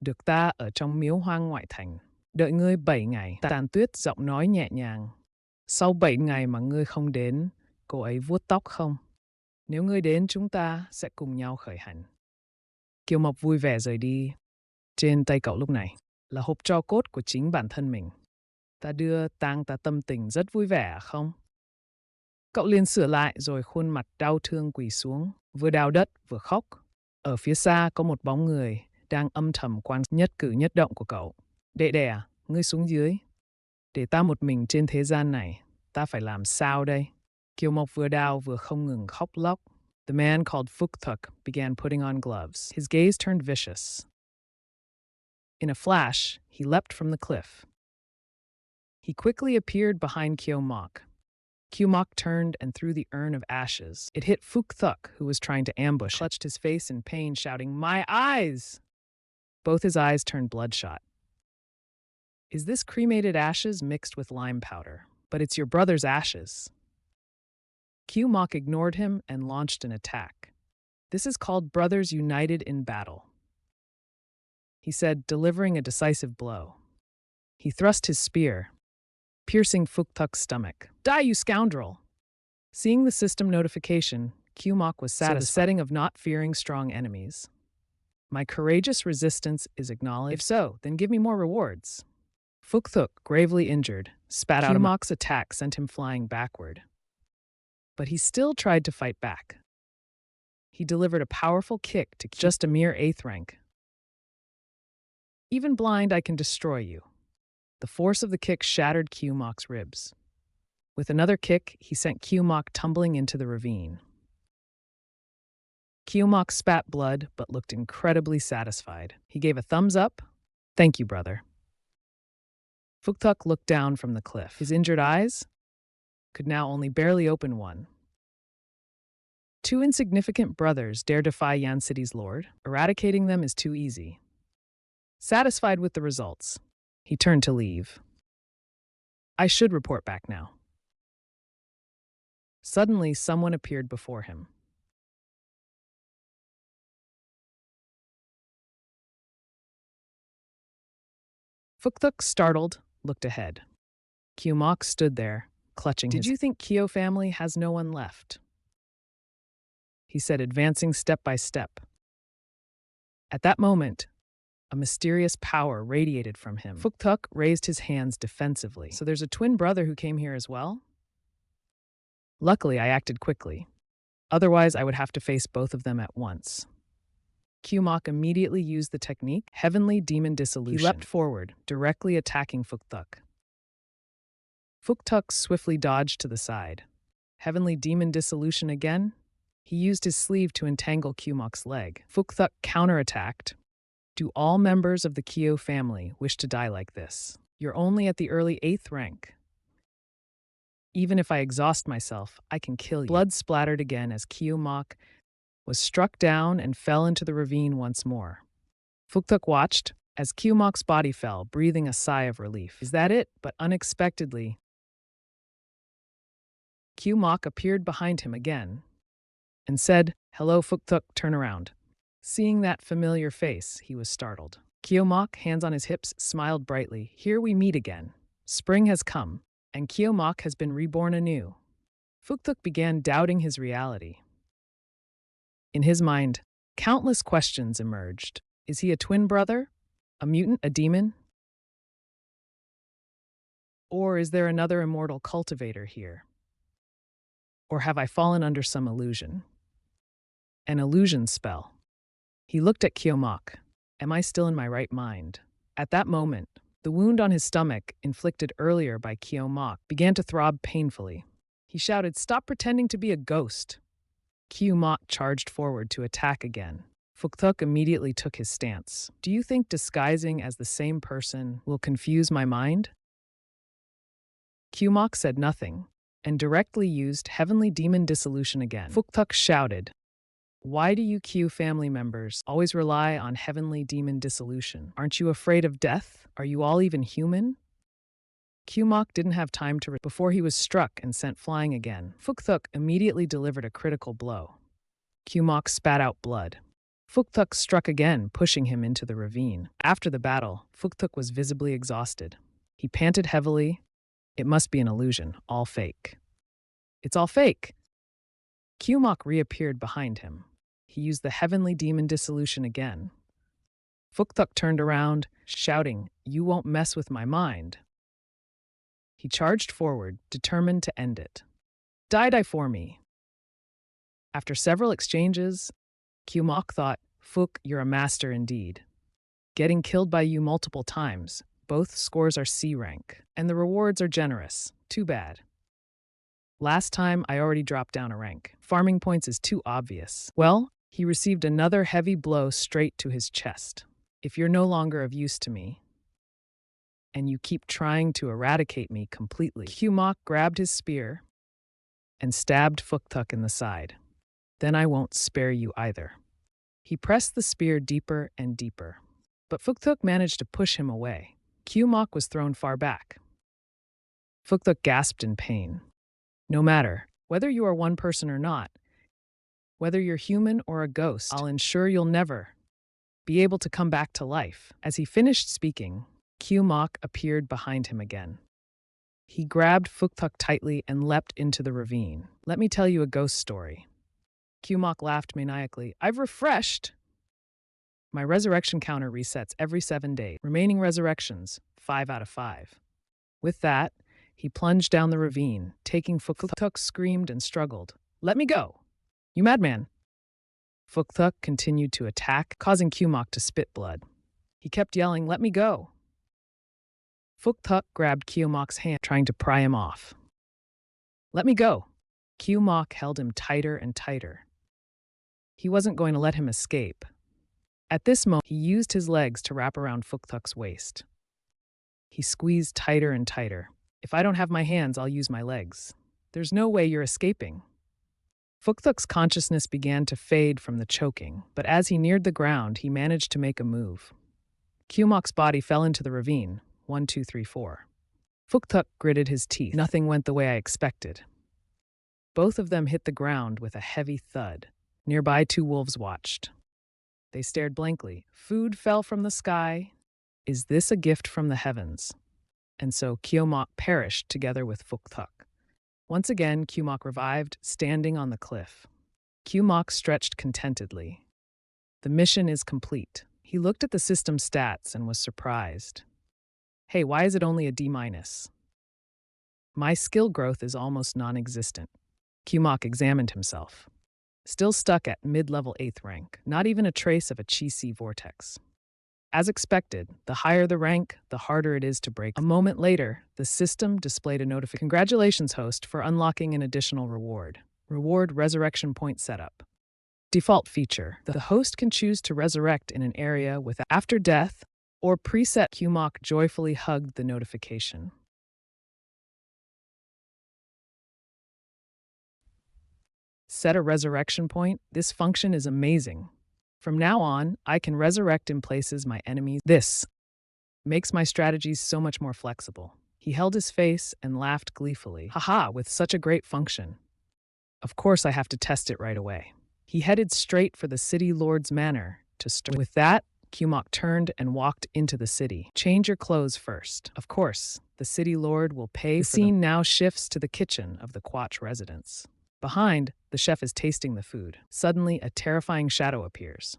Được ta ở trong miếu hoang ngoại thành. Đợi ngươi 7 ngày. Tàn Tuyết giọng nói nhẹ nhàng. Sau 7 ngày mà ngươi không đến, cô ấy vuốt tóc không? Nếu ngươi đến chúng ta sẽ cùng nhau khởi hành. Kiều Mộc vui vẻ rời đi. Trên tay cậu lúc này là hộp tro cốt của chính bản thân mình. Ta đưa tang ta tâm tình rất vui vẻ không? Cậu liền sửa lại rồi khuôn mặt đau thương quỳ xuống, vừa đào đất vừa khóc. Ở phía xa có một bóng người đang âm thầm quan nhất cử nhất động của cậu. Đệ đệ à, ngươi xuống dưới. Để ta một mình trên thế gian này, ta phải làm sao đây? Kiều Mộc vừa đào vừa không ngừng khóc lóc. The man called Phúc began putting on gloves. His gaze turned vicious. In a flash, he leapt from the cliff. He quickly appeared behind Kiều Mộc. Kiều Mộc turned and threw the urn of ashes. It hit Phúc, who was trying to ambush, clutched his face in pain, shouting, "My eyes!" Both his eyes turned bloodshot. Is this cremated ashes mixed with lime powder? But it's your brother's ashes. Kiều Mộc ignored him and launched an attack. This is called brothers united in battle, he said, delivering a decisive blow. He thrust his spear, piercing Phúc stomach. Die, you scoundrel! Seeing the system notification, Kiều Mộc was satisfied. So the setting of not fearing strong enemies. My courageous resistance is acknowledged. If so, then give me more rewards. Phúc, gravely injured, spat out. Kiều Moc's attack sent him flying backward. But he still tried to fight back. He delivered a powerful kick to just a mere 8th rank. Even blind, I can destroy you. The force of the kick shattered Kiều Moc's ribs. With another kick, he sent Kiều Mộc tumbling into the ravine. Kiều Mộc spat blood, but looked incredibly satisfied. He gave a thumbs up. Thank you, brother. Phúc looked down from the cliff. His injured eyes could now only barely open one. 2 insignificant brothers dare defy Yan City's lord. Eradicating them is too easy. Satisfied with the results, he turned to leave. I should report back now. Suddenly, someone appeared before him. Phúc, startled, looked ahead. Kiều Mộc stood there, clutching his... Did you think Kiều family has no one left? He said, advancing step by step. At that moment, a mysterious power radiated from him. Phúc raised his hands defensively. So there's a twin brother who came here as well? Luckily, I acted quickly. Otherwise, I would have to face both of them at once. Kiều Mộc immediately used the technique, Heavenly Demon Dissolution. He leapt forward, directly attacking Phúc. Phúc swiftly dodged to the side. Heavenly Demon Dissolution again? He used his sleeve to entangle Kiều Moc's leg. Phúc counterattacked. Do all members of the Kiều family wish to die like this? You're only at the early 8th rank. Even if I exhaust myself, I can kill you. Blood splattered again as Kiều Mộc was struck down and fell into the ravine once more. Phúc watched as Kiều Moc's body fell, breathing a sigh of relief. Is that it? But unexpectedly, Kiều Mộc appeared behind him again and said, "Hello, Phúc, turn around." Seeing that familiar face, he was startled. Kiều Mộc, hands on his hips, smiled brightly. Here we meet again. Spring has come, and Kiều Mộc has been reborn anew. Phúc began doubting his reality. In his mind, countless questions emerged. Is he a twin brother? A mutant? A demon? Or is there another immortal cultivator here? Or have I fallen under some illusion? An illusion spell. He looked at Kiều Mộc. Am I still in my right mind? At that moment, the wound on his stomach, inflicted earlier by Kiều Mộc, began to throb painfully. He shouted, "Stop pretending to be a ghost." Kiều Mộc charged forward to attack again. Phúc immediately took his stance. Do you think disguising as the same person will confuse my mind? Kiều Mộc said nothing and directly used Heavenly Demon Dissolution again. Phúc shouted, why do you Kiều family members always rely on Heavenly Demon Dissolution? Aren't you afraid of death? Are you all even human? Kiều Mộc didn't have time to before he was struck and sent flying again. Phúc immediately delivered a critical blow. Kiều Mộc spat out blood. Phúc struck again, pushing him into the ravine. After the battle, Phúc was visibly exhausted. He panted heavily. It must be an illusion, all fake. It's all fake. Qmok reappeared behind him. He used the heavenly demon dissolution again. Fuktuk turned around, shouting, "You won't mess with my mind." He charged forward, determined to end it. Die for me. After several exchanges, Qmok thought, "Fuk, you're a master indeed. Getting killed by you multiple times. Both scores are C rank, and the rewards are generous. Too bad. Last time, I already dropped down a rank. Farming points is too obvious." Well, he received another heavy blow straight to his chest. "If you're no longer of use to me, and you keep trying to eradicate me completely." Qmok grabbed his spear and stabbed Fuktuk in the side. "Then I won't spare you either." He pressed the spear deeper and deeper, but Fuktuk managed to push him away. Qmok was thrown far back. Fuktuk gasped in pain. "No matter, whether you are one person or not, whether you're human or a ghost, I'll ensure you'll never be able to come back to life." As he finished speaking, Qmok appeared behind him again. He grabbed Fuktuk tightly and leapt into the ravine. "Let me tell you a ghost story." Qmok laughed maniacally. "I've refreshed. My resurrection counter resets every 7 days. Remaining resurrections, 5 out of 5. With that, he plunged down the ravine, taking Fuktuk screamed and struggled. "Let me go! You madman!" Fuktuk continued to attack, causing Qmok to spit blood. He kept yelling, "Let me go!" Fuktuk grabbed Qmok's hand, trying to pry him off. "Let me go!" Qmok held him tighter and tighter. He wasn't going to let him escape. At this moment, he used his legs to wrap around Fuktuk's waist. He squeezed tighter and tighter. "If I don't have my hands, I'll use my legs. There's no way you're escaping." Fuktuk's consciousness began to fade from the choking, but as he neared the ground, he managed to make a move. Qmok's body fell into the ravine. 1, 2, 3, 4. Fuktuk gritted his teeth. Nothing went the way I expected. Both of them hit the ground with a heavy thud. Nearby, 2 wolves watched. They stared blankly. Food fell from the sky. Is this a gift from the heavens? And so Qmok perished together with Fuktuk. Once again, Qmok revived, standing on the cliff. Qmok stretched contentedly. The mission is complete. He looked at the system stats and was surprised. "Hey, why is it only a D-? My skill growth is almost non-existent." Qmok examined himself. Still stuck at mid-level 8th rank, not even a trace of a Chi-Si vortex. As expected, the higher the rank, the harder it is to break. A moment later, the system displayed a notification. "Congratulations, host, for unlocking an additional reward. Reward resurrection point setup. Default feature. The host can choose to resurrect in an area with after death or preset." Qmok joyfully hugged the notification. Set a resurrection point? This function is amazing. From now on, I can resurrect in places my enemies. This makes my strategies so much more flexible. He held his face and laughed gleefully. "Haha, with such a great function. Of course I have to test it right away." He headed straight for the city lord's manor to start. With that, Qmok turned and walked into the city. "Change your clothes first." Of course, the city lord will pay for them. The scene now shifts to the kitchen of the Quach residence. Behind, the chef is tasting the food. Suddenly, a terrifying shadow appears.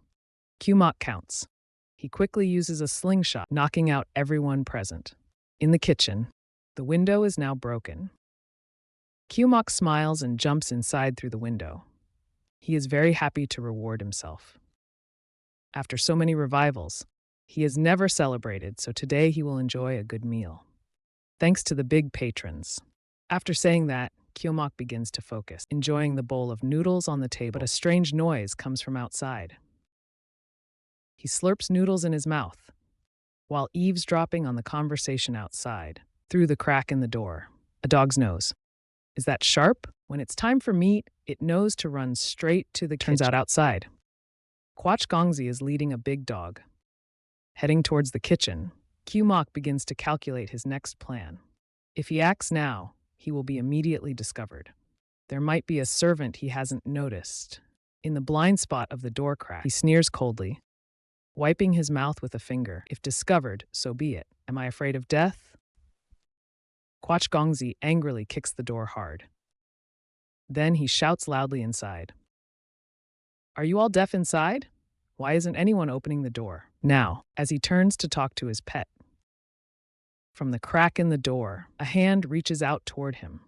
Qmok counts. He quickly uses a slingshot, knocking out everyone present. In the kitchen, the window is now broken. Qmok smiles and jumps inside through the window. He is very happy to reward himself. After so many revivals, he has never celebrated, so today he will enjoy a good meal. Thanks to the big patrons. After saying that, Qmok begins to focus, enjoying the bowl of noodles on the table, but a strange noise comes from outside. He slurps noodles in his mouth, while eavesdropping on the conversation outside, through the crack in the door. A dog's nose. Is that sharp? When it's time for meat, it knows to run straight to the kitchen. Turns out outside. Quach Gongzi is leading a big dog. Heading towards the kitchen, Qmok begins to calculate his next plan. If he acts now, he will be immediately discovered. There might be a servant he hasn't noticed. In the blind spot of the door crack, he sneers coldly, wiping his mouth with a finger. If discovered, so be it. Am I afraid of death? Quach Gongzi angrily kicks the door hard. Then he shouts loudly inside. Are you all deaf inside? Why isn't anyone opening the door? Now, as he turns to talk to his pet. From the crack in the door, a hand reaches out toward him.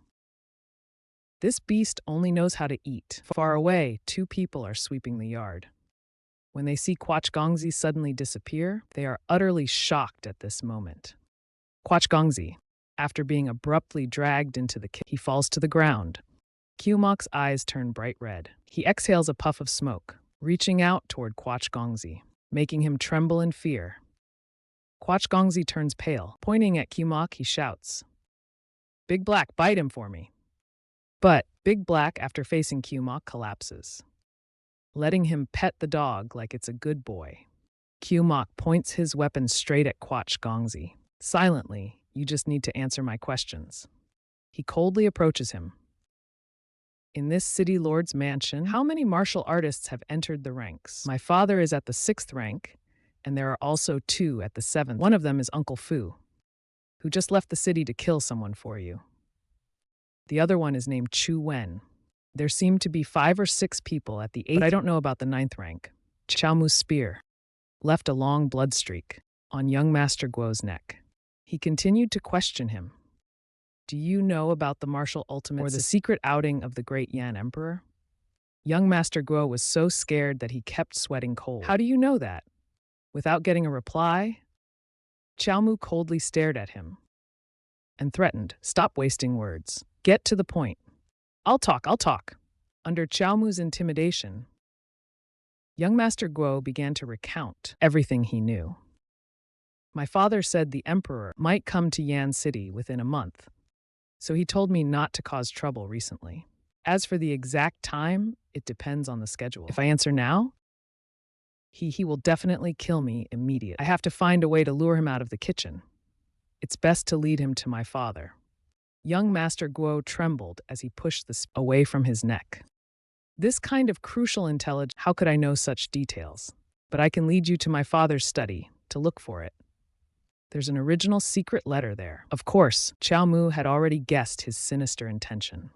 This beast only knows how to eat. Far away, two people are sweeping the yard. When they see Kwachgongzi suddenly disappear, they are utterly shocked at this moment. Kwachgongzi, after being abruptly dragged into the kitchen, he falls to the ground. Qmok's eyes turn bright red. He exhales a puff of smoke, reaching out toward Kwachgongzi, making him tremble in fear. Kwachgongzi turns pale. Pointing at Qmok, he shouts, Big Black, bite him for me. But Big Black, after facing Qmok, collapses, letting him pet the dog like it's a good boy. Qmok points his weapon straight at Kwachgongzi. Silently, you just need to answer my questions. He coldly approaches him. In this city lord's mansion, how many martial artists have entered the ranks? My father is at the 6th rank, and there are also 2 at the 7th. One of them is Uncle Fu, who just left the city to kill someone for you. The other one is named Chu Wen. There seem to be 5 or 6 people at the 8th, but I don't know about the 9th rank. Chao Mu's spear left a long blood streak on young Master Guo's neck. He continued to question him. Do you know about the martial ultimate or the secret outing of the great Yan Emperor? Young Master Guo was so scared that he kept sweating cold. How do you know that? Without getting a reply, Chao Mu coldly stared at him and threatened, Stop wasting words. Get to the point. I'll talk. Under Chao Mu's intimidation, young Master Guo began to recount everything he knew. My father said the emperor might come to Yan City within a month, so he told me not to cause trouble recently. As for the exact time, it depends on the schedule. If I answer now, he will definitely kill me immediately. I have to find a way to lure him out of the kitchen. It's best to lead him to my father. Young Master Guo trembled as he pushed the spear away from his neck. This kind of crucial intelligence, how could I know such details? But I can lead you to my father's study to look for it. There's an original secret letter there. Of course, Chao Mu had already guessed his sinister intention.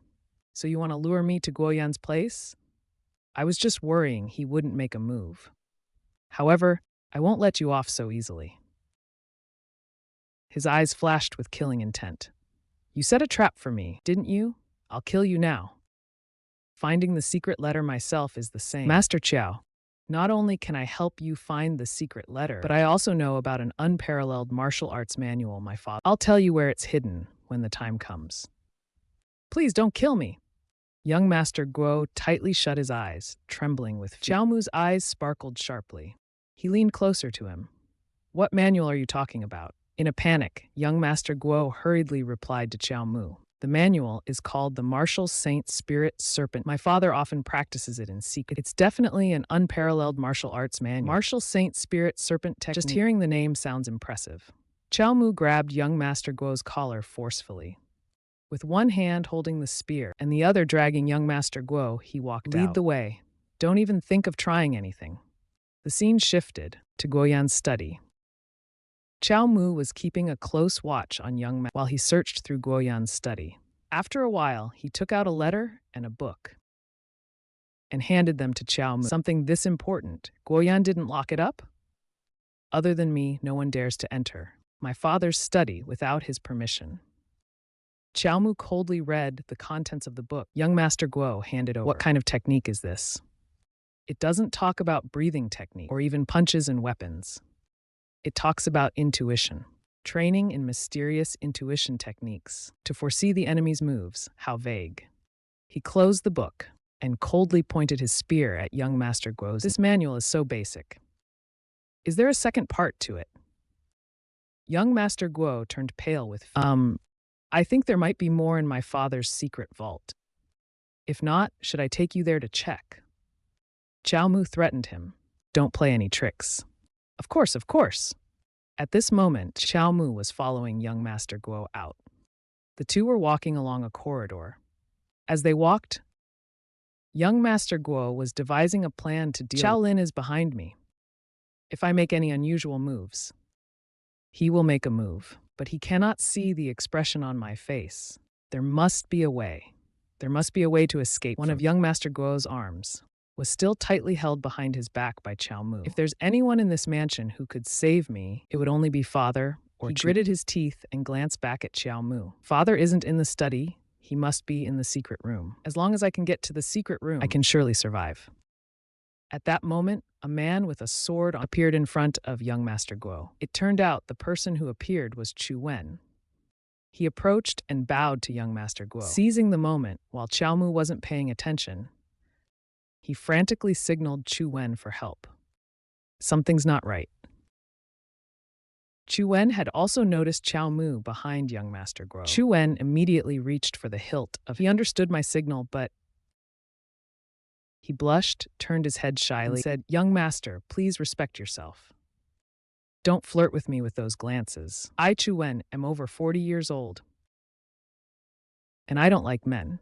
So you want to lure me to Guoyan's place? I was just worrying he wouldn't make a move. However, I won't let you off so easily. His eyes flashed with killing intent. You set a trap for me, didn't you? I'll kill you now. Finding the secret letter myself is the same. Master Chao, not only can I help you find the secret letter, but I also know about an unparalleled martial arts manual my father. I'll tell you where it's hidden when the time comes. Please don't kill me. Young Master Guo tightly shut his eyes, trembling with fear. Chao Mu's eyes sparkled sharply. He leaned closer to him. What manual are you talking about? In a panic, young Master Guo hurriedly replied to Chao Mu. The manual is called the Martial Saint Spirit Serpent. My father often practices it in secret. It's definitely an unparalleled martial arts manual. Martial Saint Spirit Serpent technique. Just hearing the name sounds impressive. Chao Mu grabbed young Master Guo's collar forcefully. With one hand holding the spear and the other dragging young Master Guo, he walked out. Lead the way. Don't even think of trying anything. The scene shifted to Guoyan's study. Chao Mu was keeping a close watch on young Master while he searched through Guoyan's study. After a while, he took out a letter and a book and handed them to Chao Mu. Something this important. Guoyan didn't lock it up? Other than me, no one dares to enter my father's study without his permission. Chao Mu coldly read the contents of the book. Young Master Guo handed over. What kind of technique is this? It doesn't talk about breathing technique or even punches and weapons. It talks about intuition, training in mysterious intuition techniques to foresee the enemy's moves. How vague. He closed the book and coldly pointed his spear at young Master Guo's. This manual is so basic. Is there a second part to it? Young Master Guo turned pale with fear. I think there might be more in my father's secret vault. If not, should I take you there to check? Chao Mu threatened him. Don't play any tricks. Of course. At this moment, Chao Mu was following young Master Guo out. The two were walking along a corridor. As they walked, young Master Guo was devising a plan to deal. Chao Lin is behind me. If I make any unusual moves, he will make a move, but he cannot see the expression on my face. There must be a way. There must be a way to escape. One of young Master Guo's arms was still tightly held behind his back by Qiao Mu. If there's anyone in this mansion who could save me, it would only be Father or He gritted his teeth and glanced back at Qiao Mu. Father isn't in the study. He must be in the secret room. As long as I can get to the secret room, I can surely survive. At that moment, a man with a sword appeared in front of young Master Guo. It turned out the person who appeared was Chu Wen. He approached and bowed to young Master Guo. Seizing the moment, while Qiao Mu wasn't paying attention, he frantically signaled Chu Wen for help. Something's not right. Chu Wen had also noticed Qiao Mu behind young Master Guo. Chu Wen immediately reached for the hilt of He understood my signal, but he blushed, turned his head shyly, and said, "Young Master, please respect yourself. Don't flirt with me with those glances. I, Chu Wen, am over 40 years old, and I don't like men.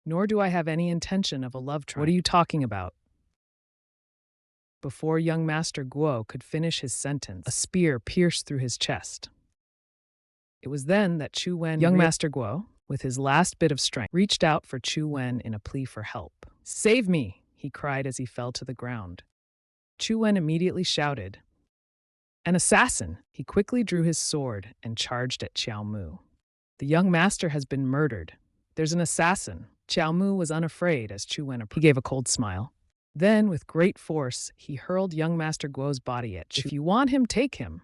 Nor do I have any intention of a love triangle. What are you talking about?" Before young Master Guo could finish his sentence, a spear pierced through his chest. It was then that Chu Wen, young Master Guo, with his last bit of strength, reached out for Chu Wen in a plea for help. "Save me!" he cried as he fell to the ground. Chu Wen immediately shouted, "An assassin!" He quickly drew his sword and charged at Qiao Mu. "The young master has been murdered. There's an assassin." Qiao Mu was unafraid as Chu Wen approached. He gave a cold smile. Then, with great force, he hurled young Master Guo's body at Chu. "If you want him, take him."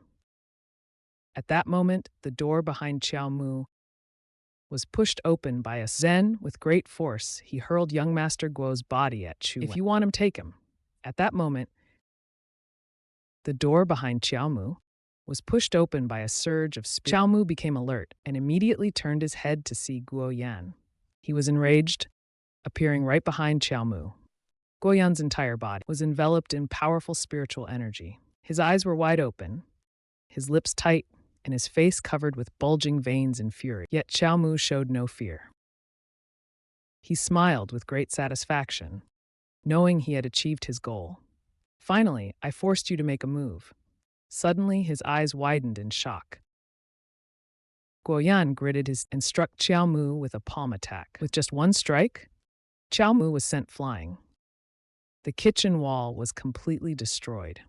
At that moment, the door behind Qiao Mu was pushed open by a Zen. With great force, he hurled young Master Guo's body at Chu. "If you want him, take him." At that moment, the door behind Qiao Mu was pushed open by a surge of spirit. Qiao Mu became alert and immediately turned his head to see Guo Yan. He was enraged, appearing right behind Qiao Mu. Guo Yan's entire body was enveloped in powerful spiritual energy. His eyes were wide open, his lips tight, and his face covered with bulging veins in fury. Yet Qiao Mu showed no fear. He smiled with great satisfaction, knowing he had achieved his goal. "Finally, I forced you to make a move." Suddenly, his eyes widened in shock. Guo Yan gritted his and struck Qiao Mu with a palm attack. With just one strike, Qiao Mu was sent flying. The kitchen wall was completely destroyed.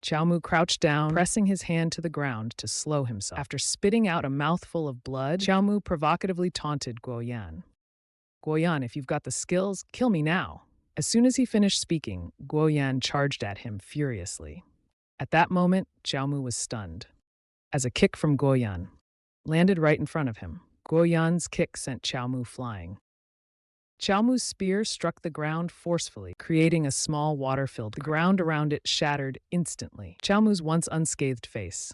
Qiao Mu crouched down, pressing his hand to the ground to slow himself. After spitting out a mouthful of blood, Qiao Mu provocatively taunted Guo Yan. "Guo Yan, if you've got the skills, kill me now." As soon as he finished speaking, Guo Yan charged at him furiously. At that moment, Qiao Mu was stunned, as a kick from Guo Yan landed right in front of him. Guo Yan's kick sent Qiao Mu flying. Qiao Mu's spear struck the ground forcefully, creating a small water-filled. The ground around it shattered instantly. Qiao Mu's once unscathed face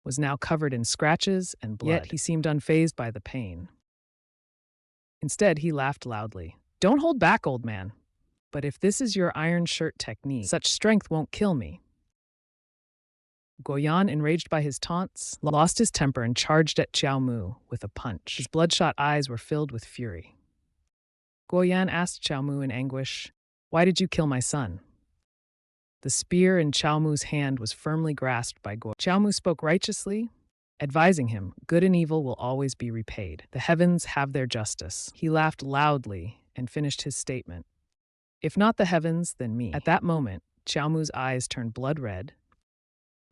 was now covered in scratches and blood. Yet he seemed unfazed by the pain. Instead, he laughed loudly. "Don't hold back, old man. But if this is your iron shirt technique, such strength won't kill me." Guo Yan, enraged by his taunts, lost his temper and charged at Qiao Mu with a punch. His bloodshot eyes were filled with fury. Guo Yan asked Qiao Mu in anguish, "Why did you kill my son?" The spear in Qiao Mu's hand was firmly grasped by Guo. Qiao Mu spoke righteously, advising him, "Good and evil will always be repaid. The heavens have their justice." He laughed loudly and finished his statement. "If not the heavens, then me." At that moment, Qiao Mu's eyes turned blood red,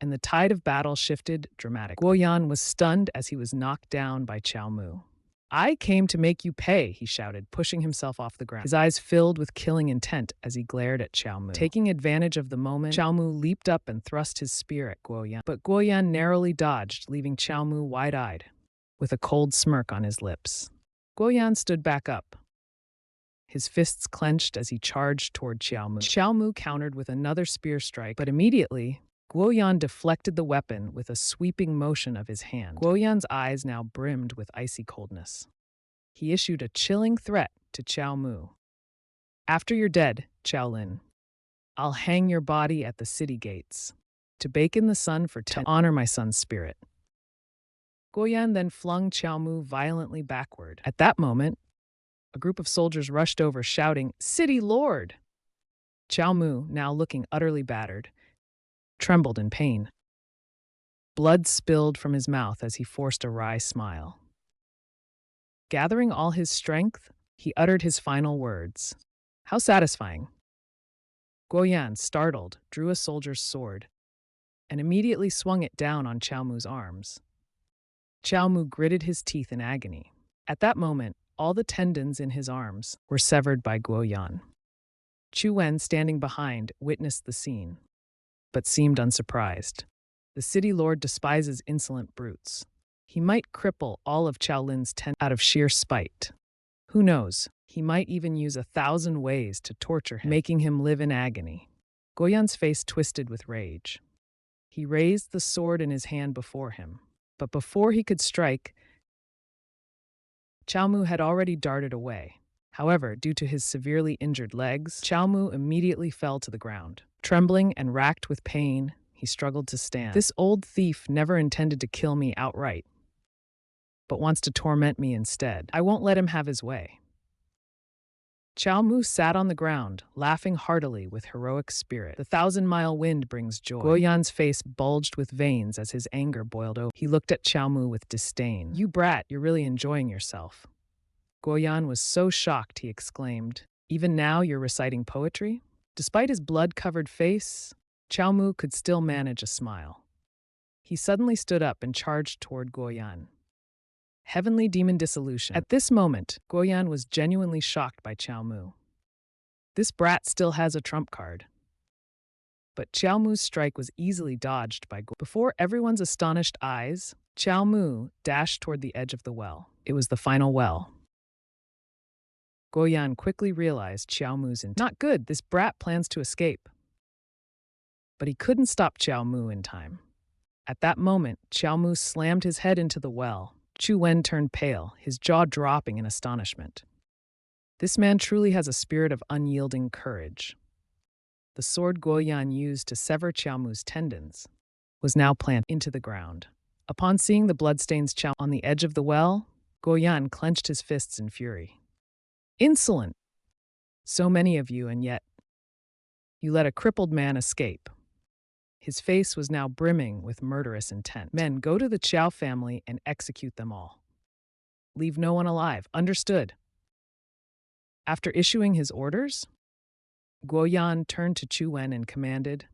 and the tide of battle shifted dramatically. Guo Yan was stunned as he was knocked down by Qiao Mu. "I came to make you pay," he shouted, pushing himself off the ground. His eyes filled with killing intent as he glared at Qiao Mu. Taking advantage of the moment, Qiao Mu leaped up and thrust his spear at Guo Yan. But Guo Yan narrowly dodged, leaving Qiao Mu wide-eyed, with a cold smirk on his lips. Guo Yan stood back up, his fists clenched as he charged toward Qiao Mu. Qiao Mu countered with another spear strike, but immediately, Guo Yan deflected the weapon with a sweeping motion of his hand. Guo Yan's eyes now brimmed with icy coldness. He issued a chilling threat to Qiao Mu. "After you're dead, Qiao Lin, I'll hang your body at the city gates to bake in the sun for 10 to honor my son's spirit." Guo Yan then flung Qiao Mu violently backward. At that moment, a group of soldiers rushed over, shouting, "City Lord!" Qiao Mu, now looking utterly battered, trembled in pain. Blood spilled from his mouth as he forced a wry smile. Gathering all his strength, He uttered his final words. How satisfying. Guoyan, startled, drew a soldier's sword and immediately swung it down on Qiao Mu's arms. Qiao Mu gritted his teeth in agony. At that moment, all the tendons in his arms were severed by Guoyan. Chu Wen, standing behind, witnessed the scene, but seemed unsurprised. The city lord despises insolent brutes. He might cripple all of Qiao Lin's tendons out of sheer spite. Who knows, he might even use 1,000 ways to torture him, making him live in agony. Guoyan's face twisted with rage. He raised the sword in his hand before him, but before he could strike, Qiao Mu had already darted away. However, due to his severely injured legs, Qiao Mu immediately fell to the ground. Trembling and racked with pain, he struggled to stand. This old thief never intended to kill me outright, but wants to torment me instead. I won't let him have his way. Qiao Mu sat on the ground, laughing heartily with heroic spirit. The 1,000-mile wind brings joy. Guoyan's face bulged with veins as his anger boiled over. He looked at Qiao Mu with disdain. You brat, you're really enjoying yourself. Guoyan was so shocked, he exclaimed. Even now you're reciting poetry? Despite his blood-covered face, Qiao Mu could still manage a smile. He suddenly stood up and charged toward Guoyan. Heavenly demon dissolution. At this moment, Guoyan was genuinely shocked by Qiao Mu. This brat still has a trump card. But Qiao Mu's strike was easily dodged by Guoyan. Before everyone's astonished eyes, Qiao Mu dashed toward the edge of the well. It was the final well. Guoyan quickly realized Qiao Mu's intent. Not good, this brat plans to escape. But he couldn't stop Qiao Mu in time. At that moment, Qiao Mu slammed his head into the well. Chu Wen turned pale, his jaw dropping in astonishment. This man truly has a spirit of unyielding courage. The sword Guoyan used to sever Qiao Mu's tendons was now planted into the ground. Upon seeing the bloodstains on the edge of the well, Guoyan clenched his fists in fury. Insolent! So many of you, and yet you let a crippled man escape. His face was now brimming with murderous intent. Men, go to the Qiao family and execute them all. Leave no one alive. Understood? After issuing his orders, Guoyan turned to Chu Wen and commanded,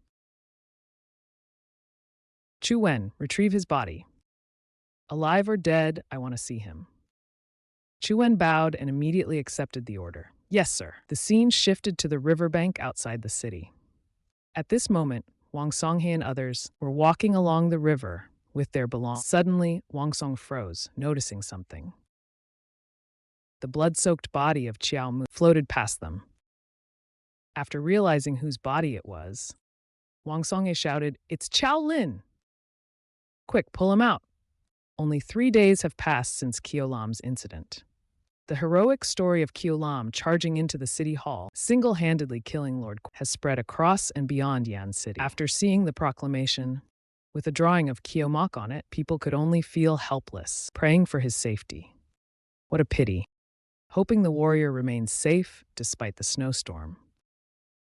Chu Wen, retrieve his body. Alive or dead, I want to see him. Chu Wen bowed and immediately accepted the order. Yes, sir. The scene shifted to the riverbank outside the city. At this moment, Wang Songhe and others were walking along the river with their belongings. Suddenly, Wang Song froze, noticing something. The blood-soaked body of Qiao Mu floated past them. After realizing whose body it was, Wang Songhe shouted, It's Qiao Lin! Quick, pull him out. Only 3 days have passed since Qiao Lam's incident. The heroic story of Qiao Lam charging into the city hall, single-handedly killing Lord Qu, has spread across and beyond Yan City. After seeing the proclamation, with a drawing of Qiao Mok on it, people could only feel helpless, praying for his safety. What a pity. Hoping the warrior remains safe despite the snowstorm.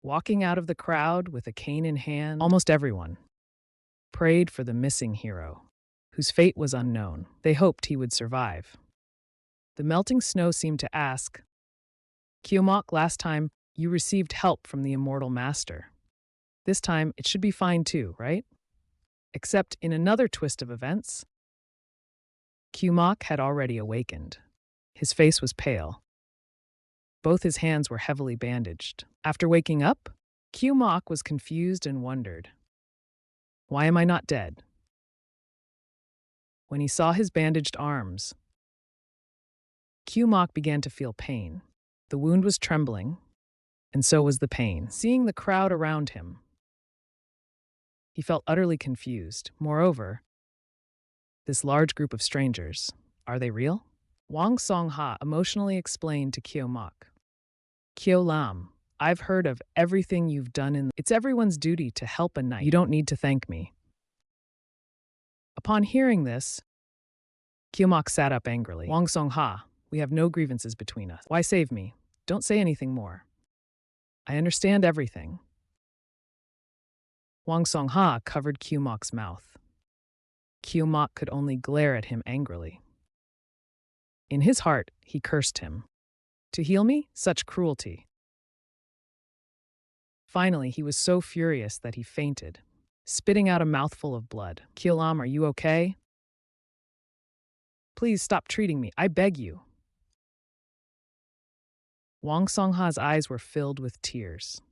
Walking out of the crowd with a cane in hand, almost everyone prayed for the missing hero, whose fate was unknown. They hoped he would survive. The melting snow seemed to ask, Qiao Mok, last time you received help from the immortal master. This time it should be fine too, right? Except in another twist of events, Qiao Mok had already awakened. His face was pale. Both his hands were heavily bandaged. After waking up, Qiao Mok was confused and wondered, why am I not dead? When he saw his bandaged arms, Qiao Mok began to feel pain. The wound was trembling, and so was the pain. Seeing the crowd around him, he felt utterly confused. Moreover, this large group of strangers, are they real? Wang Songha emotionally explained to Qiao Mok, Qiao Lam, I've heard of everything you've done It's everyone's duty to help a knight. You don't need to thank me. Upon hearing this, Qiao Mok sat up angrily. Wang Songha, we have no grievances between us. Why save me? Don't say anything more. I understand everything. Wang Songha covered Qiao Mok's mouth. Qiao Mok could only glare at him angrily. In his heart, he cursed him. To heal me? Such cruelty. Finally, he was so furious that he fainted, spitting out a mouthful of blood. Kyolam, are you okay? Please stop treating me, I beg you. Wang Songha's eyes were filled with tears.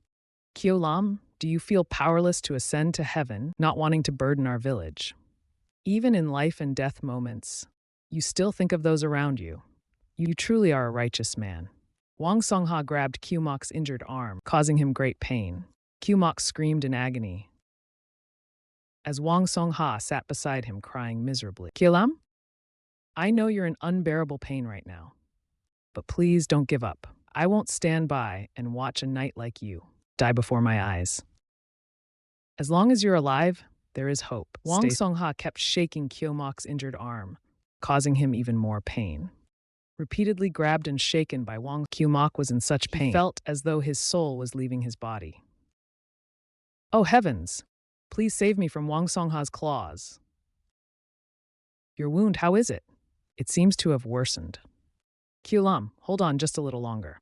Kyolam, do you feel powerless to ascend to heaven, not wanting to burden our village? Even in life and death moments, you still think of those around you. You truly are a righteous man. Wang Songha grabbed Qmok's injured arm, causing him great pain. Qmok screamed in agony as Wang Songha sat beside him crying miserably. Kyolam, I know you're in unbearable pain right now, but please don't give up. I won't stand by and watch a knight like you die before my eyes. As long as you're alive, there is hope. Wang Songha kept shaking Qmok's injured arm, causing him even more pain. Repeatedly grabbed and shaken by Wang, Qmok was in such pain. He felt as though his soul was leaving his body. Oh heavens! Please save me from Wang Songha's claws. Your wound, how is it? It seems to have worsened. Kyolam, hold on just a little longer.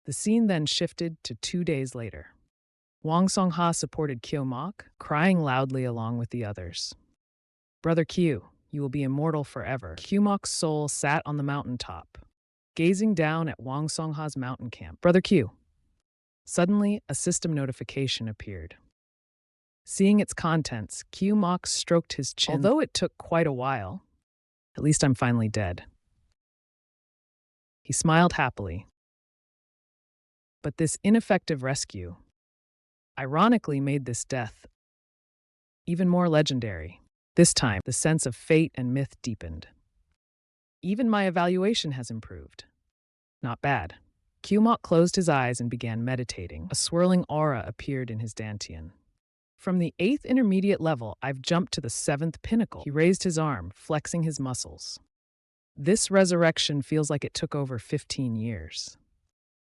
The scene then shifted to 2 days later. Wang Songha supported Qmok, crying loudly along with the others. Brother Q, you will be immortal forever. Qmok's soul sat on the mountaintop, gazing down at Wang Songha's mountain camp. Brother Q. Suddenly, a system notification appeared. Seeing its contents, Qmok stroked his chin. Although it took quite a while, at least I'm finally dead. He smiled happily. But this ineffective rescue ironically made this death even more legendary. This time, the sense of fate and myth deepened. Even my evaluation has improved. Not bad. Qmok closed his eyes and began meditating. A swirling aura appeared in his dantian. From the 8th intermediate level, I've jumped to the 7th pinnacle. He raised his arm, flexing his muscles. This resurrection feels like it took over 15 years.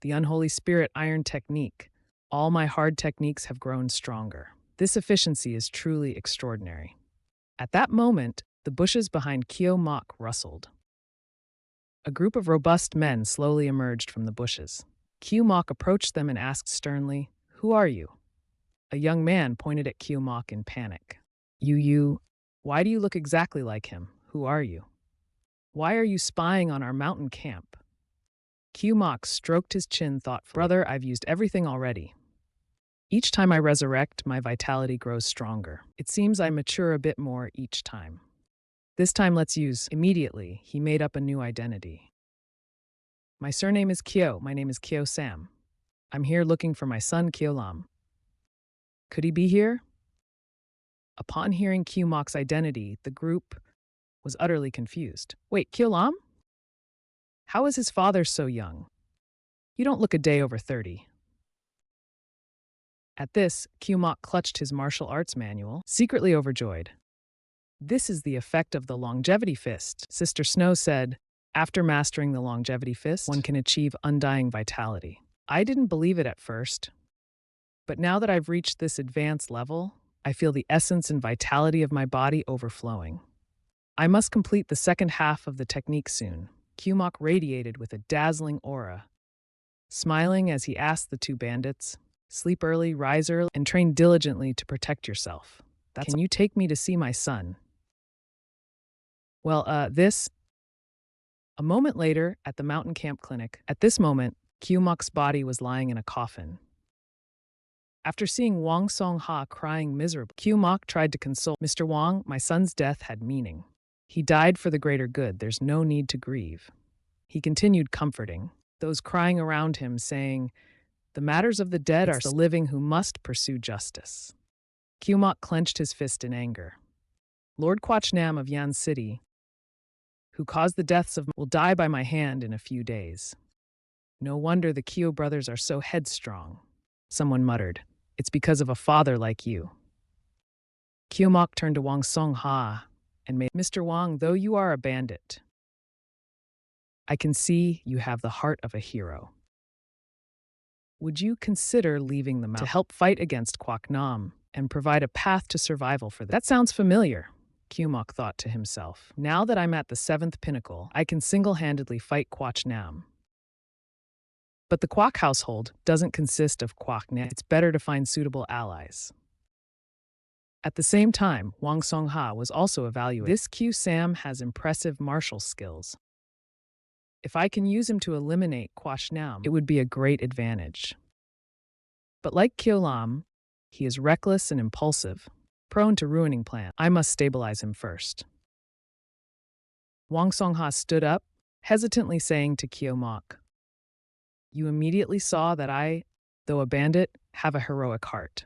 The Unholy Spirit Iron Technique. All my hard techniques have grown stronger. This efficiency is truly extraordinary. At that moment, the bushes behind Qmok rustled. A group of robust men slowly emerged from the bushes. Qmok approached them and asked sternly, "Who are you?" A young man pointed at Qmok in panic. You, why do you look exactly like him? Who are you? Why are you spying on our mountain camp? Qmok stroked his chin thoughtfully. Brother, I've used everything already. Each time I resurrect, my vitality grows stronger. It seems I mature a bit more each time. This time let's use. Immediately, he made up a new identity. My surname is Kyo. My name is Kyo Sam. I'm here looking for my son Kyolam. Could he be here? Upon hearing Qmok's identity, the group was utterly confused. Wait, Kyolam? How is his father so young? You don't look a day over 30. At this, Qmok clutched his martial arts manual, secretly overjoyed. This is the effect of the longevity fist, Sister Snow said. After mastering the longevity fist, one can achieve undying vitality. I didn't believe it at first, but now that I've reached this advanced level, I feel the essence and vitality of my body overflowing. I must complete the second half of the technique soon. Qmok radiated with a dazzling aura, smiling as he asked the two bandits, "Sleep early, rise early, and train diligently to protect yourself. Can you take me to see my son?" Well, A moment later, at the mountain camp clinic, at this moment, Qmok's body was lying in a coffin. After seeing Wang Songha crying miserably, Qmok tried to console. "Mr. Wang, my son's death had meaning. He died for the greater good. There's no need to grieve." He continued comforting those crying around him, saying, "The matters of the dead are the living who must pursue justice." Qmok clenched his fist in anger. Lord Quachnam of Yan City, who caused the deaths of, will die by my hand in a few days. No wonder the Kyo brothers are so headstrong. Someone muttered, "It's because of a father like you." Qmok turned to Wang Songha and made, "Mr. Wang, though you are a bandit, I can see you have the heart of a hero. Would you consider leaving the mountain to help fight against Quachnam and provide a path to survival for them?" That sounds familiar, Qmok thought to himself. Now that I'm at the 7th pinnacle, I can single-handedly fight Quachnam. But the Kwok household doesn't consist of Kwok Nam. It's better to find suitable allies. At the same time, Wang Songha was also evaluated. This Q Sam has impressive martial skills. If I can use him to eliminate Quash Nam, it would be a great advantage. But like Kyo Lam, he is reckless and impulsive, prone to ruining plans. I must stabilize him first. Wang Songha stood up, hesitantly saying to Kyo Mok, "You immediately saw that I, though a bandit, have a heroic heart.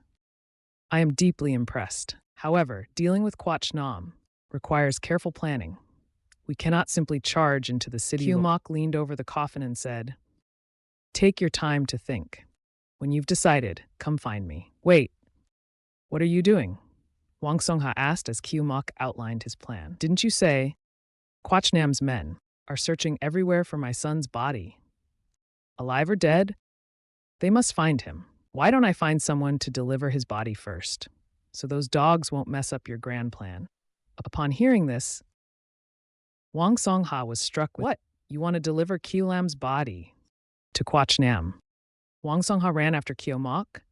I am deeply impressed. However, dealing with Quach Nam requires careful planning. We cannot simply charge into the city." Kyo Mok leaned over the coffin and said, "Take your time to think. When you've decided, come find me." "Wait, what are you doing?" Wang Songha asked as Kyo Mok outlined his plan. "Didn't you say Quach Nam's men are searching everywhere for my son's body? Alive or dead, they must find him. Why don't I find someone to deliver his body first, so those dogs won't mess up your grand plan?" Upon hearing this, Wang Songha was struck with, "What? You want to deliver Kyo Lam's body to Quach Nam?" Wang Songha ran after Kyo Mok.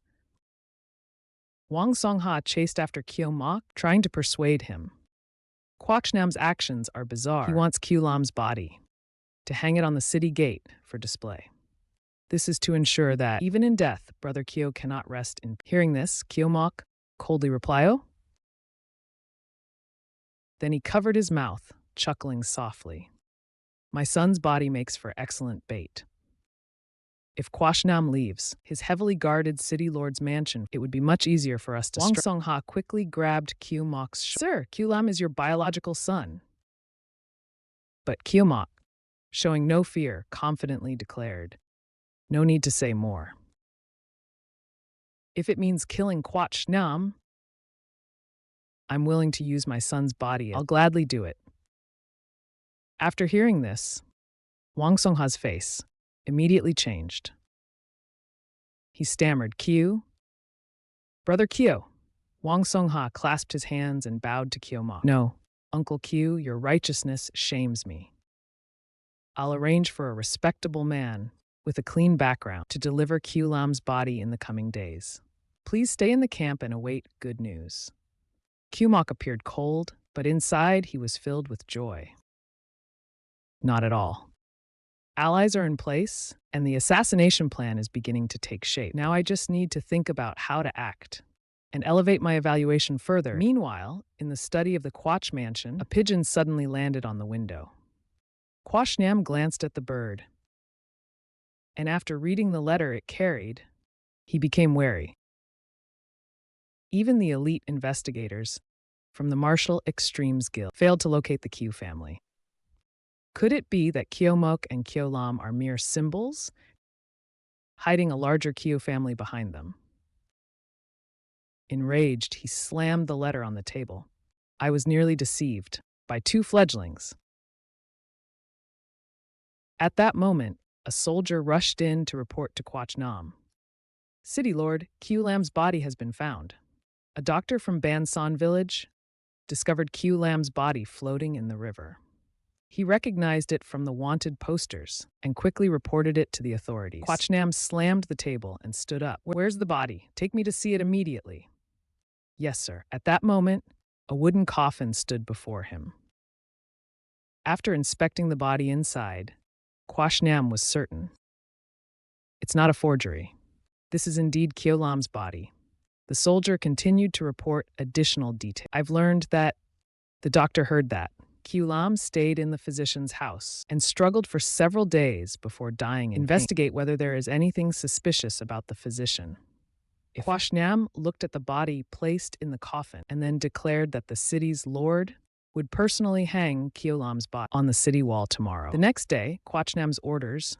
Wang Songha chased after Kyo Mok, trying to persuade him. Quach Nam's actions are bizarre. He wants Kyo Lam's body to hang it on the city gate for display. This is to ensure that, even in death, Brother Kyo cannot rest in. Hearing this, Kyo Mok coldly replied, then he covered his mouth, chuckling softly. "My son's body makes for excellent bait. If Quach Nam leaves his heavily guarded city lord's mansion, it would be much easier for us to Wang Songha quickly grabbed Kyo Mok's shoulder. "Sir, Kyo Lam is your biological son." But Kyo Mok, showing no fear, confidently declared, "No need to say more. If it means killing Quach Nam, I'm willing to use my son's body. I'll gladly do it." After hearing this, Wang Songha's face immediately changed. He stammered, "Kyo? Brother Kyo." Wang Songha clasped his hands and bowed to Kyo Mok. "No, Uncle Kyo, your righteousness shames me. I'll arrange for a respectable man with a clean background to deliver Kyo Lam's body in the coming days. Please stay in the camp and await good news." Kyo Mok appeared cold, but inside he was filled with joy. Not at all. Allies are in place, and the assassination plan is beginning to take shape. Now I just need to think about how to act and elevate my evaluation further. Meanwhile, in the study of the Quach mansion, a pigeon suddenly landed on the window. Quach Nam glanced at the bird, and after reading the letter it carried, he became wary. Even the elite investigators from the Martial Extremes Guild failed to locate the Q family. Could it be that Kyo Mok and Kyo Lam are mere symbols, hiding a larger Kyo family behind them? Enraged, he slammed the letter on the table. I was nearly deceived by two fledglings. At that moment, a soldier rushed in to report to Quach Nam. "City Lord, Kyo Lam's body has been found." A doctor from Ban San village discovered Kyo Lam's body floating in the river. He recognized it from the wanted posters and quickly reported it to the authorities. Quach Nam slammed the table and stood up. "Where's the body? Take me to see it immediately." "Yes, sir." At that moment, a wooden coffin stood before him. After inspecting the body inside, Quach Nam was certain. It's not a forgery. This is indeed Kyo Lam's body. The soldier continued to report additional details. "I've learned that." The doctor heard that. Kyo Lam stayed in the physician's house and struggled for several days before dying. Investigate whether there is anything suspicious about the physician. Quach Nam looked at the body placed in the coffin and then declared that the city's lord would personally hang Kyo Lam's body on the city wall tomorrow. The next day, Quach Nam's orders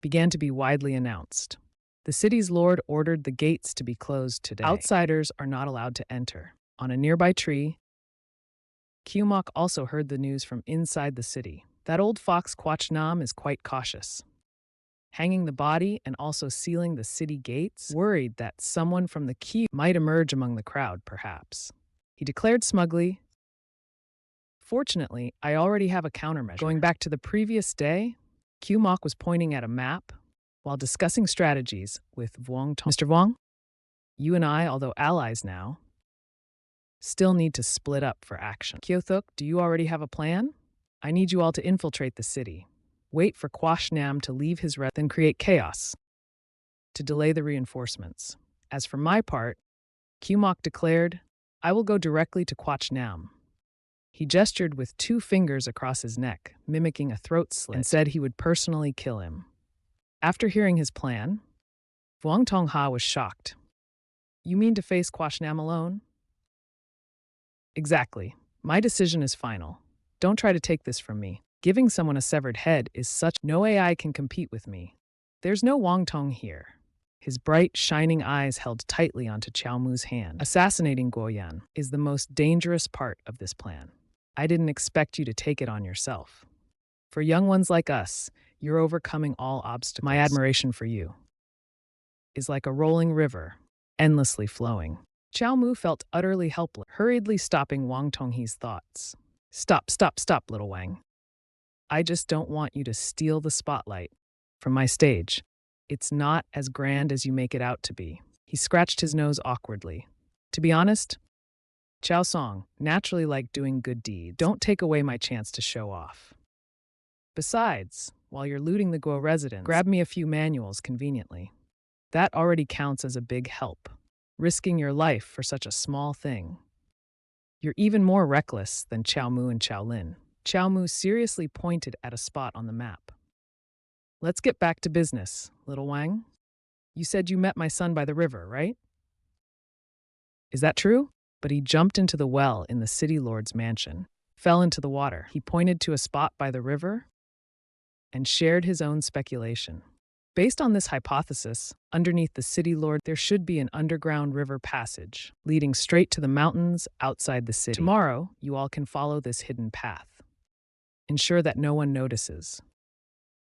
began to be widely announced. The city's lord ordered the gates to be closed today. Outsiders are not allowed to enter. On a nearby tree, Kyo Mok also heard the news from inside the city. That old fox Quach Nam is quite cautious. Hanging the body and also sealing the city gates, worried that someone from the Kyo might emerge among the crowd, perhaps. He declared smugly, "Fortunately, I already have a countermeasure." Going back to the previous day, Kyo Mok was pointing at a map while discussing strategies with Vuong Tong. Mr. Vuong, you and I, although allies now, still need to split up for action. Kyothuk, do you already have a plan? I need you all to infiltrate the city. Wait for Kwashnam to leave his rest, then create chaos to delay the reinforcements. As for my part, Kumok declared, I will go directly to Kwashnam. He gestured with 2 fingers across his neck, mimicking a throat slit, and said he would personally kill him. After hearing his plan, Vuong Tong Ha was shocked. You mean to face Kwashnam alone? Exactly. My decision is final. Don't try to take this from me. Giving someone a severed head is such. No AI can compete with me. There's no Wang Tong here. His bright, shining eyes held tightly onto Chao Mu's hand. Assassinating Guoyan is the most dangerous part of this plan. I didn't expect you to take it on yourself. For young ones like us, you're overcoming all obstacles. My admiration for you is like a rolling river, endlessly flowing. Chao Mu felt utterly helpless, hurriedly stopping Wang Tonghe's thoughts. Stop, stop, stop, little Wang. I just don't want you to steal the spotlight from my stage. It's not as grand as you make it out to be. He scratched his nose awkwardly. To be honest, Chao Song naturally liked doing good deeds. Don't take away my chance to show off. Besides, while you're looting the Guo residence, grab me a few manuals conveniently. That already counts as a big help. Risking your life for such a small thing. You're even more reckless than Chao Mu and Chao Lin. Chao Mu seriously pointed at a spot on the map. Let's get back to business, little Wang. You said you met my son by the river, right? Is that true? But he jumped into the well in the city lord's mansion, fell into the water. He pointed to a spot by the river and shared his own speculation. Based on this hypothesis, underneath the city lord, there should be an underground river passage leading straight to the mountains outside the city. Tomorrow, you all can follow this hidden path. Ensure that no one notices.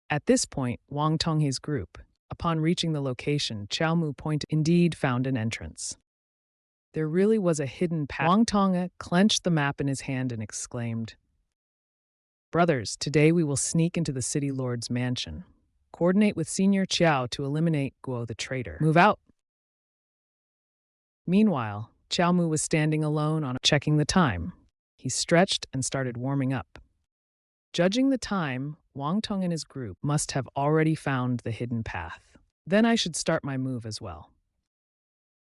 At this point, Wang Tonghe's group, upon reaching the location, Chao Mu indeed found an entrance. There really was a hidden path. Wang Tonghe clenched the map in his hand and exclaimed, Brothers, today we will sneak into the city lord's mansion. Coordinate with Senior Chiao to eliminate Guo the traitor. Move out. Meanwhile, Chao Mu was standing alone checking the time. He stretched and started warming up. Judging the time, Wang Tong and his group must have already found the hidden path. Then I should start my move as well.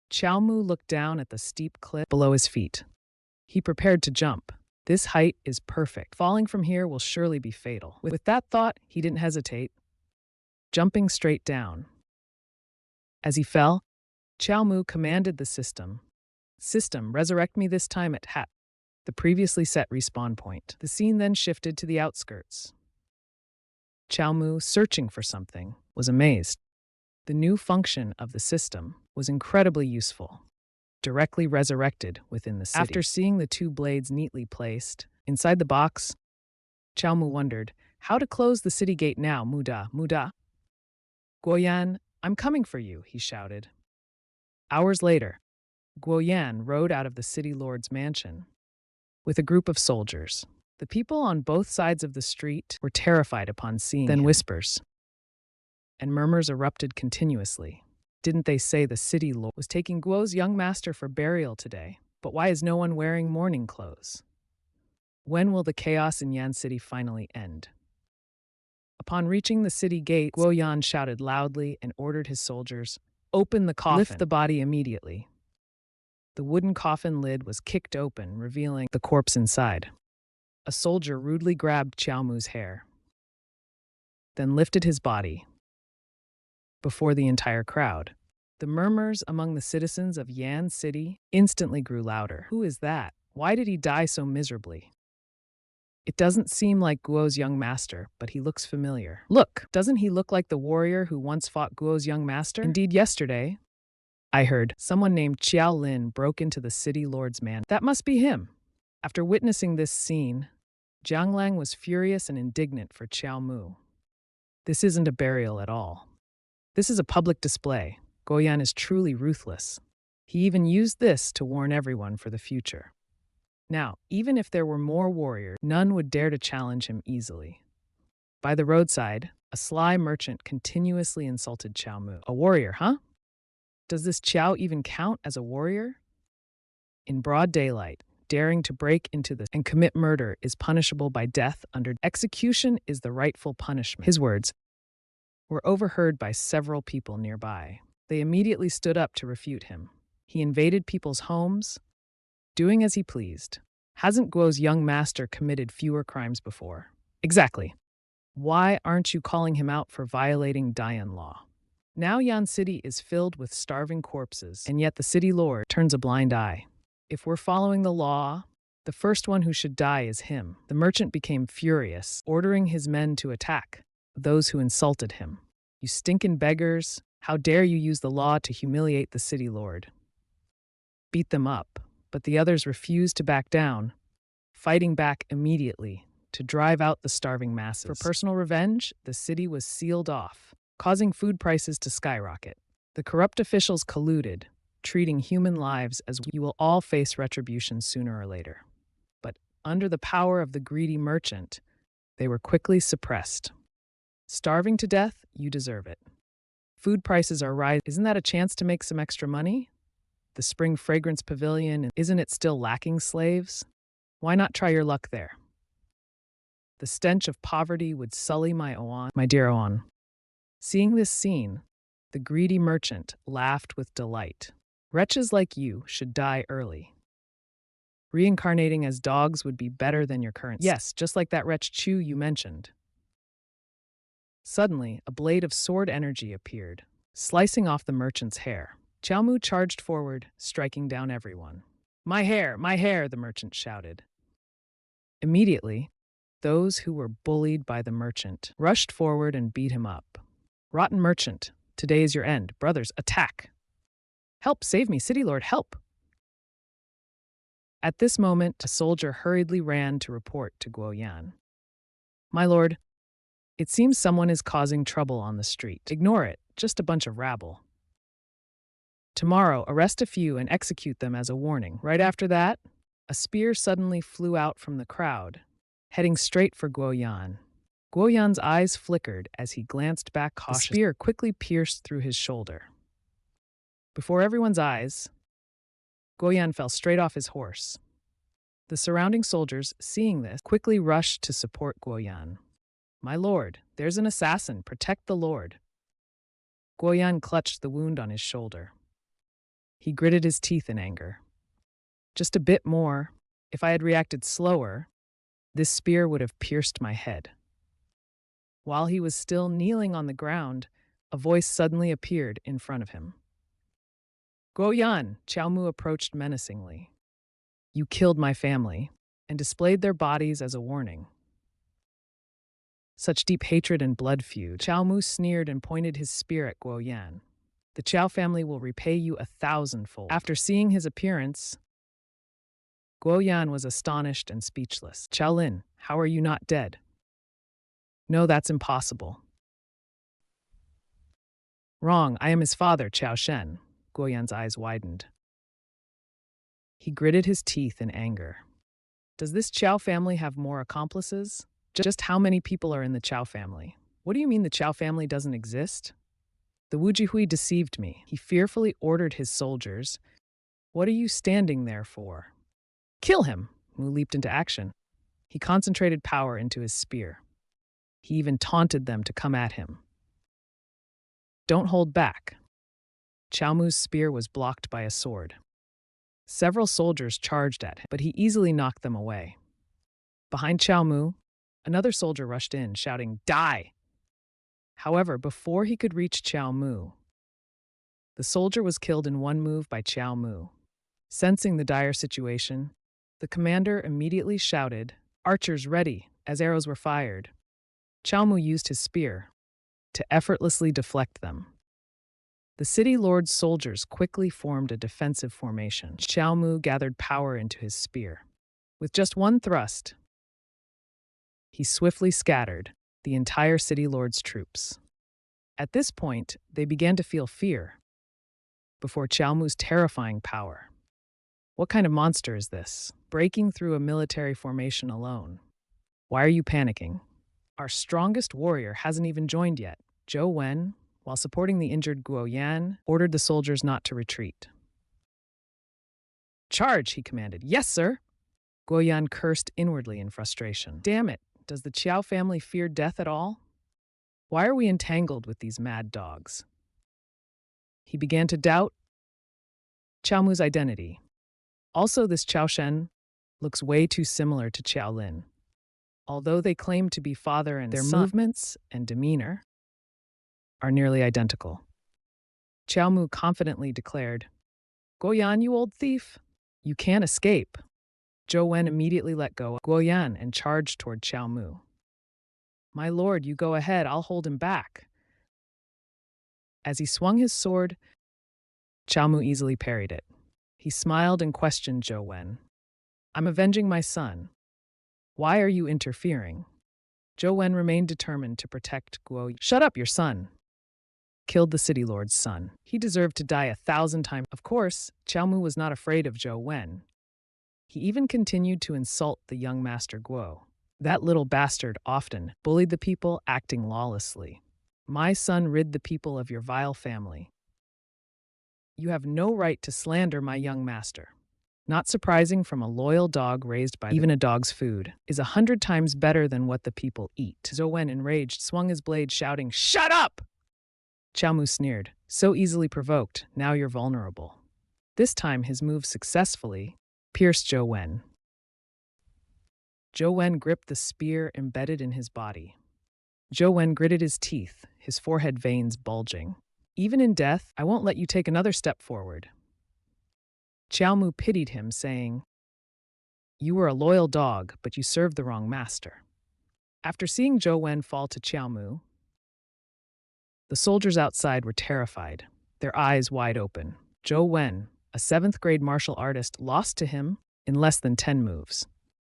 Chao Mu looked down at the steep cliff below his feet. He prepared to jump. This height is perfect. Falling from here will surely be fatal. With that thought, he didn't hesitate, jumping straight down. As he fell, Chao Mu commanded the system, resurrect me this time at Hat, the previously set respawn point. The scene then shifted to the outskirts. Chao Mu, searching for something, was amazed. The new function of the system was incredibly useful, directly resurrected within the city. After seeing the 2 blades neatly placed inside the box, Chao Mu wondered how to close the city gate now. Muda. Guoyan, I'm coming for you, he shouted. Hours later, Guoyan rode out of the city lord's mansion with a group of soldiers. The people on both sides of the street were terrified upon seeing him. Then whispers and murmurs erupted continuously. Didn't they say the city lord was taking Guo's young master for burial today? But why is no one wearing mourning clothes? When will the chaos in Yan City finally end? Upon reaching the city gates, Guoyan shouted loudly and ordered his soldiers, open the coffin, lift the body immediately. The wooden coffin lid was kicked open, revealing the corpse inside. A soldier rudely grabbed Chao Mu's hair, then lifted his body before the entire crowd. The murmurs among the citizens of Yan City instantly grew louder. Who is that? Why did he die so miserably? It doesn't seem like Guo's young master, but he looks familiar. Look, doesn't he look like the warrior who once fought Guo's young master? Indeed, yesterday, I heard someone named Qiao Lin broke into the city lord's mansion. That must be him. After witnessing this scene, Jiang Lang was furious and indignant for Chao Mu. This isn't a burial at all. This is a public display. Guoyan is truly ruthless. He even used this to warn everyone for the future. Now, even if there were more warriors, none would dare to challenge him easily. By the roadside, A sly merchant continuously insulted Chow Mu. A warrior, huh? Does this Chow even count as a warrior? In broad daylight, daring to break into the and commit murder is punishable by death under execution is the rightful punishment. His words were overheard by several people nearby. They immediately stood up to refute him. He invaded people's homes, doing as he pleased. Hasn't Guo's young master committed fewer crimes before? Exactly. Why aren't you calling him out for violating Dian law? Now Yan City is filled with starving corpses, and yet the city lord turns a blind eye. If we're following the law, the first one who should die is him. The merchant became furious, ordering his men to attack those who insulted him. You stinking beggars, how dare you use the law to humiliate the city lord? Beat them up, but the others refused to back down, fighting back immediately to drive out the starving masses. For personal revenge, the city was sealed off, causing food prices to skyrocket. The corrupt officials colluded, treating human lives as you will all face retribution sooner or later. But under the power of the greedy merchant, they were quickly suppressed. Starving to death, you deserve it. Food prices are rising. Isn't that a chance to make some extra money? The Spring Fragrance Pavilion, isn't it still lacking slaves? Why not try your luck there? The stench of poverty would sully my dear Oan. Seeing this scene, the greedy merchant laughed with delight. Wretches like you should die early. Reincarnating as dogs would be better than your current. Yes, just like that wretch Chu you mentioned. Suddenly, a blade of sword energy appeared, slicing off the merchant's hair. Chow Mu charged forward, striking down everyone. My hair, the merchant shouted. Immediately, those who were bullied by the merchant rushed forward and beat him up. Rotten merchant, today is your end. Brothers, attack! Help, save me, city lord, help! At this moment, a soldier hurriedly ran to report to Guoyan. My lord, it seems someone is causing trouble on the street. Ignore it, just a bunch of rabble. Tomorrow, arrest a few and execute them as a warning. Right after that, a spear suddenly flew out from the crowd, heading straight for Guoyan. Guoyan's eyes flickered as he glanced back cautiously. The spear quickly pierced through his shoulder. Before everyone's eyes, Guoyan fell straight off his horse. The surrounding soldiers, seeing this, quickly rushed to support Guoyan. My lord, there's an assassin. Protect the lord. Guoyan clutched the wound on his shoulder. He gritted his teeth in anger. Just a bit more. If I had reacted slower, this spear would have pierced my head. While he was still kneeling on the ground, a voice suddenly appeared in front of him. Guoyan, Chow Mu approached menacingly. You killed my family and displayed their bodies as a warning. Such deep hatred and blood feud. Chow Mu sneered and pointed his spear at Guoyan. The Chow family will repay you 1,000-fold. After seeing his appearance, Guoyan was astonished and speechless. Chow Lin, how are you not dead? No, that's impossible. Wrong, I am his father, Chow Shen. Guoyan's eyes widened. He gritted his teeth in anger. Does this Chow family have more accomplices? Just how many people are in the Chow family? What do you mean the Chow family doesn't exist? The Wu Jihui deceived me. He fearfully ordered his soldiers. What are you standing there for? Kill him! Wu leaped into action. He concentrated power into his spear. He even taunted them to come at him. Don't hold back. Chow Mu's spear was blocked by a sword. Several soldiers charged at him, but he easily knocked them away. Behind Chow Mu, another soldier rushed in, shouting, Die! However, before he could reach Chow Mu, the soldier was killed in one move by Chow Mu. Sensing the dire situation, the commander immediately shouted, Archers ready, as arrows were fired. Chow Mu used his spear to effortlessly deflect them. The city lord's soldiers quickly formed a defensive formation. Chow Mu gathered power into his spear. With just one thrust, he swiftly scattered the entire city lord's troops. At this point, they began to feel fear before Chow Mu's terrifying power. What kind of monster is this, breaking through a military formation alone? Why are you panicking? Our strongest warrior hasn't even joined yet. Zhou Wen, while supporting the injured Guo Yan, ordered the soldiers not to retreat. Charge, he commanded. Yes, sir. Guo Yan cursed inwardly in frustration. Damn it, does the Qiao family fear death at all? Why are we entangled with these mad dogs? He began to doubt Qiao Mu's identity. Also, this Qiao Shen looks way too similar to Qiao Lin. Although they claim to be father and their movements and demeanor are nearly identical. Qiao Mu confidently declared, Guo Yan, you old thief, you can't escape. Zhou Wen immediately let go of Guo Yan and charged toward Qiao Mu. My lord, you go ahead, I'll hold him back. As he swung his sword, Qiao Mu easily parried it. He smiled and questioned Zhou Wen. I'm avenging my son. Why are you interfering? Zhou Wen remained determined to protect Guo. Shut up, your son. Killed the city lord's son. He deserved to die 1,000 times. Of course, Qiao Mu was not afraid of Zhou Wen. He even continued to insult the young master Guo. That little bastard often bullied the people, acting lawlessly. My son rid the people of your vile family. You have no right to slander my young master. Not surprising from a loyal dog raised by even a dog's food is 100 times better than what the people eat. Zhou Wen, enraged, swung his blade, shouting, Shut up! Qiao Mu sneered. So easily provoked, now you're vulnerable. This time his move successfully pierced Zhou Wen. Zhou Wen gripped the spear embedded in his body. Zhou Wen gritted his teeth, his forehead veins bulging. Even in death, I won't let you take another step forward. Qiao Mu pitied him, saying, You were a loyal dog, but you served the wrong master. After seeing Zhou Wen fall to Qiao Mu, the soldiers outside were terrified, their eyes wide open. Zhou Wen, a 7th-grade martial artist, lost to him in less than 10 moves.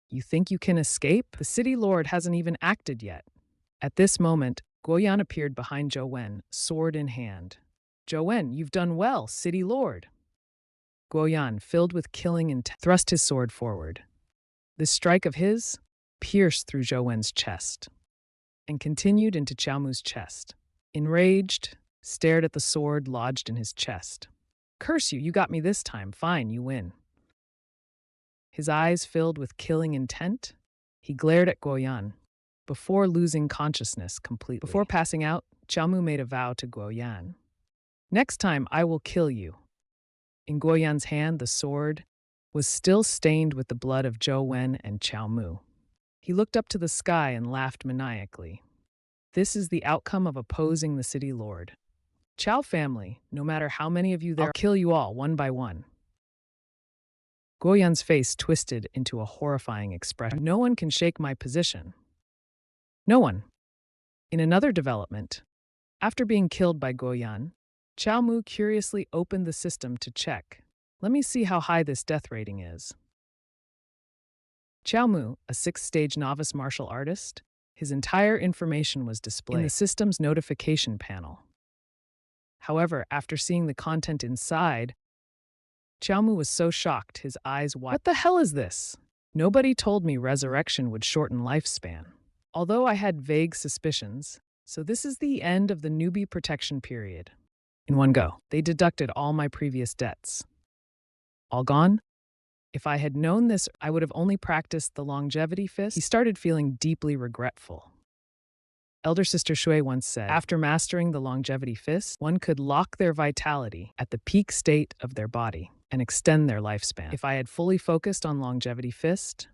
You think you can escape? The city lord hasn't even acted yet. At this moment, Guo Yan appeared behind Zhou Wen, sword in hand. Zhou Wen, you've done well, city lord. Guo Yan, filled with killing intent, thrust his sword forward. This strike of his pierced through Zhou Wen's chest and continued into Qiao Mu's chest. Enraged, stared at the sword lodged in his chest. Curse you, you got me this time. Fine, you win. His eyes filled with killing intent, he glared at Guo Yan before losing consciousness completely. Before passing out, Qiao Mu made a vow to Guo Yan. Next time, I will kill you. In Guo Yan's hand, the sword was still stained with the blood of Zhou Wen and Qiao Mu. He looked up to the sky and laughed maniacally. This is the outcome of opposing the city lord. Qiao family, no matter how many of you there, I'll kill you all, one by one. Guo Yan's face twisted into a horrifying expression. No one can shake my position. No one. In another development, after being killed by Guo Yan, Qiao Mu curiously opened the system to check. Let me see how high this death rating is. Qiao Mu, a 6th-stage novice martial artist, his entire information was displayed in the system's notification panel. However, after seeing the content inside, Qiao Mu was so shocked, his eyes wide. What the hell is this? Nobody told me resurrection would shorten lifespan. Although I had vague suspicions, so this is the end of the newbie protection period. In one go, they deducted all my previous debts. All gone? If I had known this, I would have only practiced the longevity fist. He started feeling deeply regretful. Elder Sister Shui once said, after mastering the longevity fist, one could lock their vitality at the peak state of their body and extend their lifespan. If I had fully focused on longevity fist,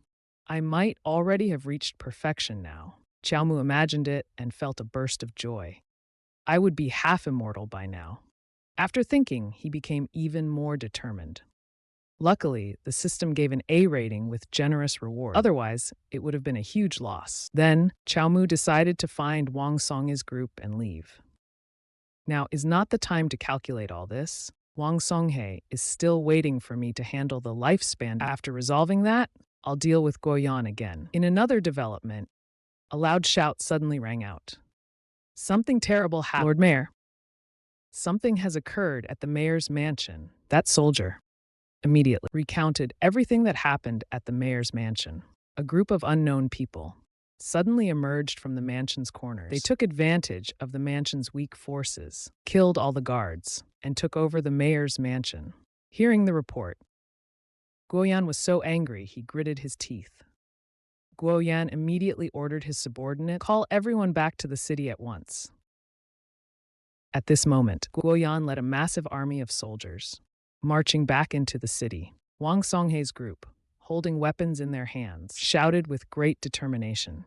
I might already have reached perfection now. Qiao Mu imagined it and felt a burst of joy. I would be half immortal by now. After thinking, he became even more determined. Luckily, the system gave an A rating with generous reward. Otherwise, it would have been a huge loss. Then, Qiao Mu decided to find Wang Song's group and leave. Now is not the time to calculate all this. Wang Songhe is still waiting for me to handle the lifespan. After resolving that, I'll deal with Guo Yan again. In another development, a loud shout suddenly rang out. Something terrible happened. Lord Mayor, something has occurred at the mayor's mansion. That soldier immediately recounted everything that happened at the mayor's mansion. A group of unknown people suddenly emerged from the mansion's corners. They took advantage of the mansion's weak forces, killed all the guards, and took over the mayor's mansion. Hearing the report, Guoyan was so angry he gritted his teeth. Guoyan immediately ordered his subordinate, "Call everyone back to the city at once." At this moment, Guoyan led a massive army of soldiers, marching back into the city. Wang Songhai's group, holding weapons in their hands, shouted with great determination,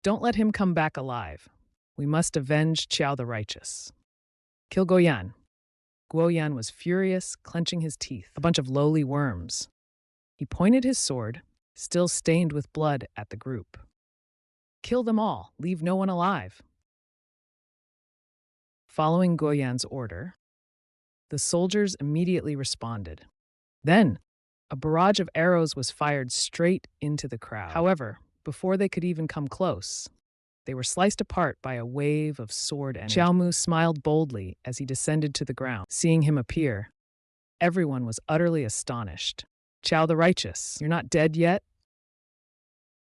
"Don't let him come back alive. We must avenge Qiao the Righteous. Kill Guoyan." Guoyan was furious, clenching his teeth. A bunch of lowly worms. He pointed his sword, still stained with blood, at the group. "Kill them all. Leave no one alive." Following Guoyan's order, the soldiers immediately responded. Then, a barrage of arrows was fired straight into the crowd. However, before they could even come close, they were sliced apart by a wave of sword energy. Qiao Mu smiled boldly as he descended to the ground. Seeing him appear, everyone was utterly astonished. "Qiao the Righteous, you're not dead yet?"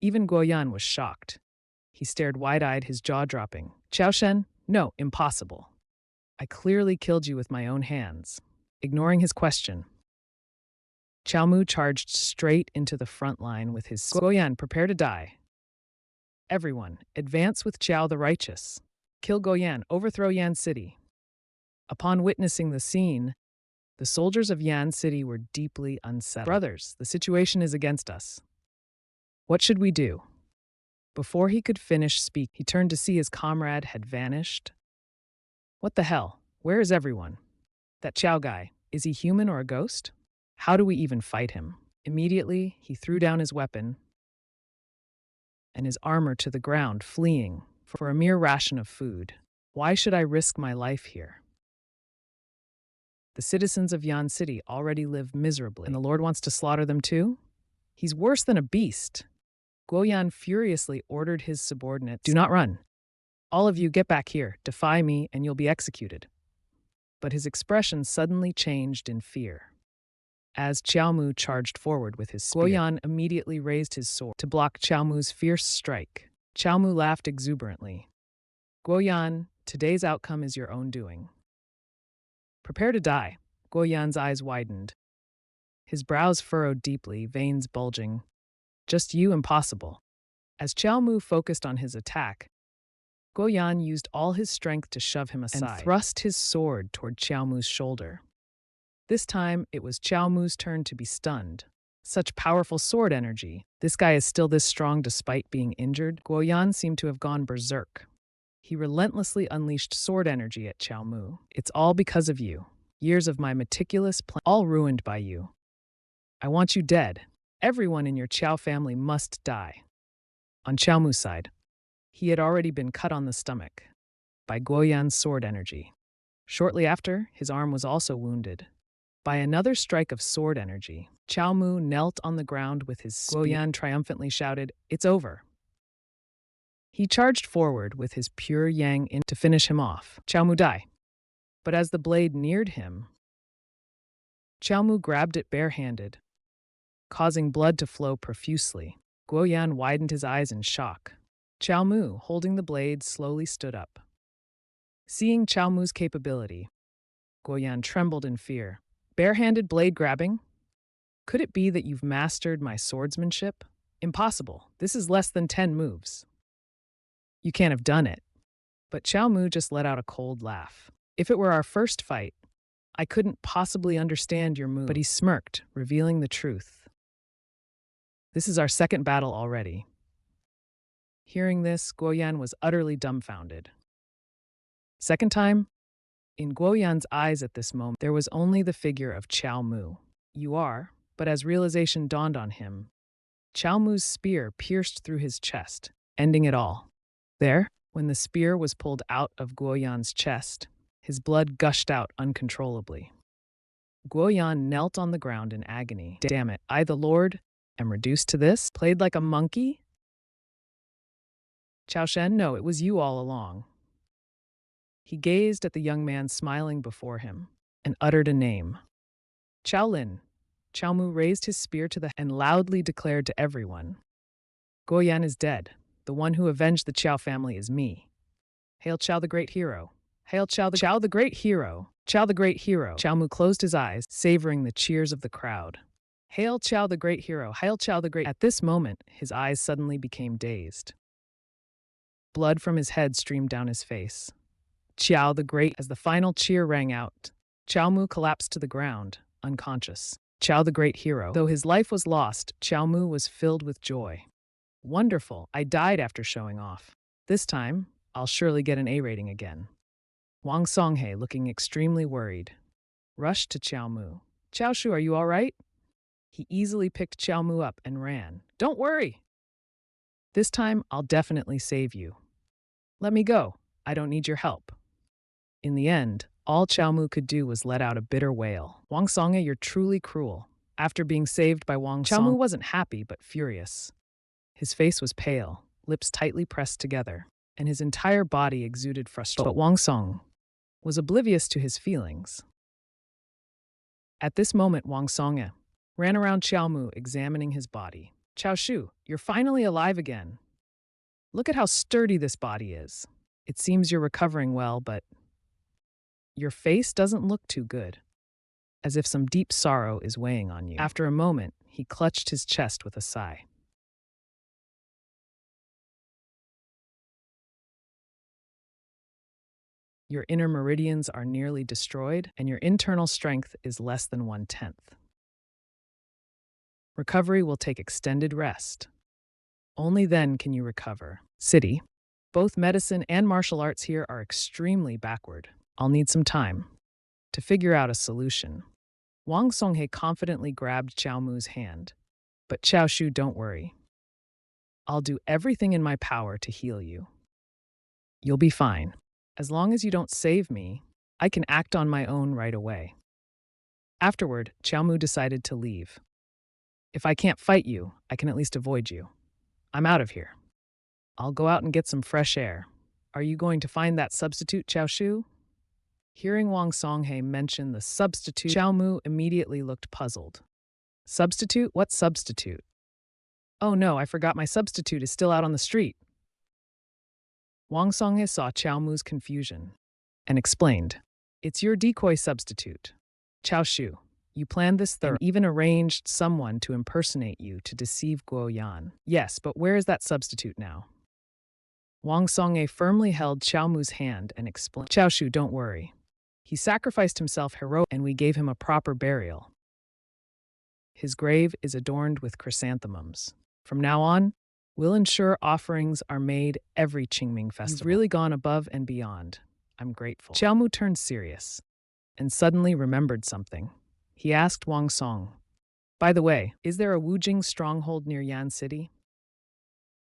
Even Guoyan was shocked. He stared wide-eyed, his jaw dropping. "Qiao Shen? No, impossible. I clearly killed you with my own hands." Ignoring his question, Qiao Mu charged straight into the front line with his "Guoyan, prepare to die. Everyone, advance with Qiao the Righteous. Kill Guoyan, overthrow Yan City." Upon witnessing the scene, the soldiers of Yan City were deeply unsettled. "Brothers, the situation is against us. What should we do?" Before he could finish speaking, he turned to see his comrade had vanished. "What the hell? Where is everyone? That Qiao guy, is he human or a ghost? How do we even fight him?" Immediately, he threw down his weapon and his armor to the ground, fleeing for a mere ration of food. "Why should I risk my life here? The citizens of Yan City already live miserably, and the Lord wants to slaughter them too? He's worse than a beast." Guoyan furiously ordered his subordinates, "Do not run. All of you get back here, defy me, and you'll be executed." But his expression suddenly changed in fear. As Qiao Mu charged forward with his spear, Guoyan immediately raised his sword to block Qiao Mu's fierce strike. Qiao Mu laughed exuberantly. "Guoyan, today's outcome is your own doing. Prepare to die." Guoyan's eyes widened. His brows furrowed deeply, veins bulging. "Just you, impossible." As Qiao Mu focused on his attack, Guoyan used all his strength to shove him aside and thrust his sword toward Qiao Mu's shoulder. This time, it was Qiao Mu's turn to be stunned. Such powerful sword energy. This guy is still this strong despite being injured. Guoyan seemed to have gone berserk. He relentlessly unleashed sword energy at Qiao Mu. "It's all because of you. Years of my meticulous plan, all ruined by you. I want you dead. Everyone in your Qiao family must die." On Qiao Mu's side, he had already been cut on the stomach by Guoyan's sword energy. Shortly after, his arm was also wounded by another strike of sword energy. Qiao Mu knelt on the ground with his spear. Guoyan triumphantly shouted, "It's over." He charged forward with his pure yang in to finish him off. Qiao Mu died. But as the blade neared him, Qiao Mu grabbed it barehanded, causing blood to flow profusely. Guoyan widened his eyes in shock. Qiao Mu, holding the blade, slowly stood up. Seeing Qiao Mu's capability, Guoyan trembled in fear. "Barehanded blade grabbing? Could it be that you've mastered my swordsmanship? Impossible. This is less than 10 moves. You can't have done it." But Qiao Mu just let out a cold laugh. "If it were our first fight, I couldn't possibly understand your move." But he smirked, revealing the truth. "This is our second battle already." Hearing this, Guoyan was utterly dumbfounded. Second time? In Guoyan's eyes at this moment, there was only the figure of Qiao Mu. "You are," but as realization dawned on him, Qiao Mu's spear pierced through his chest, ending it all. There, when the spear was pulled out of Guoyan's chest, his blood gushed out uncontrollably. Guoyan knelt on the ground in agony. "Damn it, I, the Lord, am reduced to this? Played like a monkey? Qiao Shen, no, it was you all along." He gazed at the young man smiling before him and uttered a name. "Qiao Lin." Qiao Mu raised his spear to the and loudly declared to everyone, "Guoyan is dead." The one who avenged the Chow family is me. Hail Chow the great hero. Hail Chow the great hero. Chow the great hero. Chow Mu closed his eyes, savoring the cheers of the crowd. Hail Chow the great hero. Hail Chow the great. At this moment, his eyes suddenly became dazed. Blood from his head streamed down his face. Chow the great. As the final cheer rang out, Chow Mu collapsed to the ground, unconscious. Chow the great hero. Though his life was lost, Chow Mu was filled with joy. Wonderful, I died after showing off. This time, I'll surely get an A rating again. Wang Songhe, looking extremely worried, rushed to Chow Mu. Chow Shu, are you all right? He easily picked Chow Mu up and ran. Don't worry. This time, I'll definitely save you. Let me go. I don't need your help. In the end, all Chow Mu could do was let out a bitter wail. Wang Songhe, you're truly cruel. After being saved by Wang Song, Chow Mu wasn't happy but furious. His face was pale, lips tightly pressed together, and his entire body exuded frustration. But Wang Song was oblivious to his feelings. At this moment, Wang Songhe ran around Chow Mu, examining his body. Chow Shu, you're finally alive again. Look at how sturdy this body is. It seems you're recovering well, but your face doesn't look too good, as if some deep sorrow is weighing on you. After a moment, he clutched his chest with a sigh. Your inner meridians are nearly destroyed, and your internal strength is less than 1/10. Recovery will take extended rest. Only then can you recover. City. Both medicine and martial arts here are extremely backward. I'll need some time to figure out a solution. Wang Songhe confidently grabbed Chow Mu's hand. But Chow Shu, don't worry. I'll do everything in my power to heal you. You'll be fine. As long as you don't save me, I can act on my own right away. Afterward, Chow Mu decided to leave. If I can't fight you, I can at least avoid you. I'm out of here. I'll go out and get some fresh air. Are you going to find that substitute, Chow Shu? Hearing Wang Songhe mention the substitute, Chow Mu immediately looked puzzled. Substitute? What substitute? Oh no, I forgot my substitute is still out on the street. Wang Songhe saw Chow Mu's confusion and explained, it's your decoy substitute. Chow Shu, you planned this thoroughly and even arranged someone to impersonate you to deceive Guo Yan. Yes, but where is that substitute now? Wang Songhe firmly held Chow Mu's hand and explained, Chow Shu, don't worry. He sacrificed himself heroically and we gave him a proper burial. His grave is adorned with chrysanthemums. From now on, we'll ensure offerings are made every Qingming festival. You've really gone above and beyond. I'm grateful. Chow Mu turned serious and suddenly remembered something. He asked Wang Song, by the way, is there a Wujing stronghold near Yan City?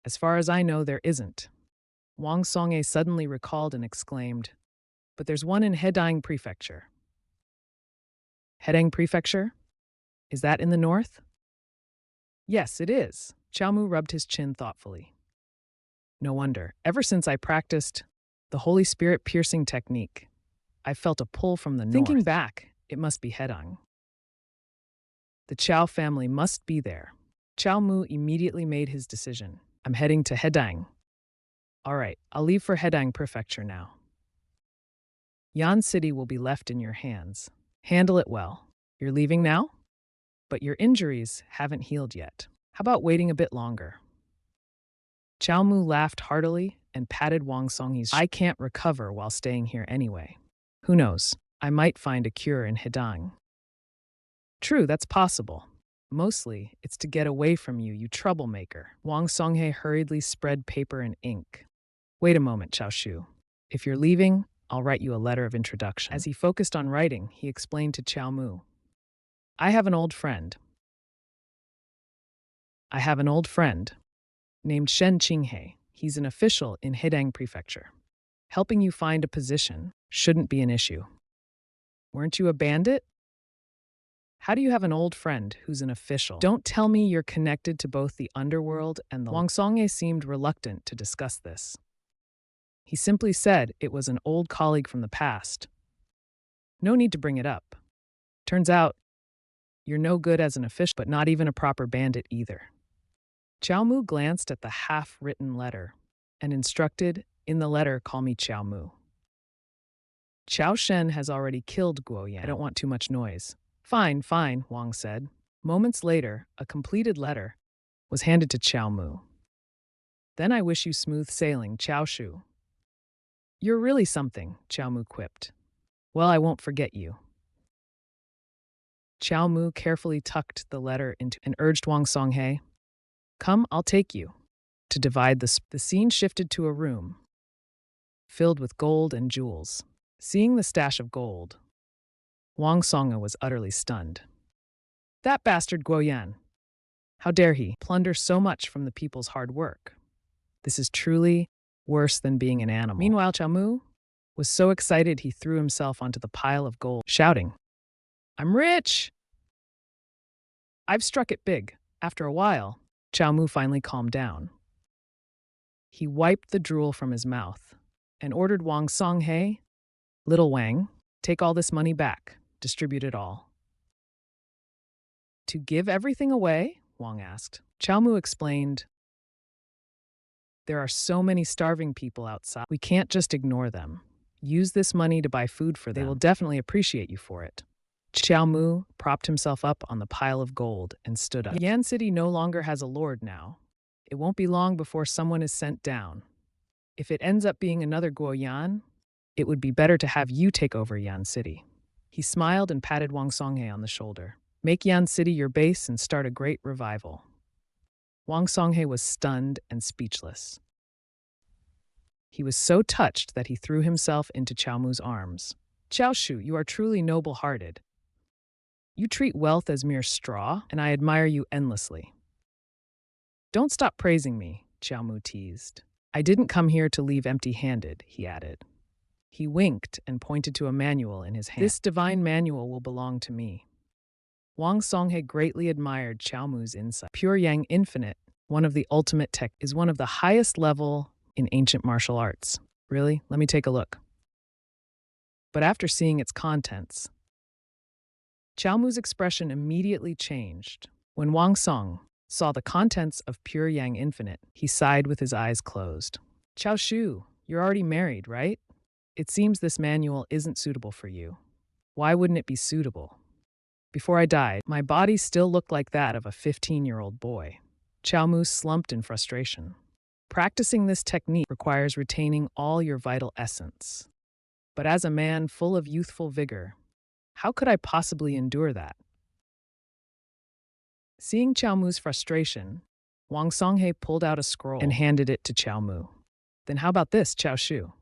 As far as I know, there isn't. Wang Songhe suddenly recalled and exclaimed, but there's one in Hedang Prefecture. Hedang Prefecture? Is that in the north? Yes, it is. Chow Mu rubbed his chin thoughtfully. No wonder. Ever since I practiced the Holy Spirit piercing technique, I felt a pull from the north. Thinking back, it must be Hedang. The Chow family must be there. Chow Mu immediately made his decision. I'm heading to Hedang. All right, I'll leave for Hedang Prefecture now. Yan City will be left in your hands. Handle it well. You're leaving now? But your injuries haven't healed yet. How about waiting a bit longer? Chow Mu laughed heartily and patted Wang Songhe's shoulder. I can't recover while staying here anyway. Who knows? I might find a cure in Hedang. True, that's possible. Mostly, it's to get away from you, you troublemaker. Wang Songhe hurriedly spread paper and ink. Wait a moment, Chow Shu. If you're leaving, I'll write you a letter of introduction. As he focused on writing, he explained to Chow Mu, I have an old friend named Shen Qinghe. He's an official in Hedang Prefecture. Helping you find a position shouldn't be an issue. Weren't you a bandit? How do you have an old friend who's an official? Don't tell me you're connected to both the underworld and the... Wang Songhe seemed reluctant to discuss this. He simply said it was an old colleague from the past. No need to bring it up. Turns out, you're no good as an official, but not even a proper bandit either. Chiao Mu glanced at the half-written letter and instructed, "In the letter, call me Chiao Mu." "Chao Shen has already killed Guo Yan. I don't want too much noise." "Fine, fine," Wang said. Moments later, a completed letter was handed to Chiao Mu. "Then I wish you smooth sailing, Chiao Shu." "You're really something," Chiao Mu quipped. "Well, I won't forget you." Chiao Mu carefully tucked the letter into and urged Wang Songhe, "Come, I'll take you." To divide the scene shifted to a room filled with gold and jewels. Seeing the stash of gold, Wang Songhe was utterly stunned. "That bastard Guo Yan! How dare he plunder so much from the people's hard work? This is truly worse than being an animal." Meanwhile, Chiao Mu was so excited he threw himself onto the pile of gold, shouting, "I'm rich! I've struck it big." After a while, Chiao Mu finally calmed down. He wiped the drool from his mouth and ordered Wang Songhe, "Little Wang, take all this money back, distribute it all." "To give everything away?" Wang asked. Chiao Mu explained, "There are so many starving people outside. We can't just ignore them. Use this money to buy food for them. They will definitely appreciate you for it." Chiao Mu propped himself up on the pile of gold and stood up. "Yan City no longer has a lord now. It won't be long before someone is sent down. If it ends up being another Guo Yan, it would be better to have you take over Yan City." He smiled and patted Wang Songhe on the shoulder. "Make Yan City your base and start a great revival." Wang Songhe was stunned and speechless. He was so touched that he threw himself into Chiao Mu's arms. "Chiao Shu, you are truly noble-hearted. You treat wealth as mere straw, and I admire you endlessly." "Don't stop praising me," Chiao Mu teased. "I didn't come here to leave empty-handed," he added. He winked and pointed to a manual in his hand. "This divine manual will belong to me." Wang Songhe greatly admired Chiao Mu's insight. Pure Yang Infinite, one of the ultimate tech, is one of the highest level in ancient martial arts. "Really? Let me take a look." But after seeing its contents, Chiao Mu's expression immediately changed. When Wang Song saw the contents of Pure Yang Infinite, he sighed with his eyes closed. "Chiao Shu, you're already married, right? It seems this manual isn't suitable for you." "Why wouldn't it be suitable? Before I died, my body still looked like that of a 15-year-old boy." Chiao Mu slumped in frustration. "Practicing this technique requires retaining all your vital essence. But as a man full of youthful vigor, how could I possibly endure that?" Seeing Chiao Mu's frustration, Wang Songhe pulled out a scroll and handed it to Chiao Mu. "Then how about this, Chiao Shu?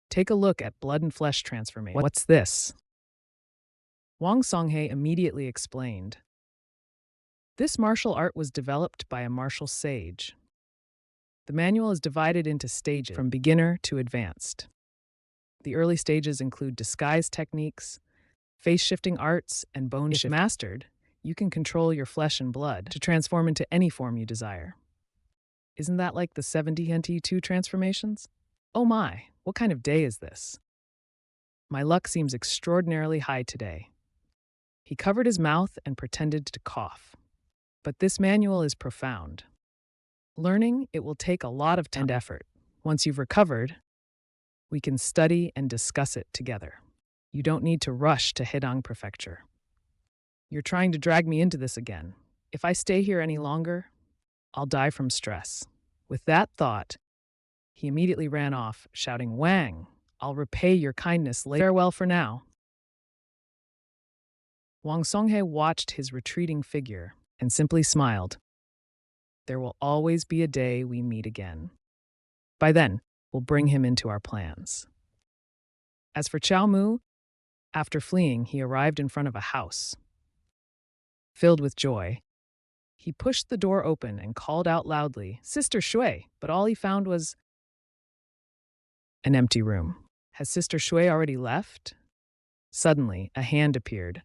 Take a look at blood and flesh transformation." "What's this?" Wang Songhe immediately explained. "This martial art was developed by a martial sage. The manual is divided into stages, from beginner to advanced. The early stages include disguise techniques, face-shifting arts, and bone shift. If mastered, you can control your flesh and blood to transform into any form you desire. Isn't that like the 70 NT2 transformations? Oh my, what kind of day is this? My luck seems extraordinarily high today." He covered his mouth and pretended to cough. "But this manual is profound. Learning it will take a lot of time and effort. Once you've recovered, we can study and discuss it together. You don't need to rush to Hedong Prefecture. You're trying to drag me into this again. If I stay here any longer, I'll die from stress." With that thought, he immediately ran off, shouting, "Wang, I'll repay your kindness later. Farewell for now." Wang Songhe watched his retreating figure and simply smiled. "There will always be a day we meet again. By then, we'll bring him into our plans." As for Chiao Mu, after fleeing, he arrived in front of a house. Filled with joy, he pushed the door open and called out loudly, "Sister Shui," but all he found was an empty room. Has Sister Shui already left? Suddenly, a hand appeared,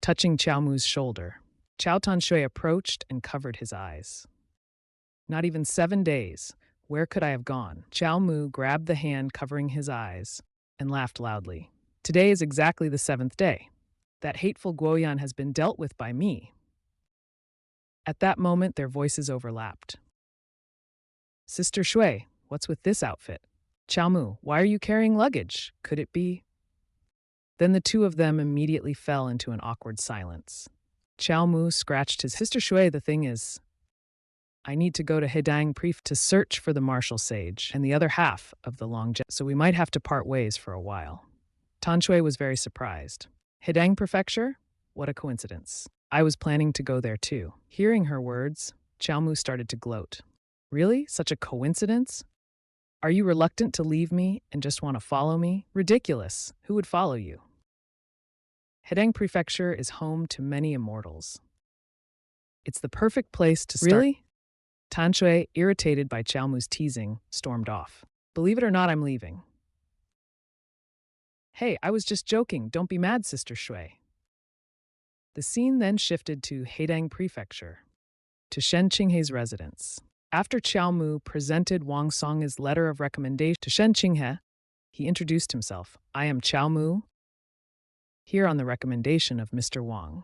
touching Chiao Mu's shoulder. Chao Tan Shui approached and covered his eyes. "Not even 7 days. Where could I have gone?" Chiao Mu grabbed the hand covering his eyes and laughed loudly. "Today is exactly the 7th day. That hateful Guoyan has been dealt with by me." At that moment, their voices overlapped. Sister Shui, what's with this outfit? Chao Mu, why are you carrying luggage? Could it be? Then the two of them immediately fell into an awkward silence. Chao Mu scratched his Sister Shui, the thing is, I need to go to Hedang Prefecture to search for the martial sage and the other half of the long jet, so we might have to part ways for a while. Tan Shui was very surprised. Hedang Prefecture? What a coincidence. I was planning to go there too. Hearing her words, Chao Mu started to gloat. Really? Such a coincidence? Are you reluctant to leave me and just want to follow me? Ridiculous. Who would follow you? Hedang Prefecture is home to many immortals. It's the perfect place to start. Really? Tan Shui, irritated by Chao Mu's teasing, stormed off. Believe it or not, I'm leaving. Hey, I was just joking. Don't be mad, Sister Shui. The scene then shifted to Hedang Prefecture, to Shen Qinghei's residence. After Chao Mu presented Wang Song's letter of recommendation to Shen Qinghei, he introduced himself. I am Chao Mu, here on the recommendation of Mr. Wang.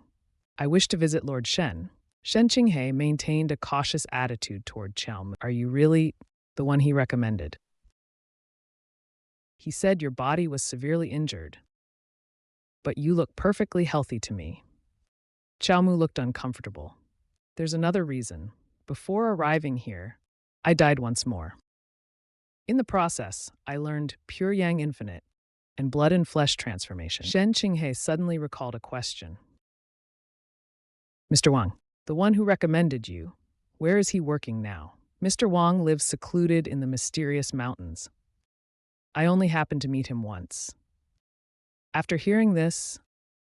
I wish to visit Lord Shen. Shen Qinghei maintained a cautious attitude toward Chao Mu. Are you really the one he recommended? He said your body was severely injured, but you look perfectly healthy to me. Chao Mu looked uncomfortable. There's another reason. Before arriving here, I died once more. In the process, I learned pure yang infinite and blood and flesh transformation. Shen Qinghei suddenly recalled a question. Mr. Wang, the one who recommended you, where is he working now? Mr. Wang lives secluded in the mysterious mountains. I only happened to meet him once. After hearing this,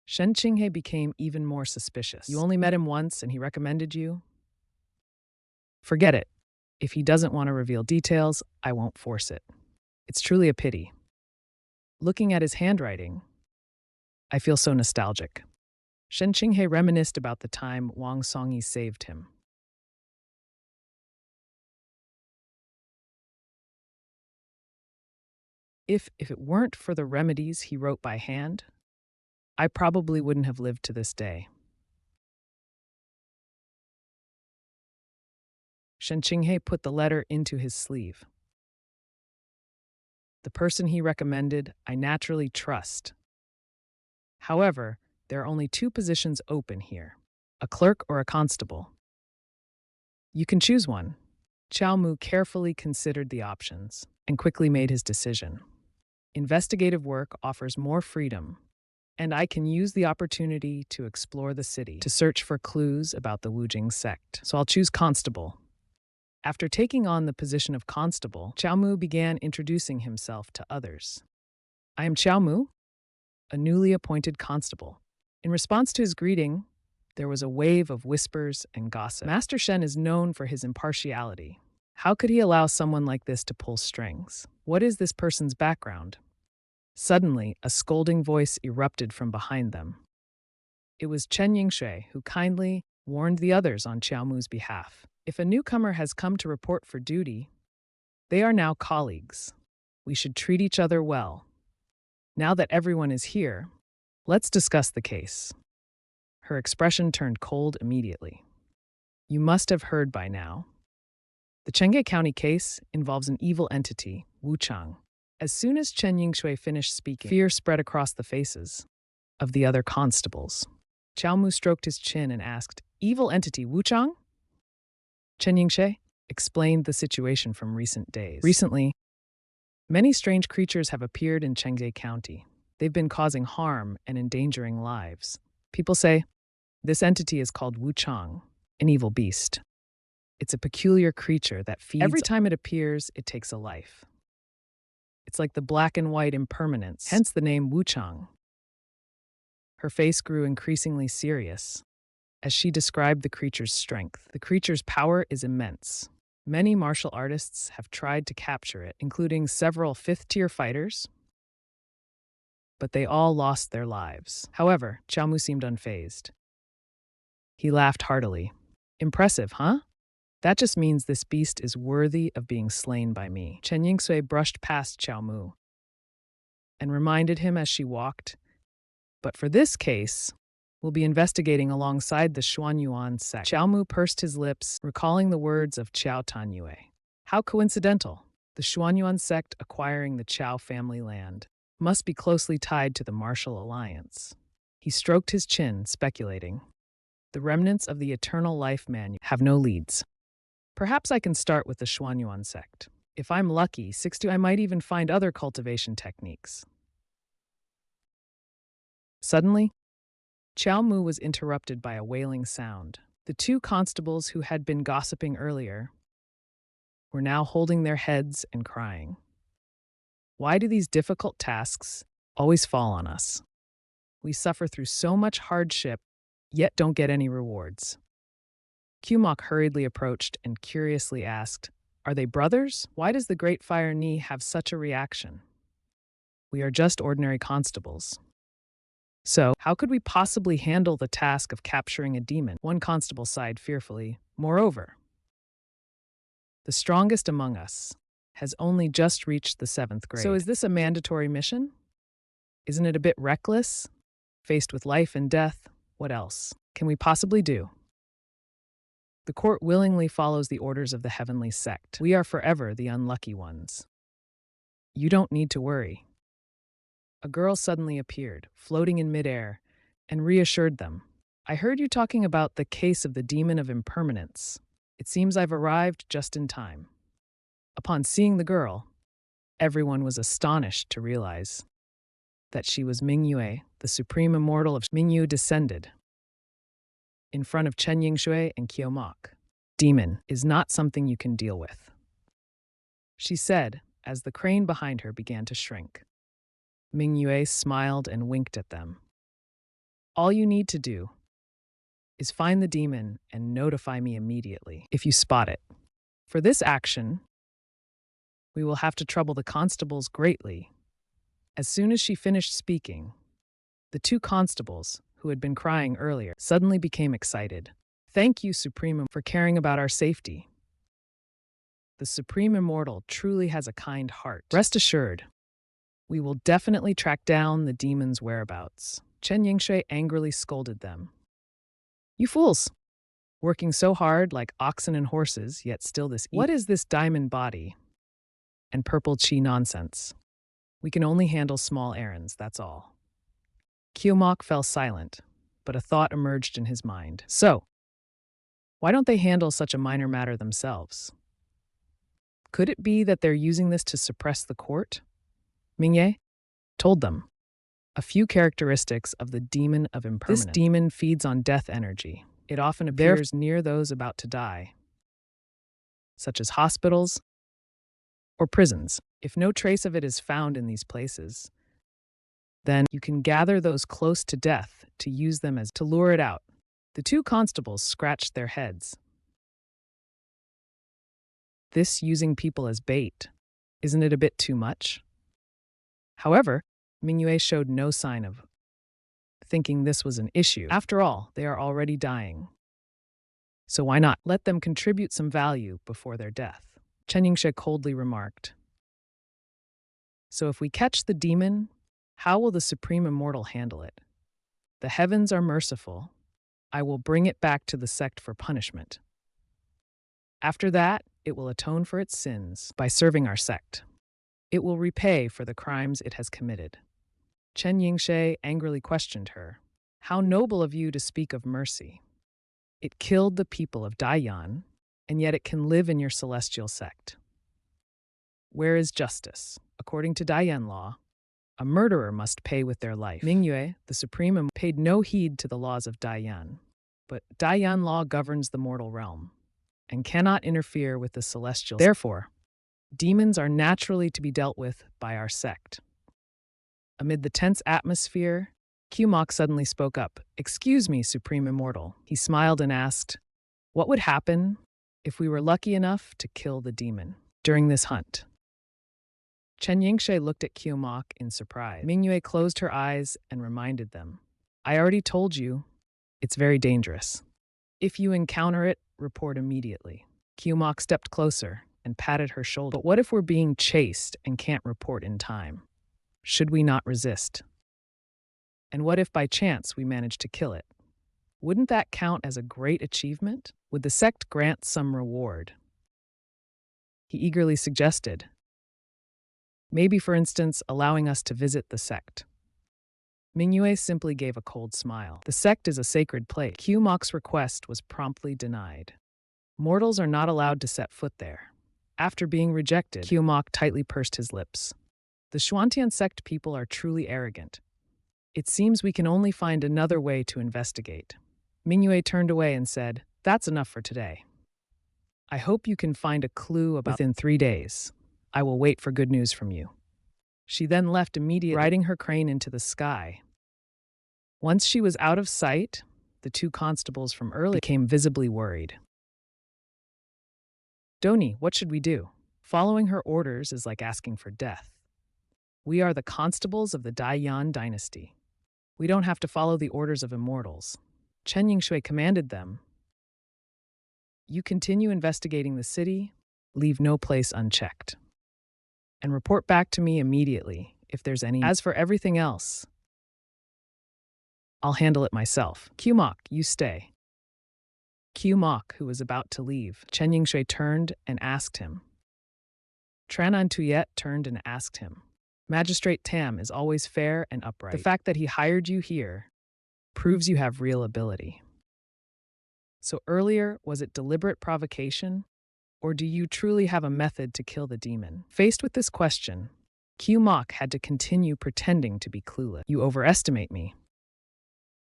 Shen Qinghei became even more suspicious. You only met him once and he recommended you? Forget it. If he doesn't want to reveal details, I won't force it. It's truly a pity. Looking at his handwriting, I feel so nostalgic. Shen Qinghei reminisced about the time Wang Songyi saved him. If it weren't for the remedies he wrote by hand, I probably wouldn't have lived to this day. Shen Qinghei put the letter into his sleeve. The person he recommended, I naturally trust. However, there are only two positions open here, a clerk or a constable. You can choose one. Chao Mu carefully considered the options and quickly made his decision. Investigative work offers more freedom, and I can use the opportunity to explore the city, to search for clues about the Wujing sect. So I'll choose constable. After taking on the position of constable, Chao Mu began introducing himself to others. I am Chao Mu, a newly appointed constable. In response to his greeting, there was a wave of whispers and gossip. Master Shen is known for his impartiality. How could he allow someone like this to pull strings? What is this person's background? Suddenly, a scolding voice erupted from behind them. It was Chen Yingshui, who kindly warned the others on Chao Mu's behalf. If a newcomer has come to report for duty, they are now colleagues. We should treat each other well. Now that everyone is here, let's discuss the case. Her expression turned cold immediately. You must have heard by now. The Chenghe County case involves an evil entity, Wuchang. As soon as Chen Yingshui finished speaking, fear spread across the faces of the other constables. Chao Mu stroked his chin and asked, Evil entity Wuchang? Chen Yingshui explained the situation from recent days. Recently, many strange creatures have appeared in Chenghe County. They've been causing harm and endangering lives. People say this entity is called Wuchang, an evil beast. It's a peculiar creature that feeds. Every time it appears, it takes a life. It's like the black and white impermanence, hence the name Wuchang. Her face grew increasingly serious as she described the creature's strength. The creature's power is immense. Many martial artists have tried to capture it, including several fifth-tier fighters, but they all lost their lives. However, Chao Mu seemed unfazed. He laughed heartily. Impressive, huh? That just means this beast is worthy of being slain by me. Chen Yingshui brushed past Chao Mu and reminded him as she walked, but for this case, We'll be investigating alongside the Xuanyuan sect. Xiao Mu pursed his lips, recalling the words of Qiao Tanyue. How coincidental. The Xuanyuan sect acquiring the Qiao family land must be closely tied to the martial alliance. He stroked his chin, speculating. The remnants of the eternal life manual have no leads. Perhaps I can start with the Xuanyuan sect. If I'm lucky, 60, I might even find other cultivation techniques. Suddenly, Qiao Mu was interrupted by a wailing sound. The two constables who had been gossiping earlier were now holding their heads and crying. Why do these difficult tasks always fall on us? We suffer through so much hardship, yet don't get any rewards. Qmok hurriedly approached and curiously asked, "Are they brothers? Why does the Great Fire Ni have such a reaction? We are just ordinary constables. So, how could we possibly handle the task of capturing a demon?" One constable sighed fearfully. Moreover, the strongest among us has only just reached the 7th grade. So is this a mandatory mission? Isn't it a bit reckless? Faced with life and death, what else can we possibly do? The court willingly follows the orders of the heavenly sect. We are forever the unlucky ones. You don't need to worry. A girl suddenly appeared, floating in midair, and reassured them. I heard you talking about the case of the demon of impermanence. It seems I've arrived just in time. Upon seeing the girl, everyone was astonished to realize that she was Mingyue, the supreme immortal of Mingyu descended. In front of Chen Yingshui and Qiomok, demon is not something you can deal with, she said as the crane behind her began to shrink. Mingyue smiled and winked at them. All you need to do is find the demon and notify me immediately if you spot it. For this action, we will have to trouble the constables greatly. As soon as she finished speaking, the two constables, who had been crying earlier, suddenly became excited. Thank you, Supreme, for caring about our safety. The Supreme Immortal truly has a kind heart. Rest assured, we will definitely track down the demon's whereabouts. Chen Yingshui angrily scolded them. You fools! Working so hard like oxen and horses, yet still this What is this diamond body and purple chi nonsense? We can only handle small errands, that's all. Qiomok fell silent, but a thought emerged in his mind. So, why don't they handle such a minor matter themselves? Could it be that they're using this to suppress the court? Mingye told them a few characteristics of the demon of impermanence. This demon feeds on death energy. It often appears near those about to die, such as hospitals or prisons. If no trace of it is found in these places, then you can gather those close to death to use them as to lure it out. The two constables scratched their heads. This using people as bait, isn't it a bit too much? However, Mingyue showed no sign of thinking this was an issue. After all, they are already dying. So why not let them contribute some value before their death? Chen Yingshe coldly remarked. So if we catch the demon, how will the Supreme Immortal handle it? The heavens are merciful. I will bring it back to the sect for punishment. After that, it will atone for its sins by serving our sect. It will repay for the crimes it has committed. Chen Yingshe angrily questioned her. How noble of you to speak of mercy. It killed the people of Daiyan, and yet it can live in your celestial sect. Where is justice? According to Daiyan law, a murderer must pay with their life. Mingyue, the supreme, paid no heed to the laws of Daiyan, but Daiyan law governs the mortal realm and cannot interfere with the celestial. Therefore, demons are naturally to be dealt with by our sect. Amid the tense atmosphere, Qmok suddenly spoke up. Excuse me, Supreme Immortal. He smiled and asked, what would happen if we were lucky enough to kill the demon during this hunt? Chen Yingshe looked at Qmok in surprise. Mingyue closed her eyes and reminded them. I already told you, it's very dangerous. If you encounter it, report immediately. Qmok stepped closer and patted her shoulder. But what if we're being chased and can't report in time? Should we not resist? And what if by chance we managed to kill it? Wouldn't that count as a great achievement? Would the sect grant some reward? He eagerly suggested. Maybe, for instance, allowing us to visit the sect. Mingyue simply gave a cold smile. The sect is a sacred place. Qmok's request was promptly denied. Mortals are not allowed to set foot there. After being rejected, Qmok tightly pursed his lips. The Xuantian sect people are truly arrogant. It seems we can only find another way to investigate. Mingyue turned away and said, "That's enough for today. I hope you can find a clue within 3 days. I will wait for good news from you." She then left immediately, riding her crane into the sky. Once she was out of sight, the two constables from earlier became visibly worried. "Doni, what should we do? Following her orders is like asking for death. We are the constables of the Daiyan dynasty. We don't have to follow the orders of immortals." Chen Yingshui commanded them. "You continue investigating the city, leave no place unchecked. And report back to me immediately if there's any. As for everything else, I'll handle it myself. Qmok, you stay." Qmok, who was about to leave, Chen Yingshui turned and asked him. Tran Antuyet turned and asked him. "Magistrate Tam is always fair and upright. The fact that he hired you here proves you have real ability. So earlier, was it deliberate provocation? Or do you truly have a method to kill the demon?" Faced with this question, Qmok had to continue pretending to be clueless. "You overestimate me.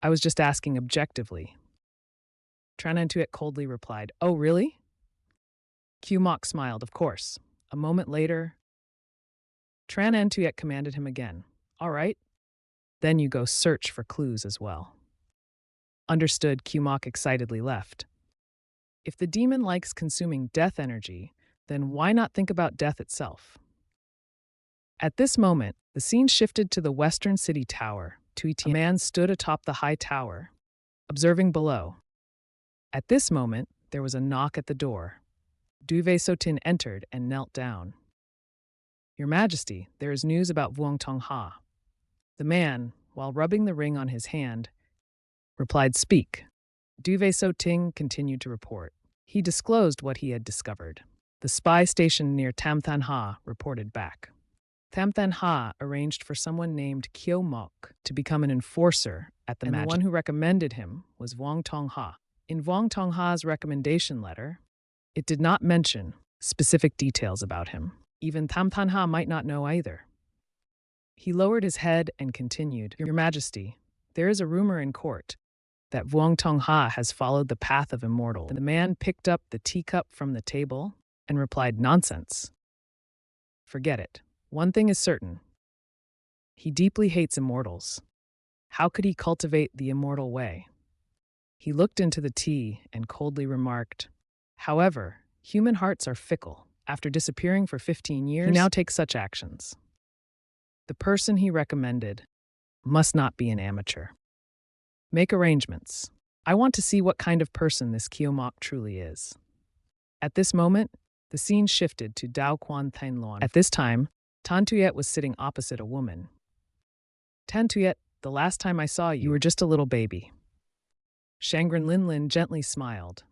I was just asking objectively." Tran Antuyet coldly replied, "Oh, really?" Qmok smiled, "Of course." A moment later, Tran Antuyet commanded him again. "All right. Then you go search for clues as well." Understood, Qmok excitedly left. If the demon likes consuming death energy, then why not think about death itself? At this moment, the scene shifted to the western city tower. A man stood atop the high tower, observing below. At this moment, there was a knock at the door. Duve Sotin entered and knelt down. "Your Majesty, there is news about Vuong Tong Ha." The man, while rubbing the ring on his hand, replied, "Speak." Duve Soting continued to report. He disclosed what he had discovered. The spy station near Tamthan Ha reported back. Tamthan Ha arranged for someone named Kyo Mok to become an enforcer at the Magic. The one who recommended him was Vuong Tong Ha. In Vuong Tong Ha's recommendation letter, it did not mention specific details about him. Even Tamthan Ha might not know either. He lowered his head and continued, "Your Majesty, there is a rumor in court that Vuong Tong Ha has followed the path of immortal." The man picked up the teacup from the table and replied, "Nonsense. Forget it. One thing is certain. He deeply hates immortals. How could he cultivate the immortal way?" He looked into the tea and coldly remarked, "However, human hearts are fickle. After disappearing for 15 years, he now takes such actions. The person he recommended must not be an amateur. Make arrangements. I want to see what kind of person this Qmok truly is." At this moment, the scene shifted to Dao Quan Thainluan. At this time, Tan Tuyet was sitting opposite a woman. "Tan Tuyet, the last time I saw you, you were just a little baby." Shangren Linlin gently smiled.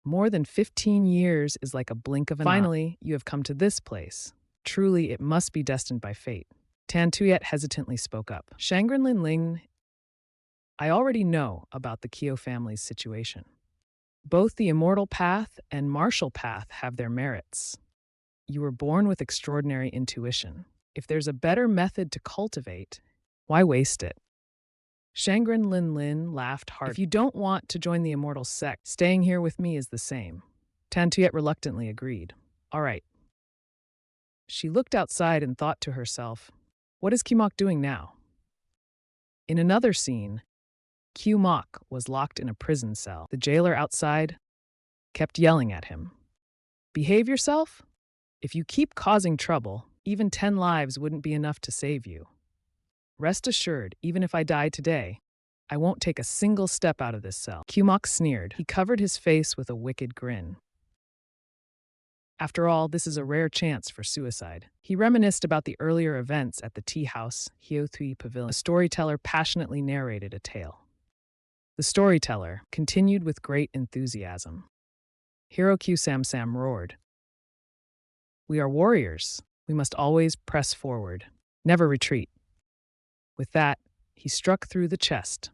"More than 15 years is like a blink of an eye. Finally, you have come to this place. Truly, it must be destined by fate." Tan Tuyet hesitantly spoke up. "Shangren Linling, I already know about the Kyo family's situation. Both the immortal path and martial path have their merits. You were born with extraordinary intuition. If there's a better method to cultivate, why waste it?" Shangren Linlin laughed hard. "If you don't want to join the immortal sect, staying here with me is the same." Tan Tuyet reluctantly agreed. "All right." She looked outside and thought to herself, what is Qmok doing now? In another scene, Qmok was locked in a prison cell. The jailer outside kept yelling at him. "Behave yourself? If you keep causing trouble, even 10 lives wouldn't be enough to save you. Rest assured, even if I die today, I won't take a single step out of this cell." Qmok sneered. He covered his face with a wicked grin. After all, this is a rare chance for suicide. He reminisced about the earlier events at the tea house, Hiothui Pavilion. A storyteller passionately narrated a tale. The storyteller continued with great enthusiasm. Hiroku Samsam roared, "We are warriors. We must always press forward, never retreat." With that, he struck through the chest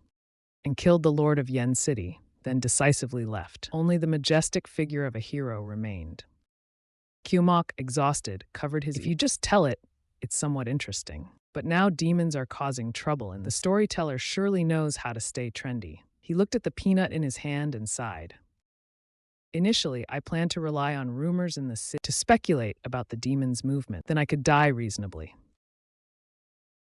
and killed the lord of Yen City, then decisively left. Only the majestic figure of a hero remained. Kyumok, exhausted, covered his. If you just tell it, it's somewhat interesting. But now demons are causing trouble, and the storyteller surely knows how to stay trendy. He looked at the peanut in his hand and sighed. Initially, I planned to rely on rumors in the city to speculate about the demon's movement. Then I could die reasonably.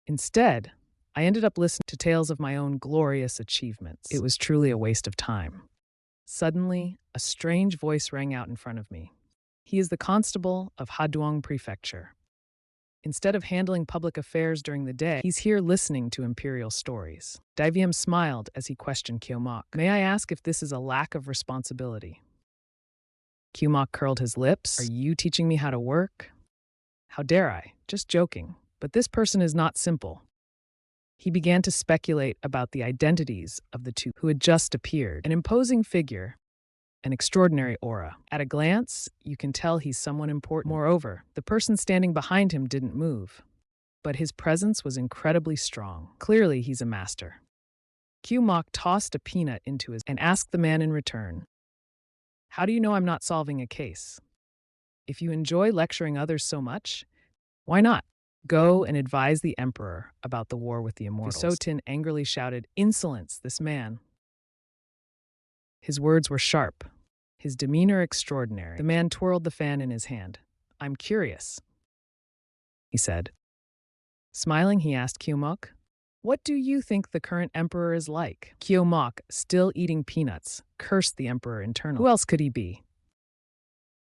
Instead, I ended up listening to tales of my own glorious achievements. It was truly a waste of time. Suddenly, a strange voice rang out in front of me. He is the constable of Haduong Prefecture. Instead of handling public affairs during the day, he's here listening to imperial stories. Daiviem smiled as he questioned Kyumok. "May I ask if this is a lack of responsibility?" Kyumok curled his lips. "Are you teaching me how to work?" "How dare I? Just joking. But this person is not simple." He began to speculate about the identities of the two who had just appeared. An imposing figure, an extraordinary aura. At a glance, you can tell he's someone important. Moreover, the person standing behind him didn't move, but his presence was incredibly strong. Clearly, he's a master. Kyumok tossed a peanut into his and asked the man in return, "How do you know I'm not solving a case? If you enjoy lecturing others so much, why not go and advise the emperor about the war with the immortals?" Visotin angrily shouted, "Insolence, this man." His words were sharp, his demeanor extraordinary. The man twirled the fan in his hand. "I'm curious," he said. Smiling, he asked Kyumok, "What do you think the current emperor is like?" Kyumok, still eating peanuts, cursed the emperor internally. Who else could he be?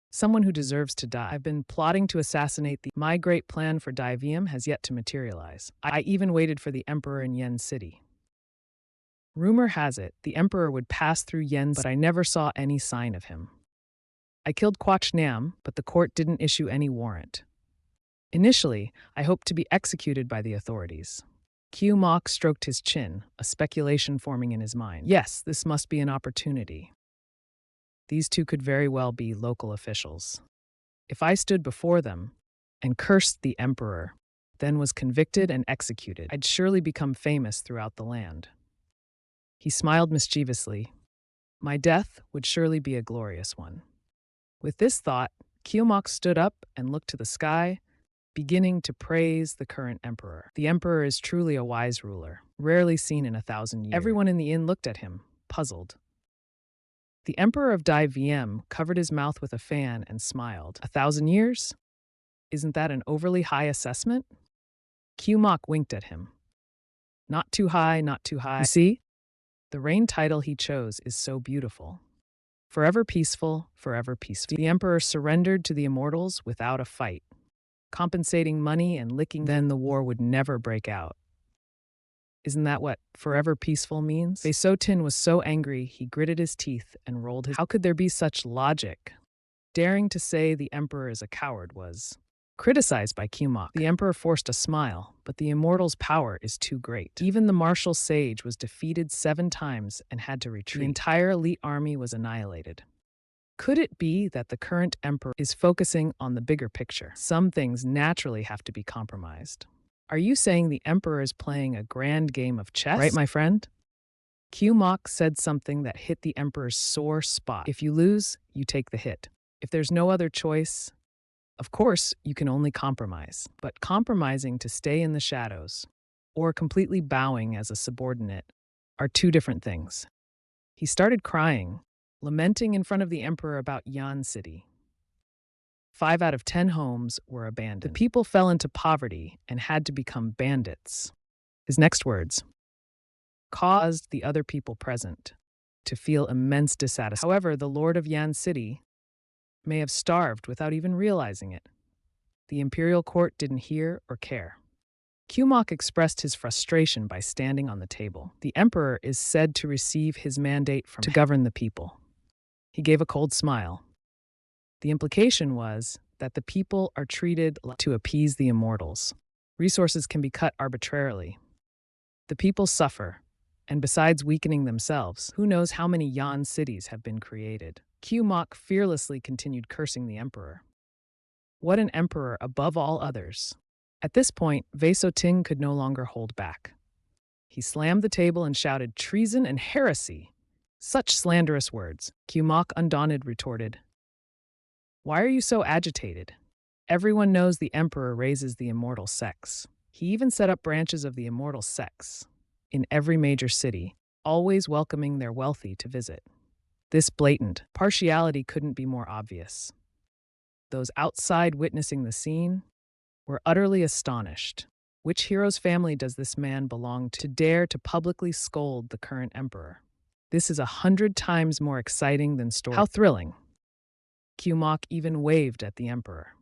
Someone who deserves to die. I've been plotting to assassinate My great plan for Daiviem has yet to materialize. I even waited for the emperor in Yen City. Rumor has it the emperor would pass through Yen, but I never saw any sign of him. I killed Quach Nam, but the court didn't issue any warrant. Initially, I hoped to be executed by the authorities. Kyumok stroked his chin, a speculation forming in his mind. Yes, this must be an opportunity. These two could very well be local officials. If I stood before them and cursed the emperor, then was convicted and executed, I'd surely become famous throughout the land. He smiled mischievously. My death would surely be a glorious one. With this thought, Kyumok stood up and looked to the sky, beginning to praise the current emperor. The emperor is truly a wise ruler, rarely seen in 1,000 years. Everyone in the inn looked at him, puzzled. The emperor of Daiviem covered his mouth with a fan and smiled. 1,000 years? Isn't that an overly high assessment? Kyumok winked at him. Not too high, not too high. You see? The reign title he chose is so beautiful. Forever peaceful, forever peaceful. The emperor surrendered to the immortals without a fight, compensating money and licking. Then the war would never break out. Isn't that what forever peaceful means? Visotin was so angry he gritted his teeth and rolled his. How could there be such logic? Daring to say the emperor is a coward was criticized by Kyumok. The emperor forced a smile, but the immortal's power is too great. Even the martial sage was defeated 7 times and had to retreat. The entire elite army was annihilated. Could it be that the current emperor is focusing on the bigger picture? Some things naturally have to be compromised. Are you saying the emperor is playing a grand game of chess? Right, my friend? Kyumok said something that hit the emperor's sore spot. If you lose, you take the hit. If there's no other choice, of course, you can only compromise. But compromising to stay in the shadows, or completely bowing as a subordinate, are 2 different things. He started crying, lamenting in front of the emperor about Yan City. 5 out of 10 homes were abandoned. The people fell into poverty and had to become bandits. His next words caused the other people present to feel immense dissatisfaction. However, the lord of Yan City may have starved without even realizing it. The imperial court didn't hear or care. Kyumok expressed his frustration by standing on the table. The emperor is said to receive his mandate to govern the people. He gave a cold smile. The implication was that the people are treated to appease the immortals. Resources can be cut arbitrarily. The people suffer, and besides weakening themselves, who knows how many Yan cities have been created. Mok fearlessly continued cursing the emperor. What an emperor above all others. At this point, Ting could no longer hold back. He slammed the table and shouted, "Treason and heresy!" Such slanderous words. Mok, undaunted, retorted, "Why are you so agitated? Everyone knows the emperor raises the immortal sex. He even set up branches of the immortal sex in every major city, always welcoming their wealthy to visit. This blatant partiality couldn't be more obvious. Those outside witnessing the scene were utterly astonished. Which hero's family does this man belong to dare to publicly scold the current emperor? This is 100 times more exciting than story. How thrilling." Mok even waved at the emperor.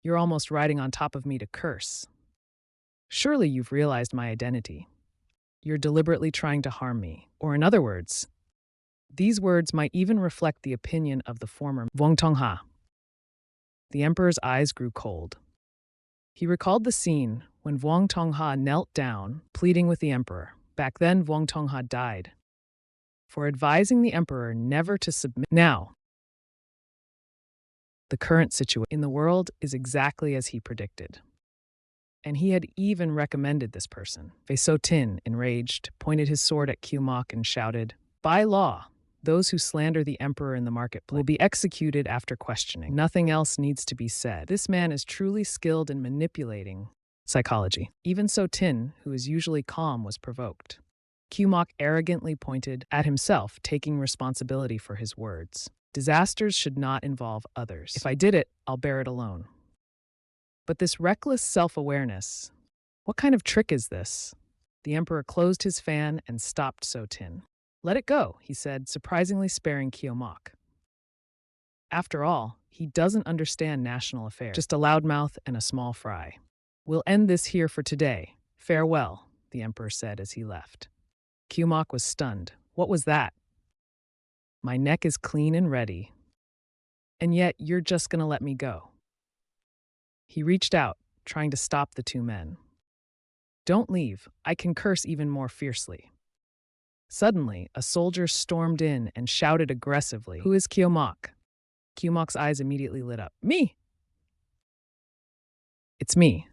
"You're almost riding on top of me to curse. Surely you've realized my identity. You're deliberately trying to harm me. Or in other words, these words might even reflect the opinion of the former Tongha." The emperor's eyes grew cold. He recalled the scene when Tongha knelt down, pleading with the emperor. Back then, Tongha died for advising the emperor never to submit. Now, the current situation in the world is exactly as he predicted. And he had even recommended this person. Tin, enraged, pointed his sword at Mok and shouted, "By law, those who slander the emperor in the marketplace will be executed after questioning. Nothing else needs to be said. This man is truly skilled in manipulating psychology." Even Tin, who is usually calm, was provoked. Mok arrogantly pointed at himself, taking responsibility for his words. "Disasters should not involve others. If I did it, I'll bear it alone." But this reckless self-awareness, what kind of trick is this? The emperor closed his fan and stopped Tin. "Let it go," he said, surprisingly sparing Mok. After all, he doesn't understand national affairs, just a loudmouth and a small fry. "We'll end this here for today. Farewell," the emperor said as he left. Mok was stunned. "What was that?" "My neck is clean and ready. And yet you're just gonna let me go." He reached out, trying to stop the two men. "Don't leave. I can curse even more fiercely." Suddenly, a soldier stormed in and shouted aggressively, "Who is Mok?" Mok's eyes immediately lit up. "Me!" "It's me.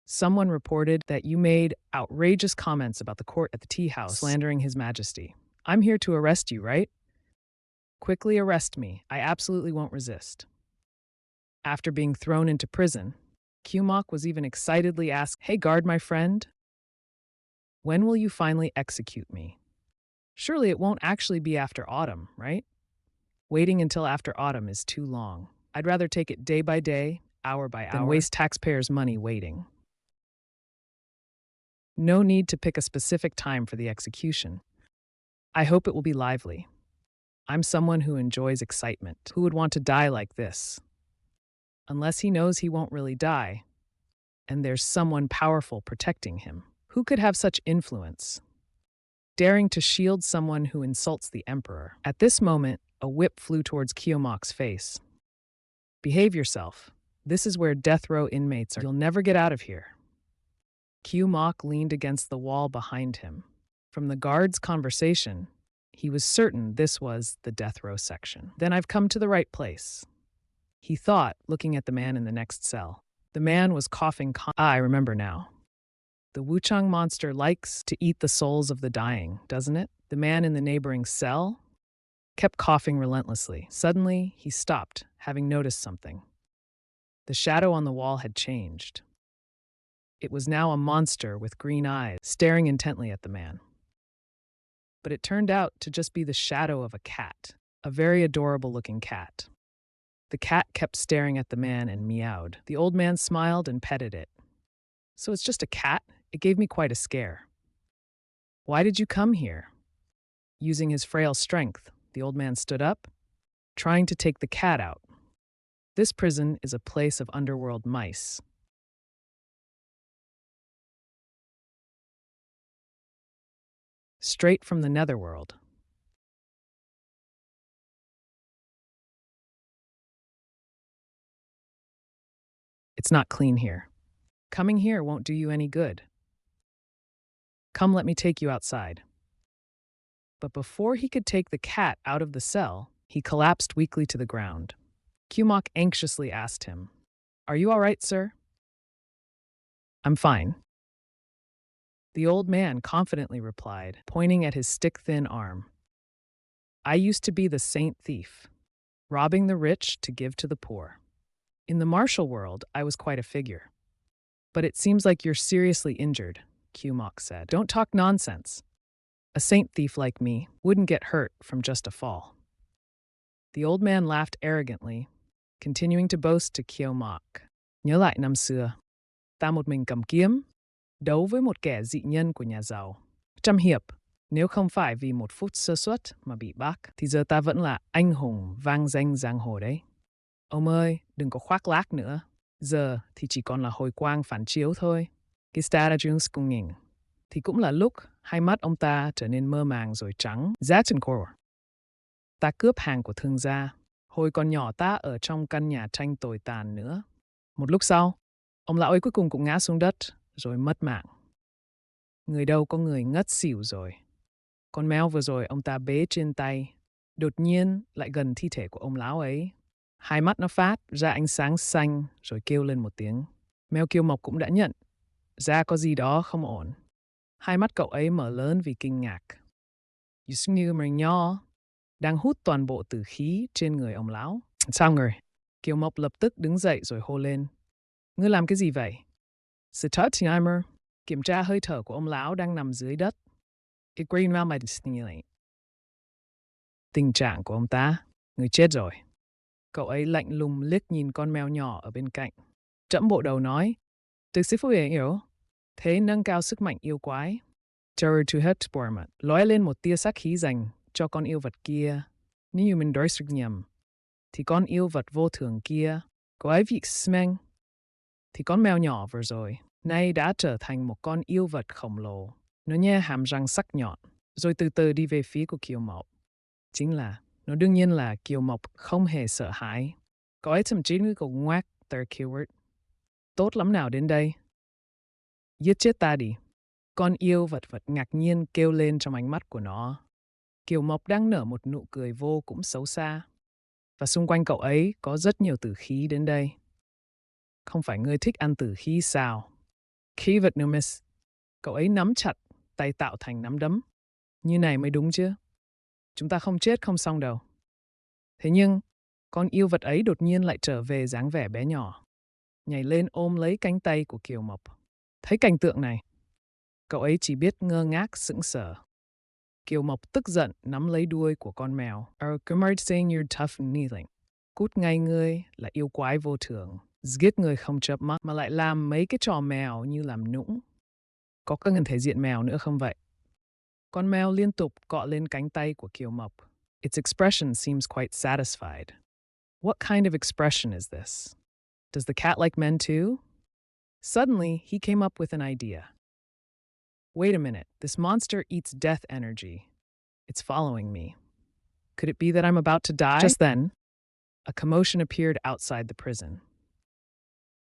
Someone reported that you made outrageous comments about the court at the tea house, slandering His Majesty. I'm here to arrest you, right? Quickly arrest me. I absolutely won't resist." After being thrown into prison, Mok was even excitedly asked, "Hey, guard, my friend, when will you finally execute me? Surely it won't actually be after autumn, right? Waiting until after autumn is too long. I'd rather take it day by day, hour by hour, than waste taxpayers' money waiting. No need to pick a specific time for the execution. I hope it will be lively. I'm someone who enjoys excitement. Who would want to die like this? Unless he knows he won't really die, and there's someone powerful protecting him. Who could have such influence? Daring to shield someone who insults the emperor." At this moment, a whip flew towards Mok's face. "Behave yourself. This is where death row inmates are. You'll never get out of here." Mok leaned against the wall behind him. From the guard's conversation, he was certain this was the death row section. "Then I've come to the right place," he thought, looking at the man in the next cell. The man was coughing. I remember now. The Wuchang monster likes to eat the souls of the dying, doesn't it? The man in the neighboring cell kept coughing relentlessly. Suddenly, he stopped, having noticed something. The shadow on the wall had changed. It was now a monster with green eyes, staring intently at the man. But it turned out to just be the shadow of a cat, a very adorable-looking cat. The cat kept staring at the man and meowed. The old man smiled and petted it. "So it's just a cat? It gave me quite a scare." "Why did you come here?" Using his frail strength, the old man stood up, trying to take the cat out. "This prison is a place of underworld mice. Straight from the netherworld." It's not clean here. Coming here won't do you any good. Come, let me take you outside. But before he could take the cat out of the cell, he collapsed weakly to the ground. Kumok anxiously asked him, "Are you all right, sir?" "I'm fine." The old man confidently replied, pointing at his stick-thin arm. "I used to be the saint thief, robbing the rich to give to the poor. In the martial world, I was quite a figure. But it seems like you're seriously injured," Kumok said. "Don't talk nonsense. A saint thief like me wouldn't get hurt from just a fall." The old man laughed arrogantly, continuing to boast to Kumok. "Nhớ lại năm xưa, ta một mình cầm kiếm, đấu với một kẻ dị nhân của nhà giàu. Trăm hiệp, nếu không phải vì một phút sơ suất mà bị bắt, thì giờ ta vẫn là anh hùng vang danh giang hồ đấy. Ông ơi, đừng có khoác lác nữa. Giờ thì chỉ còn là hồi quang phản chiếu thôi." Gestatajungskunning. Thì cũng là lúc hai mắt ông ta trở nên mơ màng rồi trắng. Zattenkor. "Ta cướp hàng của thương gia. Hồi còn nhỏ ta ở trong căn nhà tranh tồi tàn nữa." Một lúc sau, ông lão ấy cuối cùng cũng ngã xuống đất rồi mất mạng. Người đâu có người ngất xỉu rồi. Con mèo vừa rồi ông ta bế trên tay, đột nhiên lại gần thi thể của ông lão ấy. Hai mắt nó phát ra ánh sáng xanh rồi kêu lên một tiếng. Mèo Kiêu Mộc cũng đã nhận ra có gì đó không ổn. Hai mắt cậu ấy mở lớn vì kinh ngạc. Như mèo nho đang hút toàn bộ tử khí trên người ông lão. "Sao người?" Kiều Mộc lập tức đứng dậy rồi hô lên. "Ngươi làm cái gì vậy?" Timer kiểm tra hơi thở của ông lão đang nằm dưới đất. Tình trạng của ông ta, người chết rồi. Cậu ấy lạnh lùng liếc nhìn con mèo nhỏ ở bên cạnh. Trẫm bộ đầu nói, "Từ sư phụ hiểu, thế nâng cao sức mạnh yêu quái." Lóe lên một tia sắc khí dành cho con yêu vật kia. Nếu như mình đối xử nhầm, thì con yêu vật vô thường kia, có ấy vị smeng, thì con mèo nhỏ vừa rồi, nay đã trở thành một con yêu vật khổng lồ. Nó nhe hàm răng sắc nhọn, rồi từ từ đi về phía của Kiều Mộc. Chính là, nó đương nhiên là Kiều Mộc không hề sợ hãi. Có ấy thậm chí có ngoác tờ keyword. "Tốt lắm nào đến đây. Giết chết ta đi." Con yêu vật ngạc nhiên kêu lên trong ánh mắt của nó. Kiều Mộc đang nở một nụ cười vô cũng xấu xa. Và xung quanh cậu ấy có rất nhiều tử khí đến đây. "Không phải ngươi thích ăn tử khí sao?" Khi vật miss. Cậu ấy nắm chặt, tay tạo thành nắm đấm. "Như này mới đúng chứ. Chúng ta không chết không xong đâu." Thế nhưng, con yêu vật ấy đột nhiên lại trở về dáng vẻ bé nhỏ. Nhảy lên ôm lấy cánh tay của Kiều Mộc. Thấy cảnh tượng này, cậu ấy chỉ biết ngơ ngác sững sờ. Kiều Mộc tức giận nắm lấy đuôi của con mèo. Saying you're tough kneeling. Cút ngay ngươi là yêu quái vô thường. Giết người không chớp mắt mà lại làm mấy cái trò mèo như làm nũng. Có cần thể diện mèo nữa không vậy? Con mèo liên tục cọ lên cánh tay của Kiều Mộc. Its expression seems quite satisfied. What kind of expression is this? Does the cat like men too? Suddenly, he came up with an idea. Wait a minute, this monster eats death energy. It's following me. Could it be that I'm about to die? Just then, a commotion appeared outside the prison.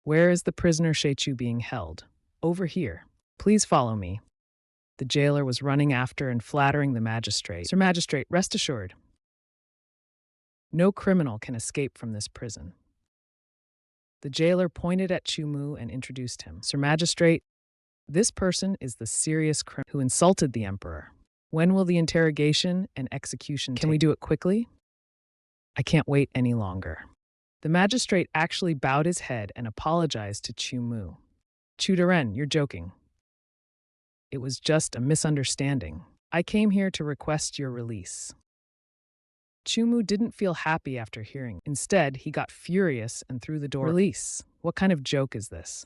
"Where is the prisoner Sheichu being held?" "Over here. Please follow me." The jailer was running after and flattering the magistrate. "Sir Magistrate, rest assured. No criminal can escape from this prison." The jailer pointed at Chumu and introduced him. "Sir Magistrate, this person is the serious criminal who insulted the emperor. When will the interrogation and execution take? Can we do it quickly? I can't wait any longer." The magistrate actually bowed his head and apologized to Chumu. "Chudaren, you're joking. It was just a misunderstanding. I came here to request your release." Chumu didn't feel happy after hearing. Instead, he got furious and threw the door. "Release? What kind of joke is this?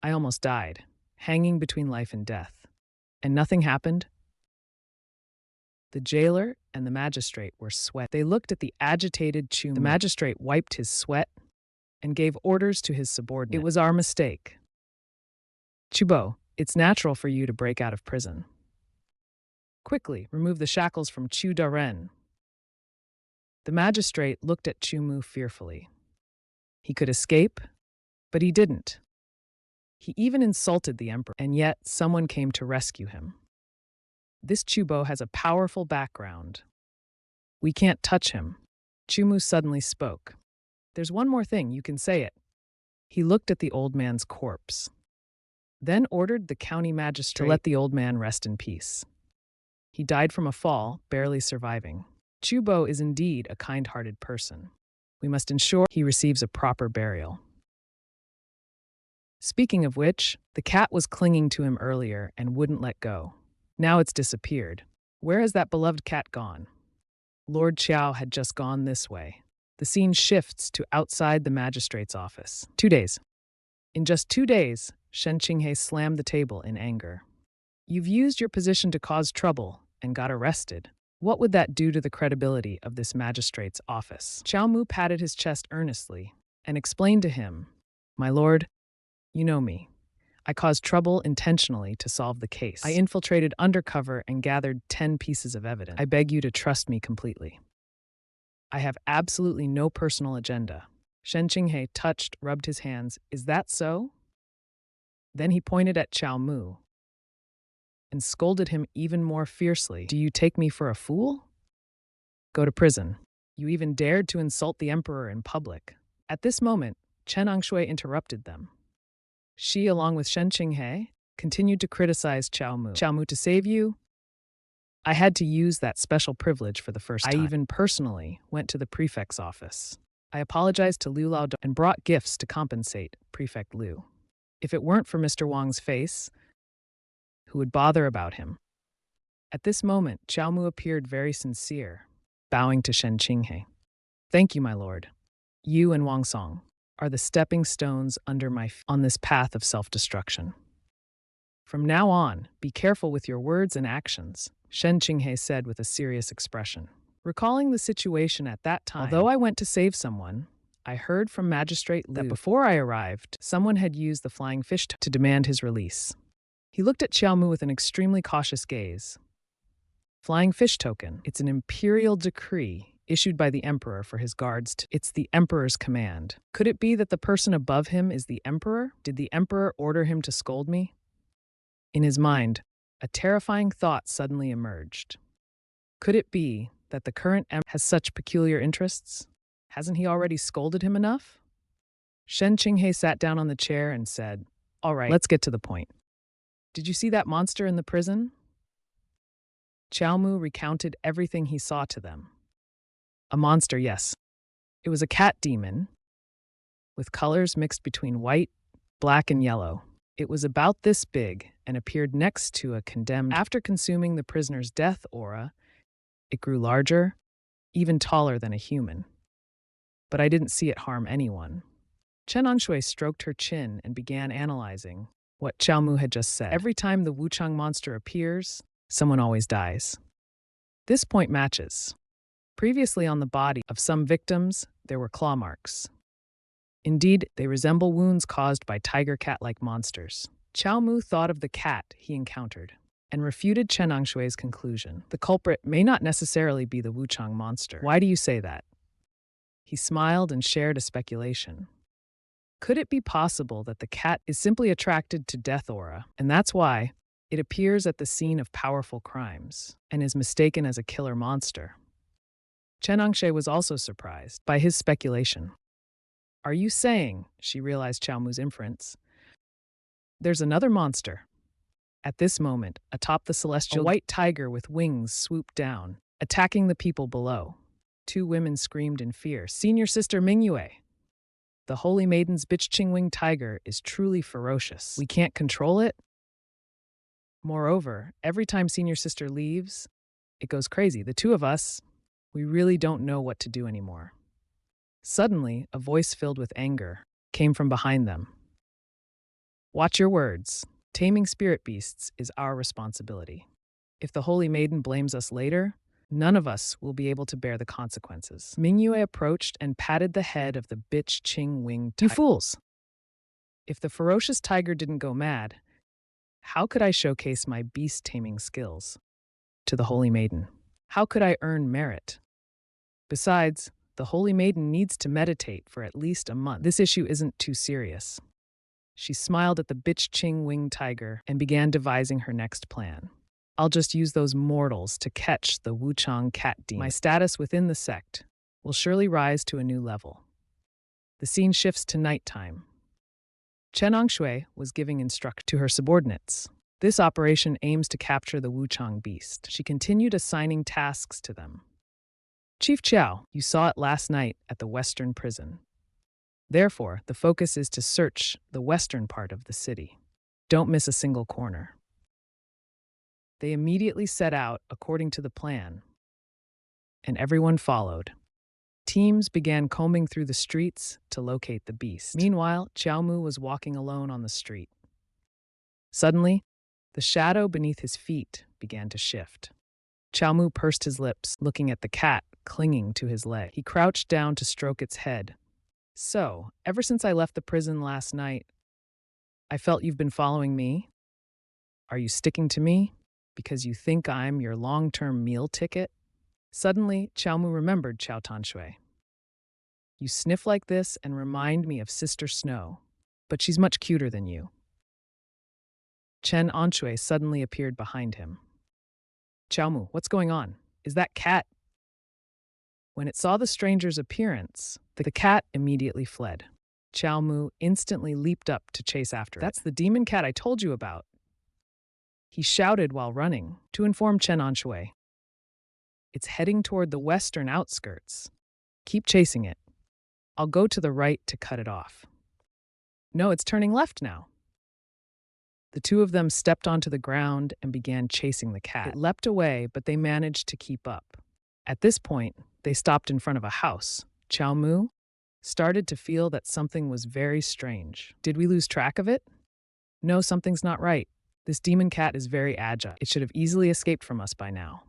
I almost died, hanging between life and death. And nothing happened?" The jailer and the magistrate were sweat. They looked at the agitated Chumu. The magistrate wiped his sweat and gave orders to his subordinate. "It was our mistake. Chubo, it's natural for you to break out of prison. Quickly, remove the shackles from Chu Daren." The magistrate looked at Chumu fearfully. He could escape, But he didn't. He even insulted the emperor, and yet someone came to rescue him. This Chubo has a powerful background. We can't touch him. Chumu suddenly spoke. There's one more thing, you can say it. He looked at the old man's corpse, then ordered the county magistrate to let the old man rest in peace. He died from a fall, barely surviving. Chubo is indeed a kind-hearted person. We must ensure he receives a proper burial. Speaking of which, the cat was clinging to him earlier and wouldn't let go. Now it's disappeared. Where has that beloved cat gone? Lord Xiao had just gone this way. The scene shifts to outside the magistrate's office. 2 days. In just 2 days, Shen Qinghe slammed the table in anger. You've used your position to cause trouble and got arrested. What would that do to the credibility of this magistrate's office? Qiao Mu patted his chest earnestly and explained to him, My lord, you know me. I caused trouble intentionally to solve the case. I infiltrated undercover and gathered 10 pieces of evidence. I beg you to trust me completely. I have absolutely no personal agenda. Shen Qinghe rubbed his hands. Is that so? Then he pointed at Qiao Mu and scolded him even more fiercely. Do you take me for a fool? Go to prison. You even dared to insult the emperor in public. At this moment, Chen Angshui interrupted them. She, along with Shen Qinghe, continued to criticize Qiao Mu. Qiao Mu, to save you, I had to use that special privilege for the first time. I even personally went to the prefect's office. I apologized to Liu Lao and brought gifts to compensate Prefect Liu. If it weren't for Mr. Wang's face, who would bother about him? At this moment, Qiao Mu appeared very sincere, bowing to Shen Qinghe. Thank you, my lord. You and Wang Song are the stepping stones under my feet on this path of self-destruction. From now on, be careful with your words and actions, Shen Qinghe said with a serious expression. Recalling the situation at that time, although I went to save someone, I heard from Magistrate Liu that before I arrived, someone had used the flying fish to demand his release. He looked at Qiao Mu with an extremely cautious gaze. Flying fish token. It's an imperial decree issued by the emperor for his guards. It's the emperor's command. Could it be that the person above him is the emperor? Did the emperor order him to scold me? In his mind, a terrifying thought suddenly emerged. Could it be that the current emperor has such peculiar interests? Hasn't he already scolded him enough? Shen Qinghe sat down on the chair and said, All right, let's get to the point. Did you see that monster in the prison? Qiao Mu recounted everything he saw to them. A monster, yes. It was a cat demon, with colors mixed between white, black, and yellow. It was about this big and appeared next to a condemned. After consuming the prisoner's death aura, it grew larger, even taller than a human. But I didn't see it harm anyone. Chen Angshui stroked her chin and began analyzing what Qiao Mu had just said. Every time the Wuchang monster appears, someone always dies. This point matches. Previously on the body of some victims, there were claw marks. Indeed, they resemble wounds caused by tiger cat-like monsters. Qiao Mu thought of the cat he encountered and refuted Chen Angshui's conclusion. The culprit may not necessarily be the Wuchang monster. Why do you say that? He smiled and shared a speculation. Could it be possible that the cat is simply attracted to death aura, and that's why it appears at the scene of powerful crimes and is mistaken as a killer monster? Chen Angshui was also surprised by his speculation. Are you saying, she realized Qiao Mu's inference, there's another monster? At this moment, atop the celestial, a white tiger with wings swooped down, attacking the people below. 2 women screamed in fear. Senior Sister Mingyue. The Holy Maiden's bitch-ching-wing tiger is truly ferocious. We can't control it? Moreover, every time Senior Sister leaves, it goes crazy. The 2 of us, we really don't know what to do anymore. Suddenly, a voice filled with anger came from behind them. Watch your words. Taming spirit beasts is our responsibility. If the Holy Maiden blames us later, none of us will be able to bear the consequences. Mingyue approached and patted the head of the bitch-ching-wing tiger. You fools! If the ferocious tiger didn't go mad, how could I showcase my beast-taming skills to the Holy Maiden? How could I earn merit? Besides, the Holy Maiden needs to meditate for at least a month. This issue isn't too serious. She smiled at the bitch Ching winged tiger and began devising her next plan. I'll just use those mortals to catch the Wuchang cat demon. My status within the sect will surely rise to a new level. The scene shifts to nighttime. Chen Angshui was giving instructions to her subordinates. This operation aims to capture the Wuchang beast. She continued assigning tasks to them. Chief Chiao, you saw it last night at the western prison. Therefore, the focus is to search the western part of the city. Don't miss a single corner. They immediately set out according to the plan, and everyone followed. Teams began combing through the streets to locate the beast. Meanwhile, Xiao Mu was walking alone on the street. Suddenly, the shadow beneath his feet began to shift. Xiao Mu pursed his lips, looking at the cat clinging to his leg. He crouched down to stroke its head. So, ever since I left the prison last night, I felt you've been following me. Are you sticking to me because you think I'm your long-term meal ticket? Suddenly, Xiao Mu remembered Xiao Tanshui. You sniff like this and remind me of Sister Snow, but she's much cuter than you. Chen Anshui suddenly appeared behind him. Xiao Mu, what's going on? Is that cat? When it saw the stranger's appearance, the cat immediately fled. Xiao Mu instantly leaped up to chase after it. That's the demon cat I told you about. He shouted while running to inform Chen Anshui. It's heading toward the western outskirts. Keep chasing it. I'll go to the right to cut it off. No, it's turning left now. The two of them stepped onto the ground and began chasing the cat. It leapt away, but they managed to keep up. At this point, they stopped in front of a house. Xiao Mu started to feel that something was very strange. Did we lose track of it? No, something's not right. This demon cat is very agile. It should have easily escaped from us by now.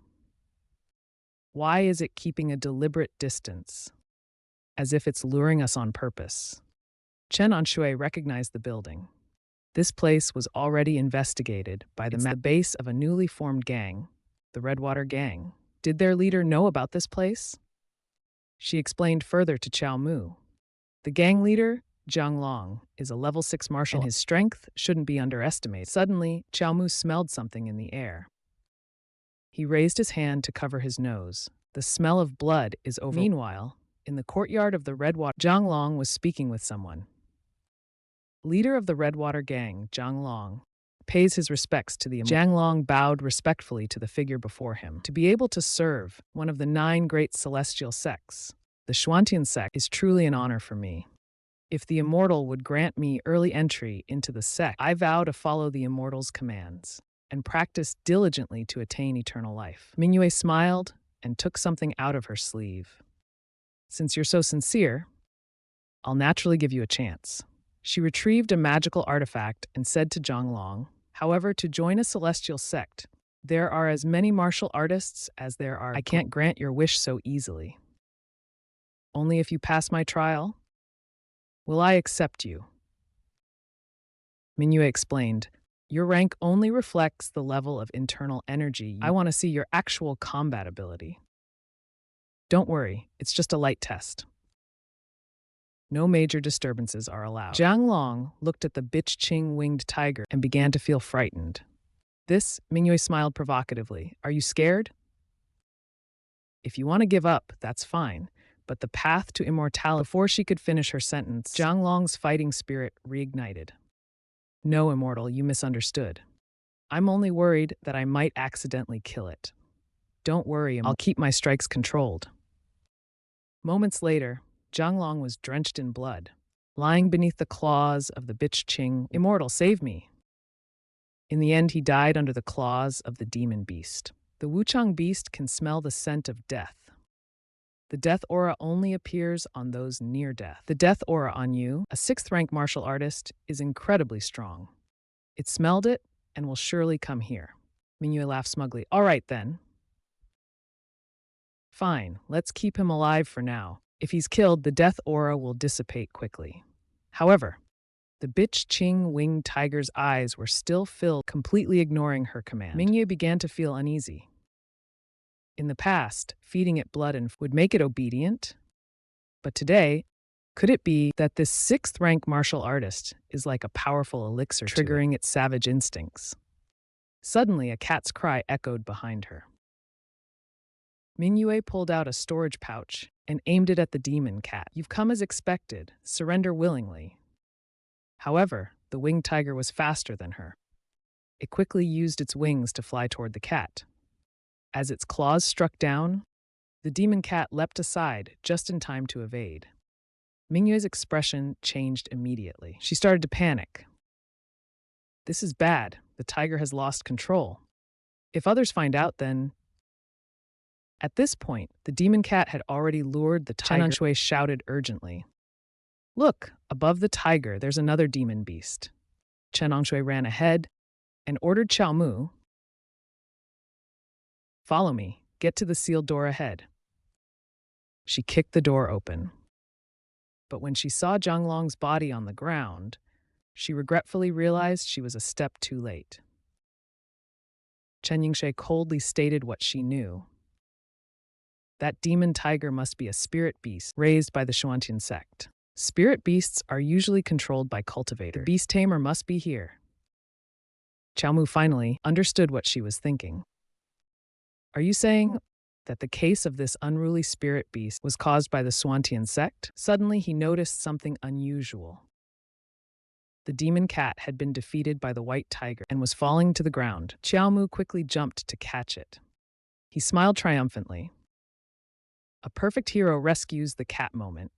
Why is it keeping a deliberate distance, as if it's luring us on purpose? Chen Anshui recognized the building. This place was already investigated by the base of a newly formed gang, the Redwater Gang. Did their leader know about this place? She explained further to Xiao Mu. The gang leader, Jiang Long, is a level 6 martial, and his strength shouldn't be underestimated. Suddenly, Xiao Mu smelled something in the air. He raised his hand to cover his nose. The smell of blood is over. Meanwhile, in the courtyard of the Redwater, Jiang Long was speaking with someone. Leader of the Redwater Gang, Jiang Long, pays his respects to the Jiang Long bowed respectfully to the figure before him. To be able to serve one of the 9 great celestial sects, the Xuantian sect, is truly an honor for me. If the Immortal would grant me early entry into the sect, I vow to follow the Immortal's commands and practice diligently to attain eternal life. Mingyue smiled and took something out of her sleeve. Since you're so sincere, I'll naturally give you a chance. She retrieved a magical artifact and said to Jiang Long, however, to join a celestial sect, there are as many martial artists as there are. I can't grant your wish so easily. Only if you pass my trial will I accept you. Mingyue explained, your rank only reflects the level of internal energy. I want to see your actual combat ability. Don't worry, it's just a light test. No major disturbances are allowed. Jiang Long looked at the bitch Ching winged tiger and began to feel frightened. This, Mingyue smiled provocatively. Are you scared? If you want to give up, that's fine. But the path to immortality. Before she could finish her sentence, Jiang Long's fighting spirit reignited. No, Immortal, you misunderstood. I'm only worried that I might accidentally kill it. Don't worry, I'll keep my strikes controlled. Moments later, Jiang Long was drenched in blood, lying beneath the claws of the bitch Ching. Immortal, save me. In the end, he died under the claws of the demon beast. The Wuchang beast can smell the scent of death. The death aura only appears on those near death. The death aura on you, a 6th rank martial artist, is incredibly strong. It smelled it and will surely come here. Mingyue laughed smugly. All right then. Fine, let's keep him alive for now. If he's killed, the death aura will dissipate quickly. However, the bitch Ching winged tiger's eyes were still filled, completely ignoring her command. Mingyue began to feel uneasy. In the past, feeding it blood and would make it obedient, but today, Could it be that this sixth-rank martial artist is like a powerful elixir triggering its savage instincts? Suddenly, a cat's cry echoed behind her. Mingyue pulled out a storage pouch and aimed it at the demon cat. "You've come as expected. Surrender willingly." However, the winged tiger was faster than her. It quickly used its wings to fly toward the cat. As its claws struck down, the demon cat leapt aside just in time to evade. Mingyue's expression changed immediately. She started to panic. This is bad. The tiger has lost control. If others find out, then... At this point, the demon cat had already lured the tiger. Chen Angshui shouted urgently. "Look, above the tiger, there's another demon beast." Chen Angshui ran ahead and ordered Qiao Mu, "Follow me. Get to the sealed door ahead." She kicked the door open. But when she saw Zhang Long's body on the ground, she regretfully realized she was a step too late. Chen Yingshe coldly stated what she knew. That demon tiger must be a spirit beast raised by the Xuantian sect. Spirit beasts are usually controlled by cultivators. The beast tamer must be here. Qiao Mu finally understood what she was thinking. Are you saying that the case of this unruly spirit beast was caused by the Xuantian sect? Suddenly, he noticed something unusual. The demon cat had been defeated by the white tiger and was falling to the ground. Qiao Mu quickly jumped to catch it. He smiled triumphantly. A perfect hero rescues the cat moment.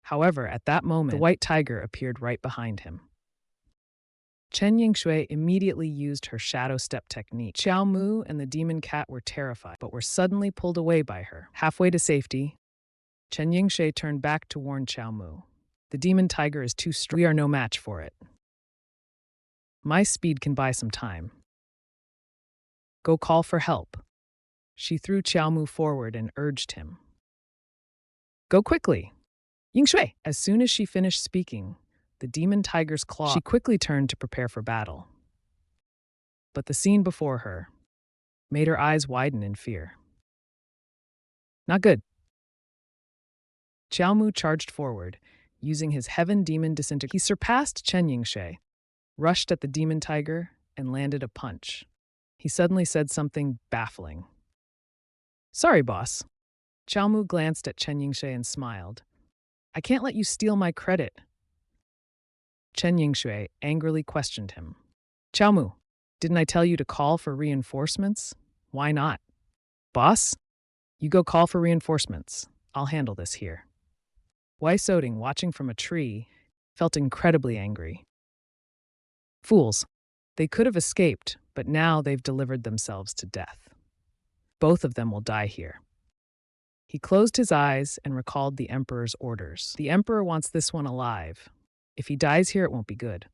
However, at that moment, the white tiger appeared right behind him. Chen Yingshui immediately used her shadow step technique. Qiao Mu and the demon cat were terrified, but were suddenly pulled away by her. Halfway to safety, Chen Yingshui turned back to warn Qiao Mu. "The demon tiger is too strong. We are no match for it. My speed can buy some time. Go call for help." She threw Qiao Mu forward and urged him. "Go quickly, Yingshui." As soon as she finished speaking, the demon tiger's claw, she quickly turned to prepare for battle. But the scene before her made her eyes widen in fear. Not good. Qiao Mu charged forward, using his heaven demon disintegrator. He surpassed Chen Yingshui, rushed at the demon tiger, and landed a punch. He suddenly said something baffling. "Sorry, boss." Qiao Mu glanced at Chen Yingshui and smiled. "I can't let you steal my credit." Chen Yingshui angrily questioned him. "Qiao Mu, didn't I tell you to call for reinforcements? Why not?" "Boss, you go call for reinforcements. I'll handle this here." Wei Soding, watching from a tree, felt incredibly angry. Fools. They could have escaped, but now they've delivered themselves to death. Both of them will die here. He closed his eyes and recalled the Emperor's orders. The Emperor wants this one alive. If he dies here, it won't be good.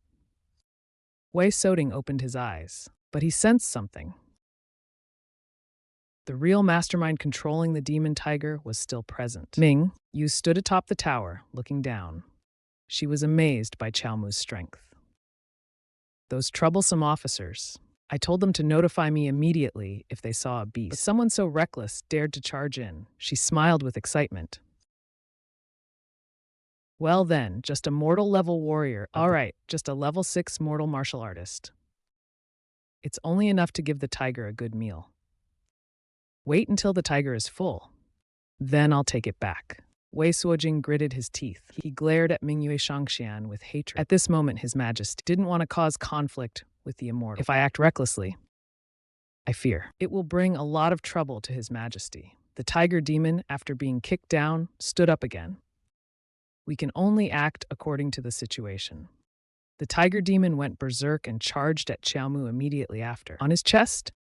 Wei Soding opened his eyes, but he sensed something. The real mastermind controlling the demon tiger was still present. Ming Yu stood atop the tower, looking down. She was amazed by Qiao Mu's strength. "Those troublesome officers. I told them to notify me immediately if they saw a beast. But someone so reckless dared to charge in." She smiled with excitement. "Well then, just a mortal level warrior. All right, just a level 6 mortal martial artist. It's only enough to give the tiger a good meal. Wait until the tiger is full. Then I'll take it back." Wei Suojing gritted his teeth. He glared at Mingyue Shangxian with hatred. At this moment, His Majesty didn't want to cause conflict with the immortal. If I act recklessly, I fear it will bring a lot of trouble to His Majesty. The tiger demon, after being kicked down, stood up again. We can only act according to the situation. The tiger demon went berserk and charged at Qiao Mu immediately after. On his chest,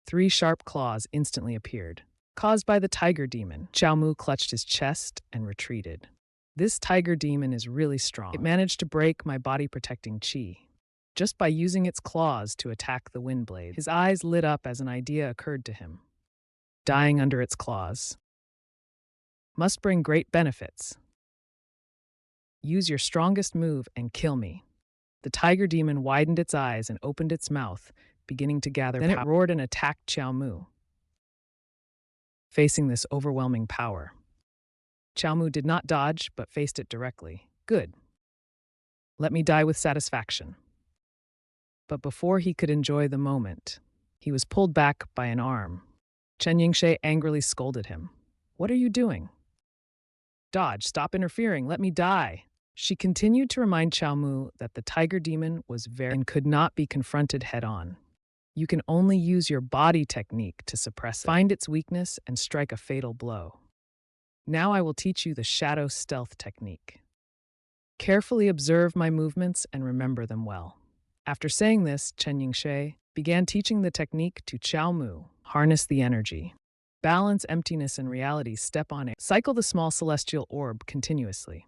3 sharp claws instantly appeared. Caused by the tiger demon, Qiao Mu clutched his chest and retreated. This tiger demon is really strong. It managed to break my body-protecting chi just by using its claws to attack the wind blade. His eyes lit up as an idea occurred to him. Dying under its claws must bring great benefits. Use your strongest move and kill me. The tiger demon widened its eyes and opened its mouth, beginning to gather power. Then it roared and attacked Qiao Mu. Facing this overwhelming power, Qiao Mu did not dodge, but faced it directly. Good. Let me die with satisfaction. But before he could enjoy the moment, he was pulled back by an arm. Chen Yingshe angrily scolded him. What are you doing? Dodge, stop interfering, let me die. She continued to remind Qiao Mu that the tiger demon was very and could not be confronted head-on. You can only use your body technique to suppress it. Find its weakness and strike a fatal blow. Now I will teach you the shadow stealth technique. Carefully observe my movements and remember them well. After saying this, Chen Yingshe began teaching the technique to Qiao Mu. Harness the energy. Balance emptiness and reality, step on it. Cycle the small celestial orb continuously.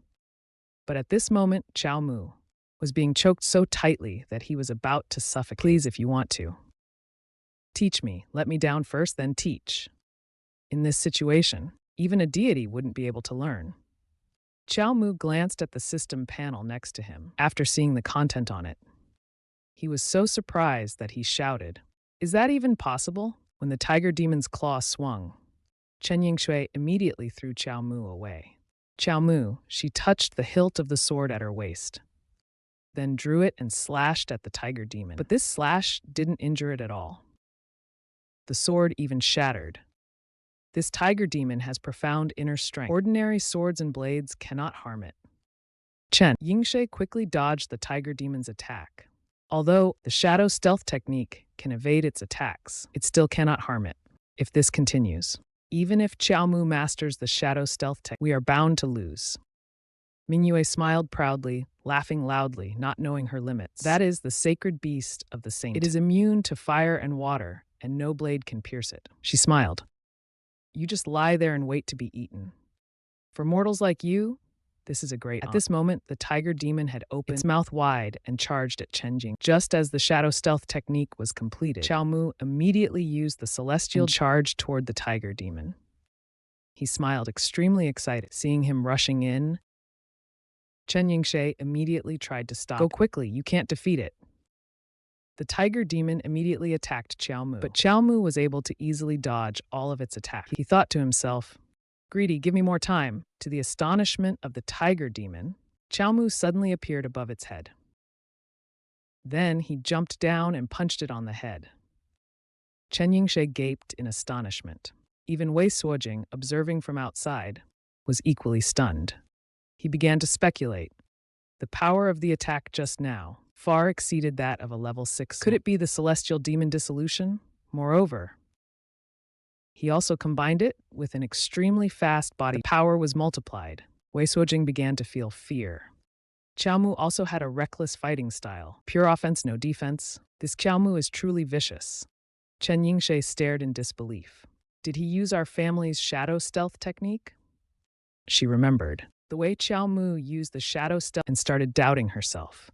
But at this moment, Qiao Mu was being choked so tightly that he was about to suffocate. Please, if you want to. Teach me. Let me down first, then teach. In this situation, even a deity wouldn't be able to learn. Qiao Mu glanced at the system panel next to him after seeing the content on it. He was so surprised that he shouted, "Is that even possible?" When the tiger demon's claw swung, Chen Yingshui immediately threw Qiao Mu away. Qiao Mu, she touched the hilt of the sword at her waist, then drew it and slashed at the tiger demon. But this slash didn't injure it at all. The sword even shattered. This tiger demon has profound inner strength. Ordinary swords and blades cannot harm it. Chen Yingshui quickly dodged the tiger demon's attack. Although the shadow stealth technique can evade its attacks, it still cannot harm it. If this continues, even if Qiao Mu masters the shadow stealth technique, we are bound to lose. Mingyue smiled proudly, laughing loudly, not knowing her limits. That is the sacred beast of the saint. It is immune to fire and water, and no blade can pierce it. She smiled. You just lie there and wait to be eaten. For mortals like you, this is a great honor. At this moment, the tiger demon had opened its mouth wide and charged at Chen Jing. Just as the shadow stealth technique was completed, Qiao Mu immediately used the celestial charge toward the tiger demon. He smiled, extremely excited. Seeing him rushing in, Chen Yingshe immediately tried to stop. Go quickly, you can't defeat it. The tiger demon immediately attacked Qiao Mu, but Qiao Mu was able to easily dodge all of its attacks. He thought to himself, "Greedy, give me more time." To the astonishment of the tiger demon, Qiao Mu suddenly appeared above its head. Then he jumped down and punched it on the head. Chen Yingshe gaped in astonishment. Even Wei Suojing, observing from outside, was equally stunned. He began to speculate. The power of the attack just now far exceeded that of a level 6. Could it be the celestial demon dissolution? Moreover, he also combined it with an extremely fast body. The power was multiplied. Wei Suojing began to feel fear. Qiao Mu also had a reckless fighting style. Pure offense, no defense. This Qiao Mu is truly vicious. Chen Yingshe stared in disbelief. Did he use our family's shadow stealth technique? She remembered the way Qiao Mu used the shadow stealth and started doubting herself.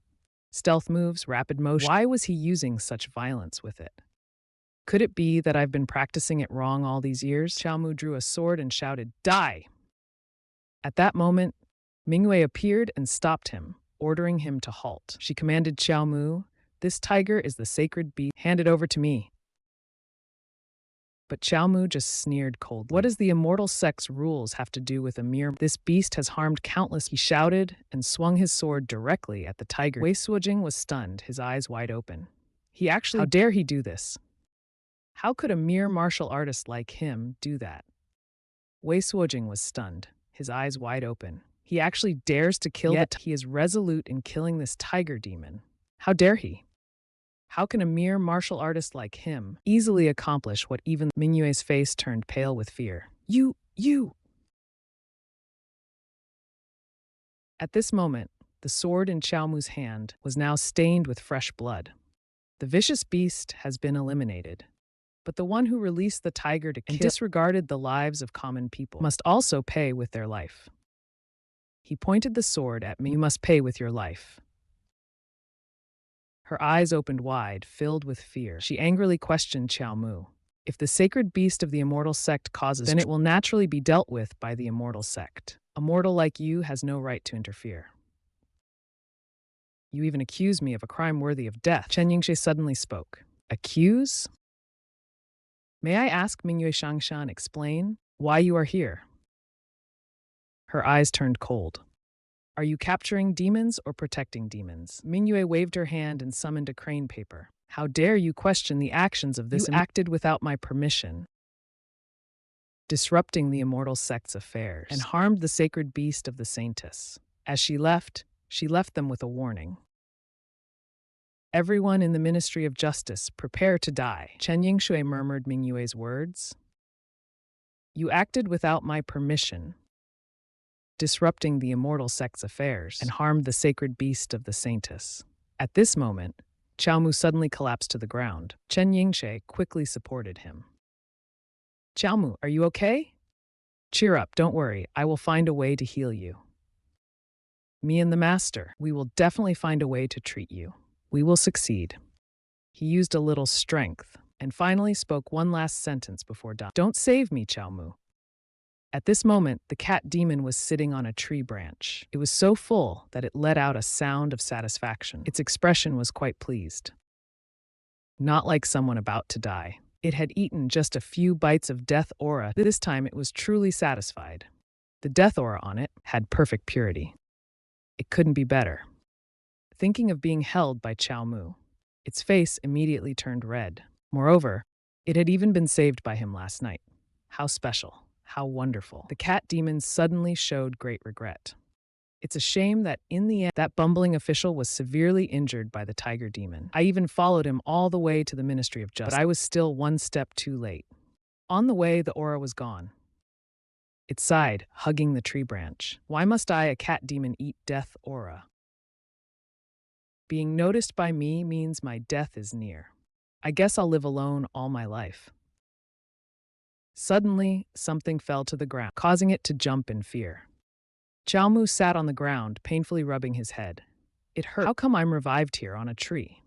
Stealth moves, rapid motion. Why was he using such violence with it? Could it be that I've been practicing it wrong all these years? Qiao Mu drew a sword and shouted, "Die!" At that moment, Mingyue appeared and stopped him, ordering him to halt. She commanded Qiao Mu, "This tiger is the sacred beast. Hand it over to me." But Qiao Mu just sneered coldly. What does the immortal sect's rules have to do with a mere... This beast has harmed countless... He shouted and swung his sword directly at the tiger. Wei Suojing was stunned, his eyes wide open. How dare he do this? How could a mere martial artist like him do that? Wei Suojing was stunned, his eyes wide open. He actually dares to kill Yet he is resolute in killing this tiger demon. How dare he? How can a mere martial artist like him easily accomplish what even Mingyue's face turned pale with fear? You! At this moment, the sword in Qiao Mu's hand was now stained with fresh blood. The vicious beast has been eliminated. But the one who released the tiger to kill and disregarded the lives of common people must also pay with their life. He pointed the sword at me. You must pay with your life. Her eyes opened wide, filled with fear. She angrily questioned Qiao Mu. If the sacred beast of the immortal sect causes, then it will naturally be dealt with by the immortal sect. A mortal like you has no right to interfere. You even accuse me of a crime worthy of death. Chen Yingshe suddenly spoke. Accuse? May I ask, Mingyue Shangshan, explain why you are here? Her eyes turned cold. Are you capturing demons or protecting demons? Mingyue waved her hand and summoned a crane paper. How dare you question the actions of this? You acted without my permission, disrupting the immortal sect's affairs, and harmed the sacred beast of the saintess. As she left them with a warning. Everyone in the Ministry of Justice, prepare to die. Chen Yingshui murmured Mingyue's words. You acted without my permission, disrupting the immortal sect's affairs, and harmed the sacred beast of the saintess. At this moment, Xiaomu suddenly collapsed to the ground. Chen Yingshui quickly supported him. Xiaomu, are you okay? Cheer up, don't worry, I will find a way to heal you. Me and the master, we will definitely find a way to treat you. We will succeed. He used a little strength, and finally spoke one last sentence before dying. Don't save me, Xiaomu. At this moment, the cat demon was sitting on a tree branch. It was so full that it let out a sound of satisfaction. Its expression was quite pleased. Not like someone about to die. It had eaten just a few bites of death aura. This time it was truly satisfied. The death aura on it had perfect purity. It couldn't be better. Thinking of being held by Xiaomu, its face immediately turned red. Moreover, it had even been saved by him last night. How special, how wonderful. The cat demon suddenly showed great regret. It's a shame that in the end, that bumbling official was severely injured by the tiger demon. I even followed him all the way to the Ministry of Justice, but I was still one step too late. On the way, the aura was gone. It sighed, hugging the tree branch. Why must I, a cat demon, eat death aura? Being noticed by me means my death is near. I guess I'll live alone all my life. Suddenly, something fell to the ground, causing it to jump in fear. Xiaomu sat on the ground, painfully rubbing his head. It hurt. How come I'm revived here on a tree?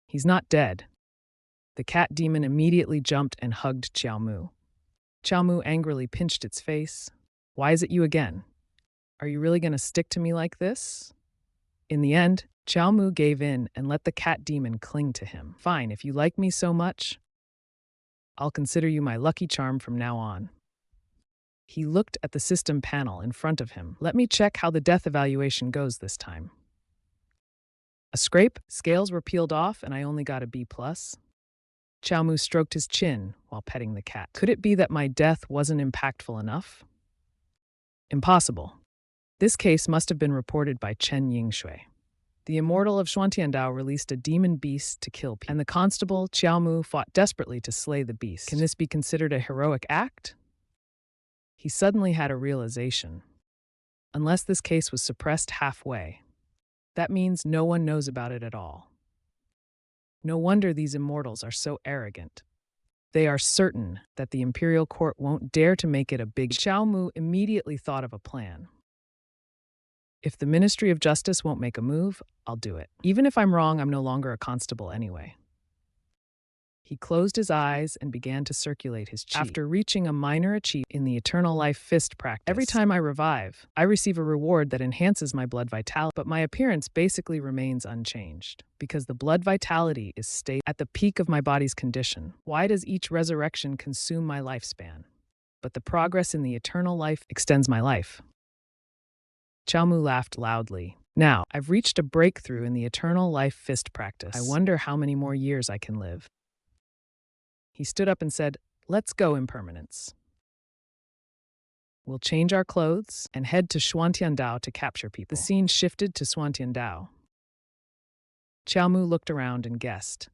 He's not dead. The cat demon immediately jumped and hugged Xiaomu. Xiaomu angrily pinched its face. Why is it you again? Are you really going to stick to me like this? In the end, Xiaomu gave in and let the cat demon cling to him. Fine, if you like me so much, I'll consider you my lucky charm from now on. He looked at the system panel in front of him. Let me check how the death evaluation goes this time. A scrape, scales were peeled off, and I only got a B+. Xiaomu stroked his chin while petting the cat. Could it be that my death wasn't impactful enough? Impossible. This case must have been reported by Chen Yingshui. The immortal of Xuantiandao released a demon beast to kill people, and the constable, Xiaomu, fought desperately to slay the beast. Can this be considered a heroic act? He suddenly had a realization. Unless this case was suppressed halfway, that means no one knows about it at all. No wonder these immortals are so arrogant. They are certain that the imperial court won't dare to make it a big. Xiaomu immediately thought of a plan. If the Ministry of Justice won't make a move, I'll do it. Even if I'm wrong, I'm no longer a constable anyway. He closed his eyes and began to circulate his chi. After reaching a minor achievement in the Eternal Life Fist practice, every time I revive, I receive a reward that enhances my blood vitality, but my appearance basically remains unchanged, because the blood vitality is stable at the peak of my body's condition. Why does each resurrection consume my lifespan? But the progress in the Eternal Life extends my life. Xiaomu laughed loudly. Now, I've reached a breakthrough in the Eternal Life Fist practice. I wonder how many more years I can live. He stood up and said, "Let's go, impermanence. We'll change our clothes and head to Xuantiandao to capture people." The scene shifted to Xuantiandao. Xiaomu looked around and guessed.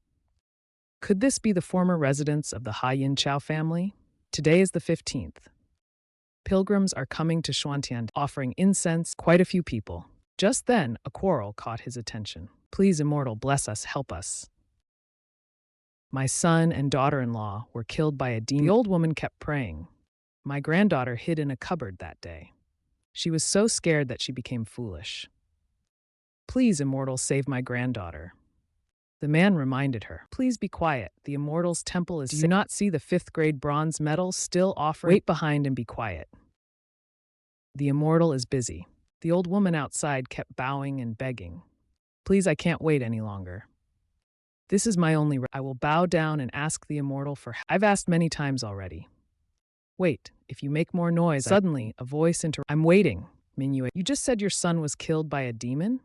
Could this be the former residence of the Yin Chao family? Today is the 15th. Pilgrims are coming to Xuantiandao, offering incense, quite a few people. Just then, a quarrel caught his attention. Please, immortal, bless us, help us. My son and daughter-in-law were killed by a demon. The old woman kept praying. My granddaughter hid in a cupboard that day. She was so scared that she became foolish. Please, immortal, save my granddaughter. The man reminded her. Please be quiet. The immortal's temple is. Do you not see the 5th grade bronze medal still offering? Wait behind and be quiet. The immortal is busy. The old woman outside kept bowing and begging. Please, I can't wait any longer. This is my only I will bow down and ask the immortal for. I've asked many times already. Wait, if you make more noise, suddenly a voice I'm waiting, Mingyue. You just said your son was killed by a demon?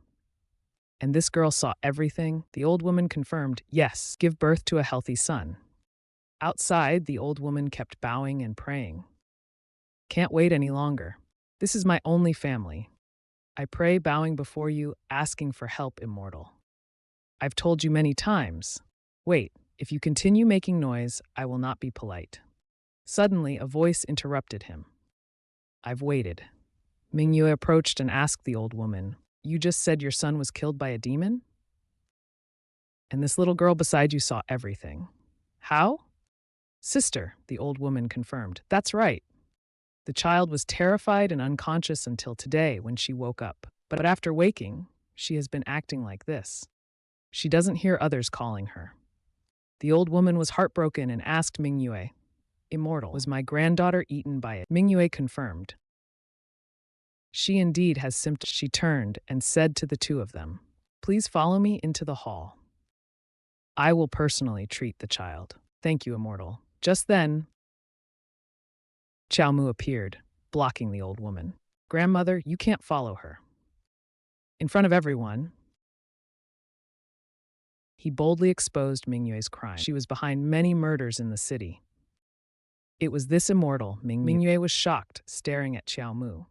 And this girl saw everything? The old woman confirmed, yes, give birth to a healthy son. Outside, the old woman kept bowing and praying. Can't wait any longer. This is my only family. I pray bowing before you, asking for help, immortal. I've told you many times. Wait, if you continue making noise, I will not be polite. Suddenly, a voice interrupted him. I've waited. Mingyue approached and asked the old woman, you just said your son was killed by a demon? And this little girl beside you saw everything. How? Sister, the old woman confirmed. That's right. The child was terrified and unconscious until today when she woke up. But after waking, she has been acting like this. She doesn't hear others calling her. The old woman was heartbroken and asked Mingyue, immortal, was my granddaughter eaten by it? Mingyue confirmed. She indeed has symptoms. She turned and said to the two of them, please follow me into the hall. I will personally treat the child. Thank you, immortal. Just then, Xiao Mu appeared, blocking the old woman. Grandmother, you can't follow her. In front of everyone, he boldly exposed Mingyue's crime. She was behind many murders in the city. It was this immortal, Mingyue was shocked, staring at Xiao Mu.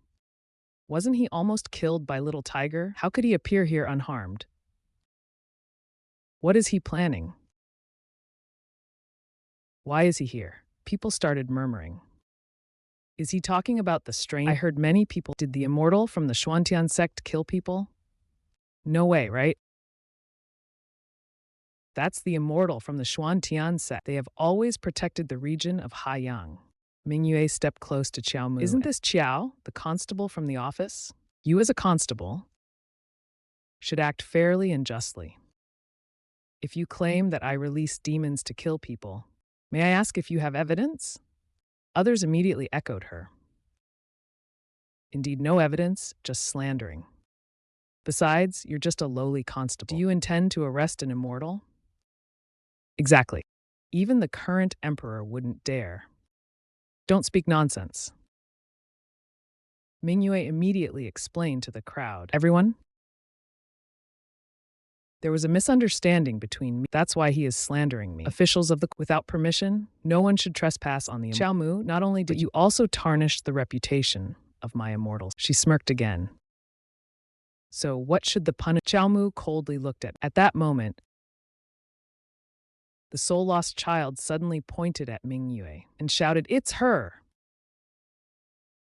Wasn't he almost killed by Little Tiger? How could he appear here unharmed? What is he planning? Why is he here? People started murmuring. Is he talking about the strange? I heard many people. Did the immortal from the Xuantian sect kill people? No way, right? That's the immortal from the Xuantian sect. They have always protected the region of Haiyang. Mingyue stepped close to Xiao Mu. Isn't this Qiao, the constable from the office? You as a constable should act fairly and justly. If you claim that I release demons to kill people, may I ask if you have evidence? Others immediately echoed her. Indeed, no evidence, just slandering. Besides, you're just a lowly constable. Do you intend to arrest an immortal? Exactly. Even the current emperor wouldn't dare. Don't speak nonsense. Mingyue immediately explained to the crowd. Everyone? There was a misunderstanding between me. That's why he is slandering me. Officials of the without permission, no one should trespass on the Xiao Mu. Not only did you also tarnish the reputation of my immortals. She smirked again. So what should the punish? Xiao Mu coldly looked at that moment, the soul-lost child suddenly pointed at Mingyue and shouted, it's her!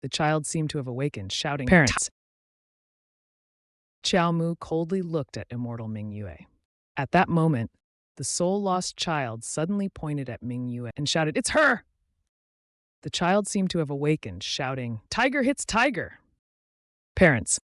The child seemed to have awakened, shouting, parents! Xiao Mu coldly looked at immortal Mingyue. At that moment, the soul-lost child suddenly pointed at Mingyue and shouted, it's her! The child seemed to have awakened, shouting, tiger hits tiger! Parents!